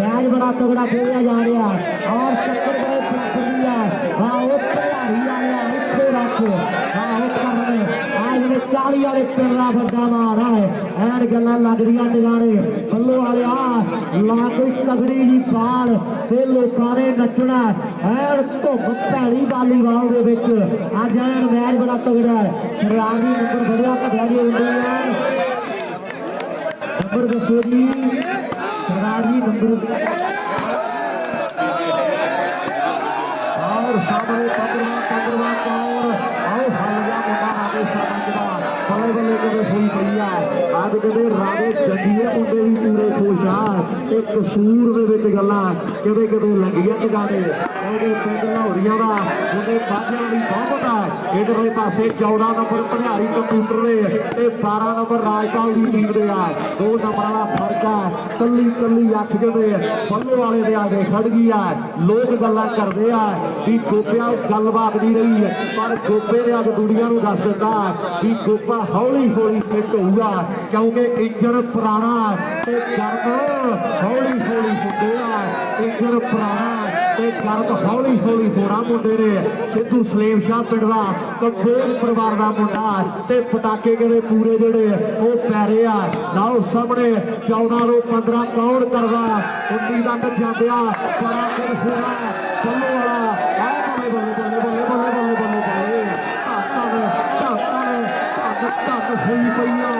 मैच बड़ा तगड़ा खेलिया जा रहा और चक्कर बड़े है हाँ वो खिलाड़ी आया इतने रख हाँ वो करने आज ने 40 वाले पिंड का बड़ा मारा है ऐन गल्लां लग रही नजारे बल्लो वाले ला कोई तगड़ी जी पाल ते लोकां ने नचना ऐन धुप भैड़ी वालीबाल दे विच अज ऐन मैच बड़ा तगड़ा है शराबी नंबर बढ़िया घटिया जी नंबर दसो जी सरदार जी नंबर और सामने पंद्रवा कौर आओ हलिया मुंडा राधे सामंजवा बल्ले बल्ले कदे फुल पईया आज कदे राधे जंगीए मुंडे भी पूरे खुश आ एक कसूर दे विच गल्लां कदे कदे लगियां टगाने ਉਹਦੇ ਪਿੰਡ ਲਾਹੌਰੀਆਂ ਦਾ ਉਹਦੇ ਬਾਝਿਆਂ ਦੀ ਬਹੁਤ ਹੈ ਇਧਰਲੇ ਪਾਸੇ 14 ਨੰਬਰ ਭੰਡਾਰੀ ਕੰਪਿਊਟਰ ਦੇ ਤੇ 12 ਨੰਬਰ ਰਾਜਪਾਲ ਦੀ ਟੀਮ ਦੇ ਆ 2 ਨੰਬਰਾਂ ਦਾ ਫਰਕ ਹੈ ਕੱਲੀ ਕੱਲੀ ਅੱਖ ਜਦੇ ਬੱਲੇ ਵਾਲੇ ਦੇ ਆਗੇ ਖੜ ਗਈ ਆ ਲੋਕ ਗੱਲਾਂ ਕਰਦੇ ਆ ਵੀ ਗੋਪਿਆ ਗੱਲਬਾਤ ਨਹੀਂ ਰਹੀ ਪਰ ਗੋਪੇ ਨੇ ਅੱਜ ਦੁਨੀਆ ਨੂੰ ਦੱਸ ਦਿੱਤਾ ਵੀ ਗੋਪਾ ਹੌਲੀ ਹੌਲੀ ਫਿੱਟ ਹੋਊਗਾ ਕਿਉਂਕਿ ਇੰਜਨ ਪੁਰਾਣਾ ਤੇ ਗਰਮ ਹੌਲੀ ਹੌਲੀ ਹੁੰਦੇ ਆ ਇੰਜਨ ਪੁਰਾਣਾ ਤੇ ਗਰਮ ਹੌਲੀ ਹੌਲੀ ਹੋਣਾ ਮੁੰਡੇ ਨੇ ਸਿੱਧੂ ਸਲੇਮ ਸ਼ਾਹ ਪਿੰਡ ਦਾ ਕੰਬੋਜ ਪਰਿਵਾਰ ਦਾ ਮੁੰਡਾ ਤੇ ਪਟਾਕੇ ਕਿਹੜੇ ਪੂਰੇ ਜਿਹੜੇ ਉਹ ਪੈਰੇ ਆ ਲਾਓ ਸਾਹਮਣੇ 14 ਤੋਂ 15 ਕੌਣ ਕਰਦਾ 19 ਤੱਕ ਜਾਂਦਿਆ ਬੜਾ ਕੁਝ ਹੋਣਾ ਬੱਲੇ ਵਾਲਾ ਆ ਬੱਲੇ ਬੱਲੇ ਬੱਲੇ ਬੱਲੇ ਬੱਲੇ ਬੱਲੇ ਬੱਲੇ ਬੱਲੇ ਧੱਕ ਹੋਈ ਪਈਆ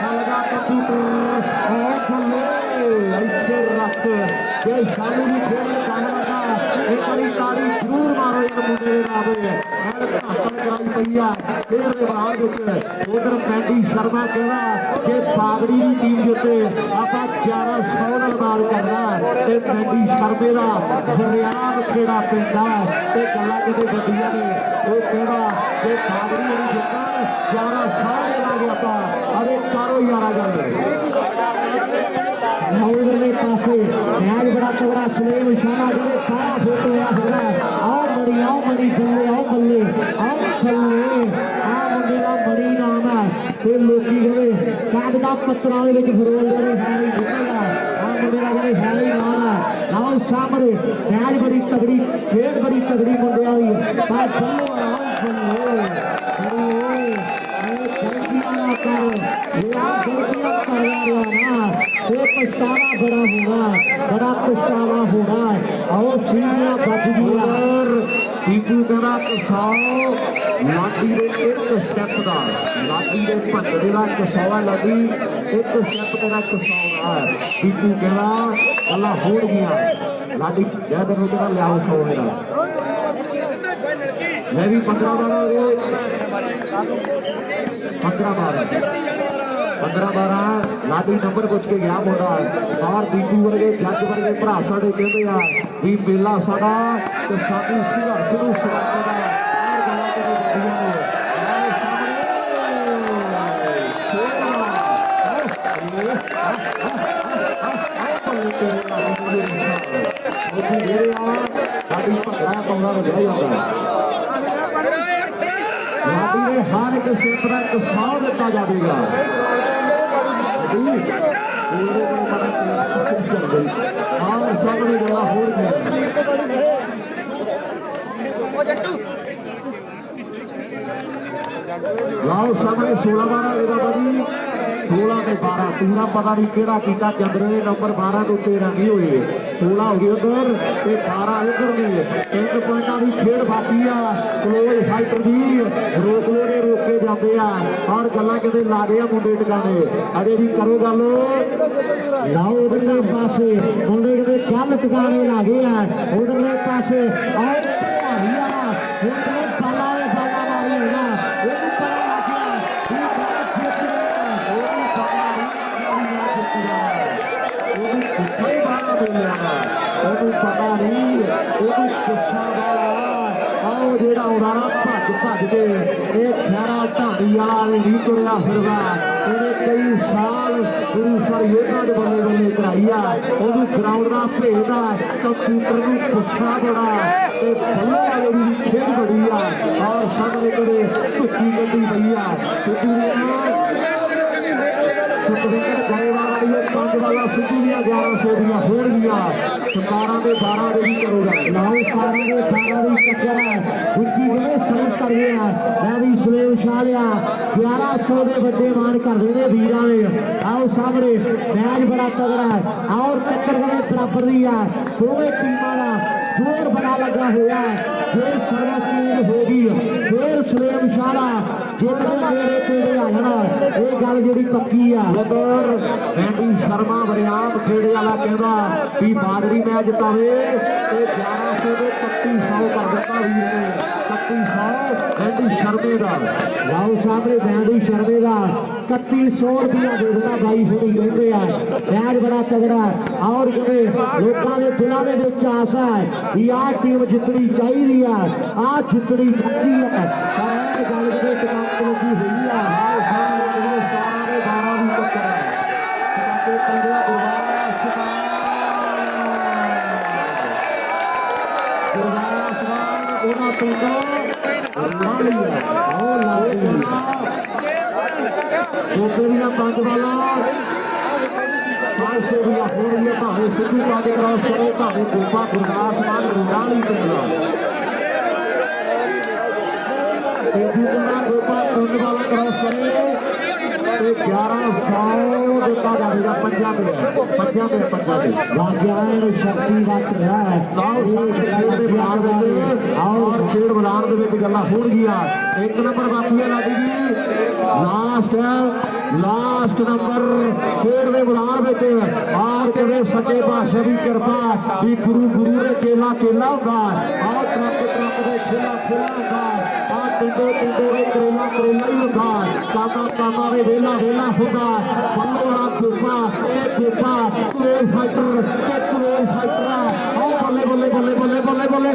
ਹਲਗਾ ਕੰਪਿਊਟਰ ਹੈ ਬੱਲੇ ਇੱਥੇ ਰੱਖ ਇਹ ਸ਼ਾਨੂ ਦੀ ਖੇਡ ਕੰਮ एक बारी तारी जरूर मारो एक मुंडे कराई पई है फिर बाहर उधर पैंडी शर्मा कहना कि बागड़ी की टीम जिते आप 1100 नाल करना ते पैंडी शर्मे का दरियाम खेड़ा पैंदा ते गल्लां किते वड्डियां ने वो कहना कि बागड़ी वाली जितना 1100 देवांगे आपां अरे करो यारा गल उधरले पासे मैच बड़ा तगड़ा सलेम शाह जो 12 फुट होया होना आओ बल्ले आओ बल्ले आओ बल्ले आ मुंडे दा बड़ी नाम है ते लोकी कहवे कागदा पत्तरां दे विच फरोलदे ने हैरी निकलदा आ मुंडे दा कहवे हैरी नाम है आओ सामने मैच बड़ी तगड़ी खेड बड़ी तगड़ी मुंडियां दी पर बल्ले आओ पछतावा बड़ा पछतावा होगा आओ सीढ़ियां बच गई दीपू कहना कसाओ लाडी दे एक स्टैप का लाडी दे भंजड़े का कसावा लाडी एक स्टैप तेरा कसाओ है दीपू कहना गल्लां हो गया लाडी जैदर नूं कहना लियाओ 100 मेरा मैं भी 15-12 हो गए 15-12 लाडी नंबर पुछ के गया मुंडा और दीपू वर्गे जज वर्गे भरा साडे कहते हैं भी मेला साडा ते साडी संघर्ष नूं सराहना दा और गल्लां ते वड्डियां ने लाडी भंगड़ा पाउंदा रह जांदा लाडी ने हर एक क्षेत्र एक 100 दिता जाएगा और सामने बड़ा हो गया लाओ सामने 16-12 लेगा बड़ी 16 ते 12 पूरा पता नहीं केड़ा कीता चंद्र ने नंबर 12 तो 13 नहीं हुए 16 हो गई उधर, 18 इधर भी। 3 पॉइंटां की खेड बाकी आ। क्लोज फाइटर की रोक लो ने रोके जाते हैं और गल्लां कहते ला गए मुंडे टिकाने। अजे भी करो गल लाओ उधरले पासे मुंडे कहते गल टिकाने ला गए हैं उधरले पासे और बाला मारी होगा पता नहीं गुस्सा आओ जेड़ा उड़ाना भज भज के ये खैरा ढाडी वाला नहीं तुरया फिरदा कई साल गुरु सर योधा के बल्ले बल्ले कराई आ ग्राउंड का भेद है कंप्यूटर में गुस्सा बड़ा बल्ले वाले की खेल बड़ी है और सामने कदे धुक्की गड्डी पई है सुखविंदर गरेवाल आई 5 वाला सिद्धू दिया 1100 दिया हो गया 17 के 12 भी करोगा लाओ 17 के 12 की टक्कर है गुज्जी गले सर्विस कर गया मैं भी सुलेम शाह लिया 1100 के बड़े मान कर देने वीर ने आओ सामने मैच बड़ा तगड़ा है और टक्कर गले बराबर दी है दोवें टीमां का जोर बड़ा लगा हुआ है जे सर्वा चेंज होगी फिर सुलेम शाह जितने नेड़े तेड़े आ जाना ये गल जी पक्की है उधर मैंडी शर्मा बरियाम खेड़े वाला कहता भी बागड़ी मैच जितावे 1100 के 3100 कर दिता वीर ने 3100 मैंडी शर्मे का लाओ सामने मैंडी शर्मे का 3100 रुपया देता भाई हुणी कहते हैं मैच बड़ा तगड़ा और लोगों के दिलों के विच आस है भी आ टीम जितनी चाहिए आ जितनी चाहती है गल लगी हुई है पंज वाला 500 रुपया हो रही है भावे सिद्धू पाके क्रॉस करे भावे गोपा गुरदास मान रुडाली पिंडा गोपा पिंड वाला क्रॉस करे 1100 देता जाएगा पंजाब राजायण शक्ति वक्त रहा है और खेड मैदान के गल्लां हो गई 1 नंबर बाकी है लाडी जी लास्ट नंबर खेड के मैदान में और कदे सच्चे पातशाह की कृपा भी गुरु ने केला होगा और ट्रक के खेला होगा पिंडो करेला ही होगा कामा में वेला होगा बल्लो वाला गोपा क्लोज फाइटर और बल्ले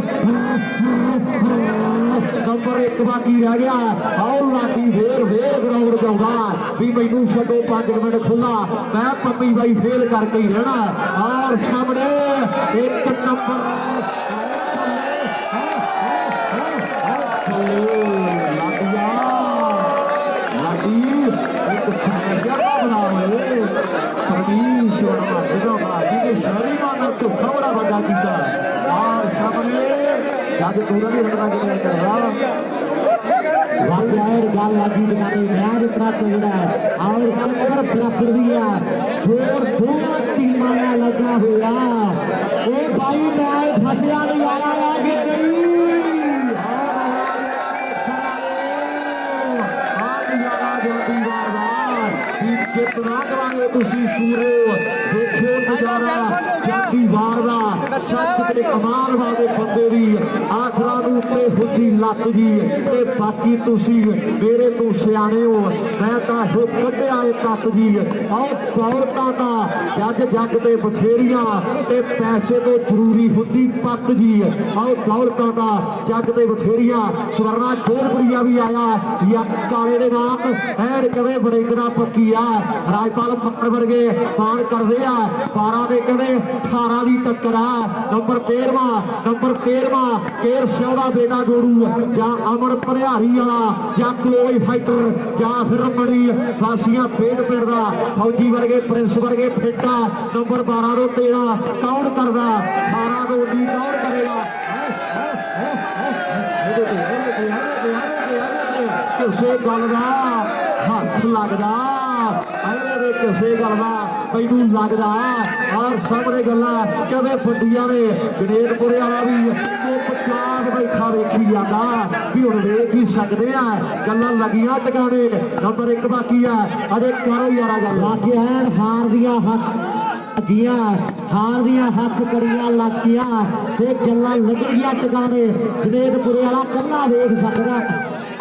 नंबर 1 बाकी रह गया और लाठी वेर ग्राउंड जाऊंगा भी मैनू छो 5 मिनट खुला मैं पम्मी बाई फेल करके ही रहना और सामने 1 नंबर बड़ा बड़ा किया और सामने जाके पूरा नहीं रखना कि कर रहा गल लगी बनानी मैच इतना तगड़ा है और टक्कर बराबर दिया जोर दोनों टीमां का लगा हुआ ओ भाई मैच फसया नहीं आना आगे नहीं कितना करांगे तुसी सूरो देखो नजारा जाती वार दा सत ते कमाल वाले बंदे दी आखरा नूं ते हुंदी लत जी ते बाकी तुसी मेरे तो सियाणे हो मैं तां हो कढिया ए तत जी और दौलतां दा जग ते बथेरियां ते पैसे तो जरूरी हुंदी पत जी और दौलतां दा जग ते बथेरियां स्वर्णा जोरपुरिया भी आया या काले दे नाम ऐड कवे बड़ेकना पक्की आ राजपाल मक्कर वर्गे पान कर रहे हैं 12 के कदे 18 की टक्कर है नंबर 13वां केर सिौड़ा बेटा जोड़ू या अमन भरियारी वाला या क्लोज फाइटर या फिर मणी वासियां पेट पिंड का फौजी वर्गे प्रिंस वर्गे फिटा नंबर 12 तो 13 कौन करदा 18 तो 19 कौन करेगा किसे गल का हथ लगदा किसे गल का मैनू लगदा और सामने गल्लां कहदे बंदियां ने गनेतपुरे वाला भी चुपचाप बैठा वेखी जांदा भी हुण वेख ही सकदे आ गल्लां लगियां टकाने नंबर 1 बाकी है अजे करो यारा गल बाकी है हार दियां हार दियां हथ कड़ियां लागियां ते गल्लां लगणगियां टकाने जनेतपुरे वाला कल्ला वेख सकदा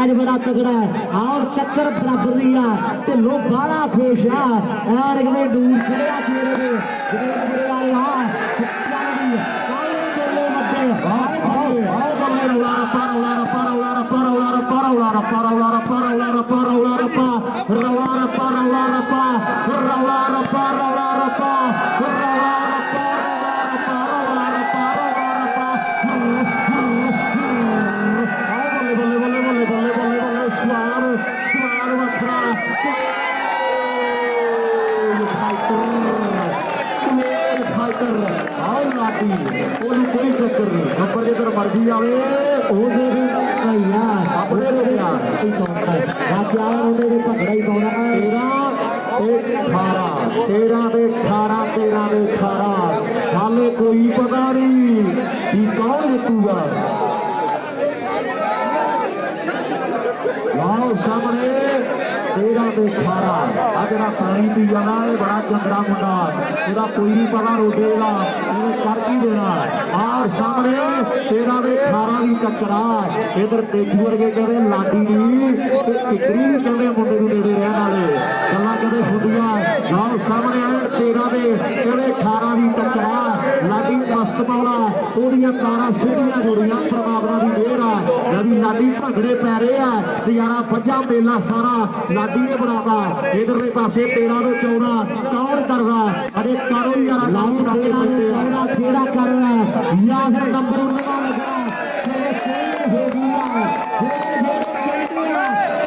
अज बड़ा तगड़ा है और टक्कर बराबर दी आ ढिल्लो बाला खुश आ अगले दूर चढ़िया चेहरे दे जनेतपुरे वाला कोई चक्कर नहीं नंबर जिधर मर्जी आवे अपने भंगड़ा ही पाना 13 हाले कोई पता नहीं कि कौन जितूगा आओ सामने 13-18 अगला पानी पी जाना है बड़ा चंद्रा मुंडा ਇਹਦਾ कोई नहीं पता रोटेगा इन्हें कर की देना और सामने 13-18 की टक्करा इधर तेजू वर्गे कहते लाडी नहीं टिकरी भी कहते मुंडे नेड़े रहने वाले गल्लां कहते फुंडियां और सामने 13-18 की टक्करा लाडी मस्त मौला ਉਹਦੀਆਂ ਤਾਰਾਂ ਸਿੱਧੀਆਂ ਜੁੜੀਆਂ ਪਰਮਾਤਮਾ ਦੀ ਮਿਹਰ ਆ ਜਦੀ ਲਾਡੀ ਭੰਗੜੇ ਪੈ ਰਹੇ ਆ ਨਜ਼ਾਰਾ ਵੱਜਾ ਮੇਲਾ ਸਾਰਾ ਲਾਡੀ ਨੇ ਬਣਾਤਾ ਇਧਰਲੇ ਪਾਸੇ 13-14 ਕੌਣ ਕਰਦਾ ਅਰੇ ਕਰੋ ਯਾਰ ਲਾਉ ਕਿਹੜਾ ਕਿਹੜਾ ਕਰਨਾ ਜਾਂ ਫਿਰ ਨੰਬਰ ਉਹਨਾਂ ਦਾ ਲੱਗਣਾ ਹੋ ਗਿਆ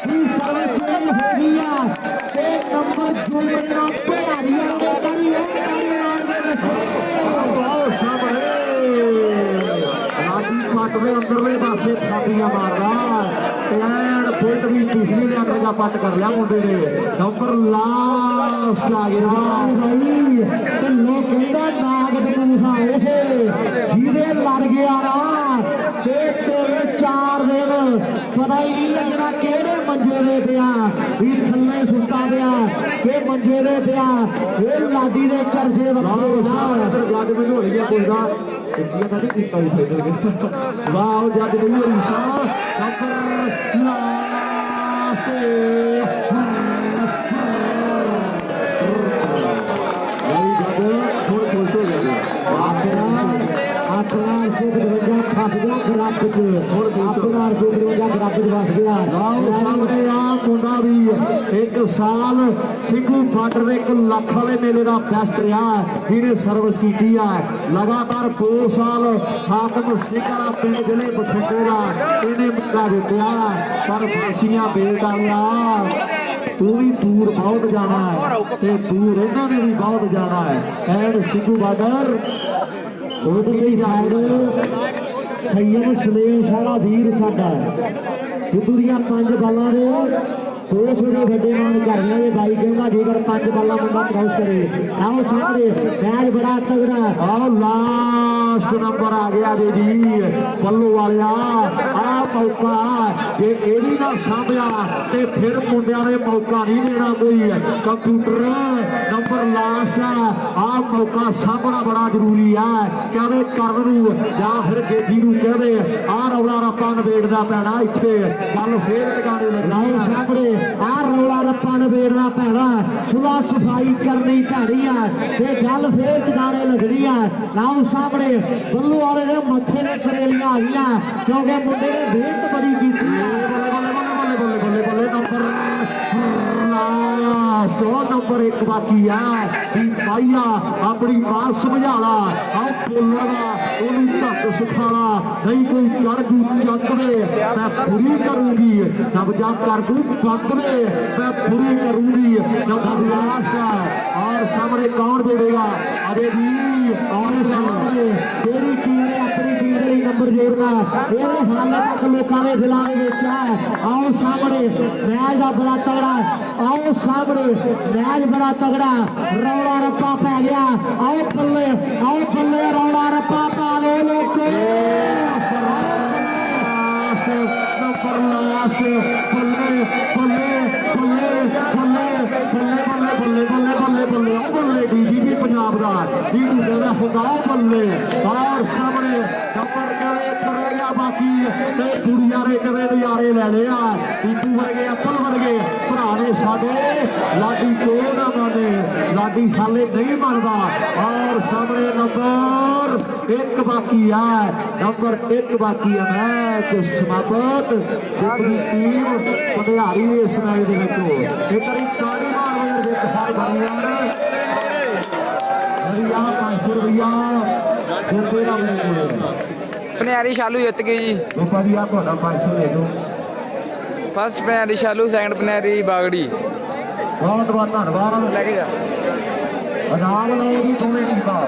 ਇਹ ਸਰਵੇ ਚੇਂਜ ਹੋ ਗਿਆ ਤੇ ਨੰਬਰ ਜੋੜੇ ਨਾਲ ਭਿਆਰੀਆਂ ਦੇ ਕਰੀ ਸਾਹਮਣੇ पट के अंदरले पासे थापियां मारदा एंड फुट भी पिछली ने अगले का पट कर लिया मुंडे ने नंबर लास्ट आ गया भाई ते लोग कहंदा नाग ते मूसा जिहदे लड़ गया ना ते 3-4 दिन पता ही नहीं लगना किहड़े मंजे दे पिया भी थल्ले सुत्ता पिया के मंजे दे पिया ये लाडी दे चर्चे वखा जग में होई है पुछदा वाह जज नहीं हो रही नंबर लास्ट थोड़ा खुश हो गया 8,853 फस गया खराब कुछ 8,853 खराब कुछ फस गया सामने आ मुंडा भी एक साल सिंघू बार्डर एक लख वाले मेले का बेस्ट रहा जिन्हें सर्विस की है लगातार 2 साल हाकम सिंह वाला पिंड जिले बठिंडे का इन्हें मुद्दा जितया पर फांसियां बेट आया तू भी दूर बहुत जाना है ते दूर इन्होंने भी बहुत जाना है एंड सिंघू बार्डर उधरली साइड संयम सलेम सारा वीर साडा सिद्धू दियां 5 बालां ने 200 ਦੇ ਵੱਡੇ ਮਾਨ ਕਰਨੇ ਨੇ ਬਾਈ ਕਹਿੰਦਾ ਜੇਕਰ 5 ਬਾਲਾਂ ਮੁੰਡਾ ਕ੍ਰਾਸ ਕਰੇ ਆਓ ਸਾਹਮਣੇ ਮੈਚ ਬੜਾ ਤਗੜਾ ਆਓ ਲਾਸਟ ਨੰਬਰ ਆ ਗਿਆ ਜੀ ਪੱਲੂ ਵਾਲਿਆ ਆ ਮੌਕਾ ਜੇ ਇਹ ਵੀ ਨਾ ਸਾਂਭਿਆ ਤੇ ਫਿਰ ਮੁੰਡਿਆਂ ਨੇ ਮੌਕਾ ਨਹੀਂ ਦੇਣਾ ਕੋਈ ਕੰਪਿਊਟਰ ਨੰਬਰ ਲਾਸਟ ਆ ਮੌਕਾ ਸਾਂਭਣਾ ਬੜਾ ਜ਼ਰੂਰੀ ਆ ਕਹਿੰਦੇ ਕਰਨ ਨੂੰ ਜਾਂ ਫਿਰ ਗੇਜੀ ਨੂੰ ਕਹਿੰਦੇ ਆ ਰੌਲਾ ਰੱਪਾ ਨਵੇੜਦਾ ਪੈਣਾ ਇੱਥੇ ਗੱਲ ਫੇਰ ਟਿਕਾਣੇ ਲੱਗਾਓ ਸਾਹਮਣੇ आ रौला रप्पा नबेड़ना पैना सुबह सफाई करनी पैनी है ते गल फिर ठिकाने लगनी है लाओ सामने बल्लू वाले ने मथे ने करेलियां आईयां क्योंकि मुंडे ने मेहनत बड़ी की नंबर लास्ट नंबर 1 बाकी है भाईया अपनी मां समझा ला आओ बोलना ओनू ढंग सिखाला नहीं कोई चढ़ जू चंद में मैं पूरी करूंगी नबजा कर दू बंद में मैं पूरी करूंगी नंबर लास्ट और सामने कौन देगा अरे भी और सामने तेरी टीम ने अपनी टीम के लिए ਨੰਬਰ ਜੋੜਨਾ ਇਹ ਹਾਲੇ ਤੱਕ ਲੋਕਾਂ ਦੇ ਦਿਲਾਂ ਦੇ ਵਿੱਚ ਹੈ। ਆਓ ਸਾਹਮਣੇ ਮੈਚ ਦਾ ਬੜਾ ਤਗੜਾ, ਆਓ ਸਾਹਮਣੇ ਮੈਚ ਬੜਾ ਤਗੜਾ, ਰੌਲਾ ਰੱਪਾ ਪੈ ਗਿਆ। ਆਓ ਬੱਲੇ ਰੌਲਾ ਰੱਪਾ ਪਾ ਲੋ ਲੋਕੋ। ਨੰਬਰ ਲਾਸਟ ਬੱਲੇ ਬੱਲੇ ਡੀਜੀਪੀ ਪੰਜਾਬ ਦਾ ਡੀਡੂ ਕਹਿੰਦਾ ਹੁੰਦਾ ਬੱਲੇ। ਔਰ ਸਾਹਮਣੇ ਨੰਬਰ ਕਿਵੇਂ ਕਰੇਗਾ ਬਾਕੀ ਤੇ ਦੁਨੀਆਰੇ ਕਿਵੇਂ ਨਜ਼ਾਰੇ ਲੈ ਲਿਆ। ਡੀਡੂ ਵਰਗੇ ਅੱਪਲ ਵਰਗੇ ਭਰਾ ਨੇ ਸਾਡੇ ਲਾਡੀ ਕਿਉਂ ਨਾ ਮਾਨੇ, ਲਾਡੀ ਹਾਲੇ ਨਹੀਂ ਮੰਨਦਾ। ਔਰ ਸਾਹਮਣੇ ਨੰਬਰ 1 ਬਾਕੀ ਹੈ, ਨੰਬਰ 1 ਬਾਕੀ ਹੈ। ਮੈਚ ਸਮਾਪਤ। ਜਿੱਤਦੀ ਟੀਮ ਪਟਿਆਲੀ ਇਸ ਮੈਚ ਦੇ ਵਿੱਚ ਇੱਕ ਵਾਰੀ ਤਾੜੀ ਮਾਰ ਦੇ ਹਾਰ ਬਣੀ ਹੈ। ਰੁਪਈਆ 500 ਰੁਪਈਆ ਜਿੱਤੇ ਦਾ ਮੇਰੇ ਕੋਲ ਪਨਿਆਰੀ ਸ਼ਾਲੂ ਜਿੱਤ ਗਈ ਜੀ। ਲੋਕਾਂ ਦੀ ਆ ਤੁਹਾਡਾ 500 ਲੈ ਜਾਓ। ਫਸਟ ਪਨਿਆਰੀ ਸ਼ਾਲੂ, ਸੈਕੰਡ ਪਨਿਆਰੀ ਬਾਗੜੀ। ਬਹੁਤ ਬਹੁਤ ਧੰਨਵਾਦ। ਲੈ ਕੇ ਜਾ ਇਨਾਮ ਲਓ ਵੀ ਦੋਵੇਂ ਟੀਮਾਂ।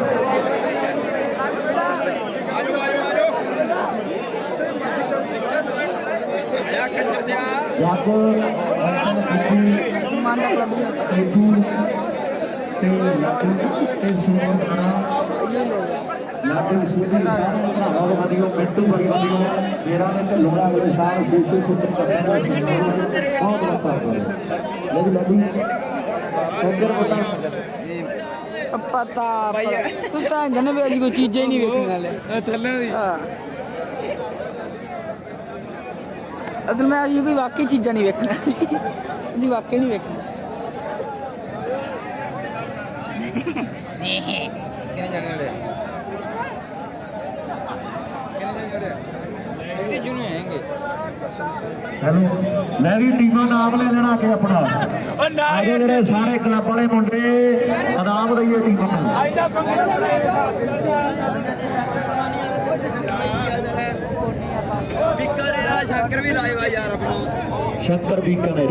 ਲਾਡੀ ਸੁਦੀ ਸਾਰੇ ਭਰਾਵਾਂ ਨੂੰ ਵਧੀਆ ਮਿੰਟੂ ਬੜੀ ਵਧੀਆ ਮੇਰਾ ਨੇ ਢਲੋੜਾ ਵਾਲੇ ਸਾਹਿਬ ਸ਼ੀਸ਼ੇ ਪੁੱਤਰ ਕਰਦਾ ਬਹੁਤ ਬਹੁਤ ਲਾਡੀ ਉੱਧਰ ਬਤਾ पता कुछ तो जन भी अजी कोई चीजें ही नहीं वेखने वाले ਥੱਲੇ ਦੀ असल में अजी कोई वाकई चीजा नहीं वेखने अजी वाकई नहीं वेखने ਕਿਹਨੇ ਜਾਣੇ ਵਾਲੇ ਜੁਨੇ ਹੈਗੇ। ਹੈਲੋ ਮੈਂ ਵੀ ਟੀਮਾਂ ਨਾਮ ਲੈ ਲੈਣਾ ਕਿ ਆਪਣਾ ਆਗੇ ਜਿਹੜੇ ਸਾਰੇ ਕਲੱਬ ਵਾਲੇ ਮੁੰਡੇ ਇਨਾਮ ਦਈਏ ਟੀਮਾਂ ਨੂੰ। ਬਿੱਕਰ ਸ਼ੰਕਰ ਵੀ ਲਾਏ ਵਾ ਯਾਰ ਆਪਣਾ ਸ਼ੰਕਰ ਬੀਕਾਨੇਰ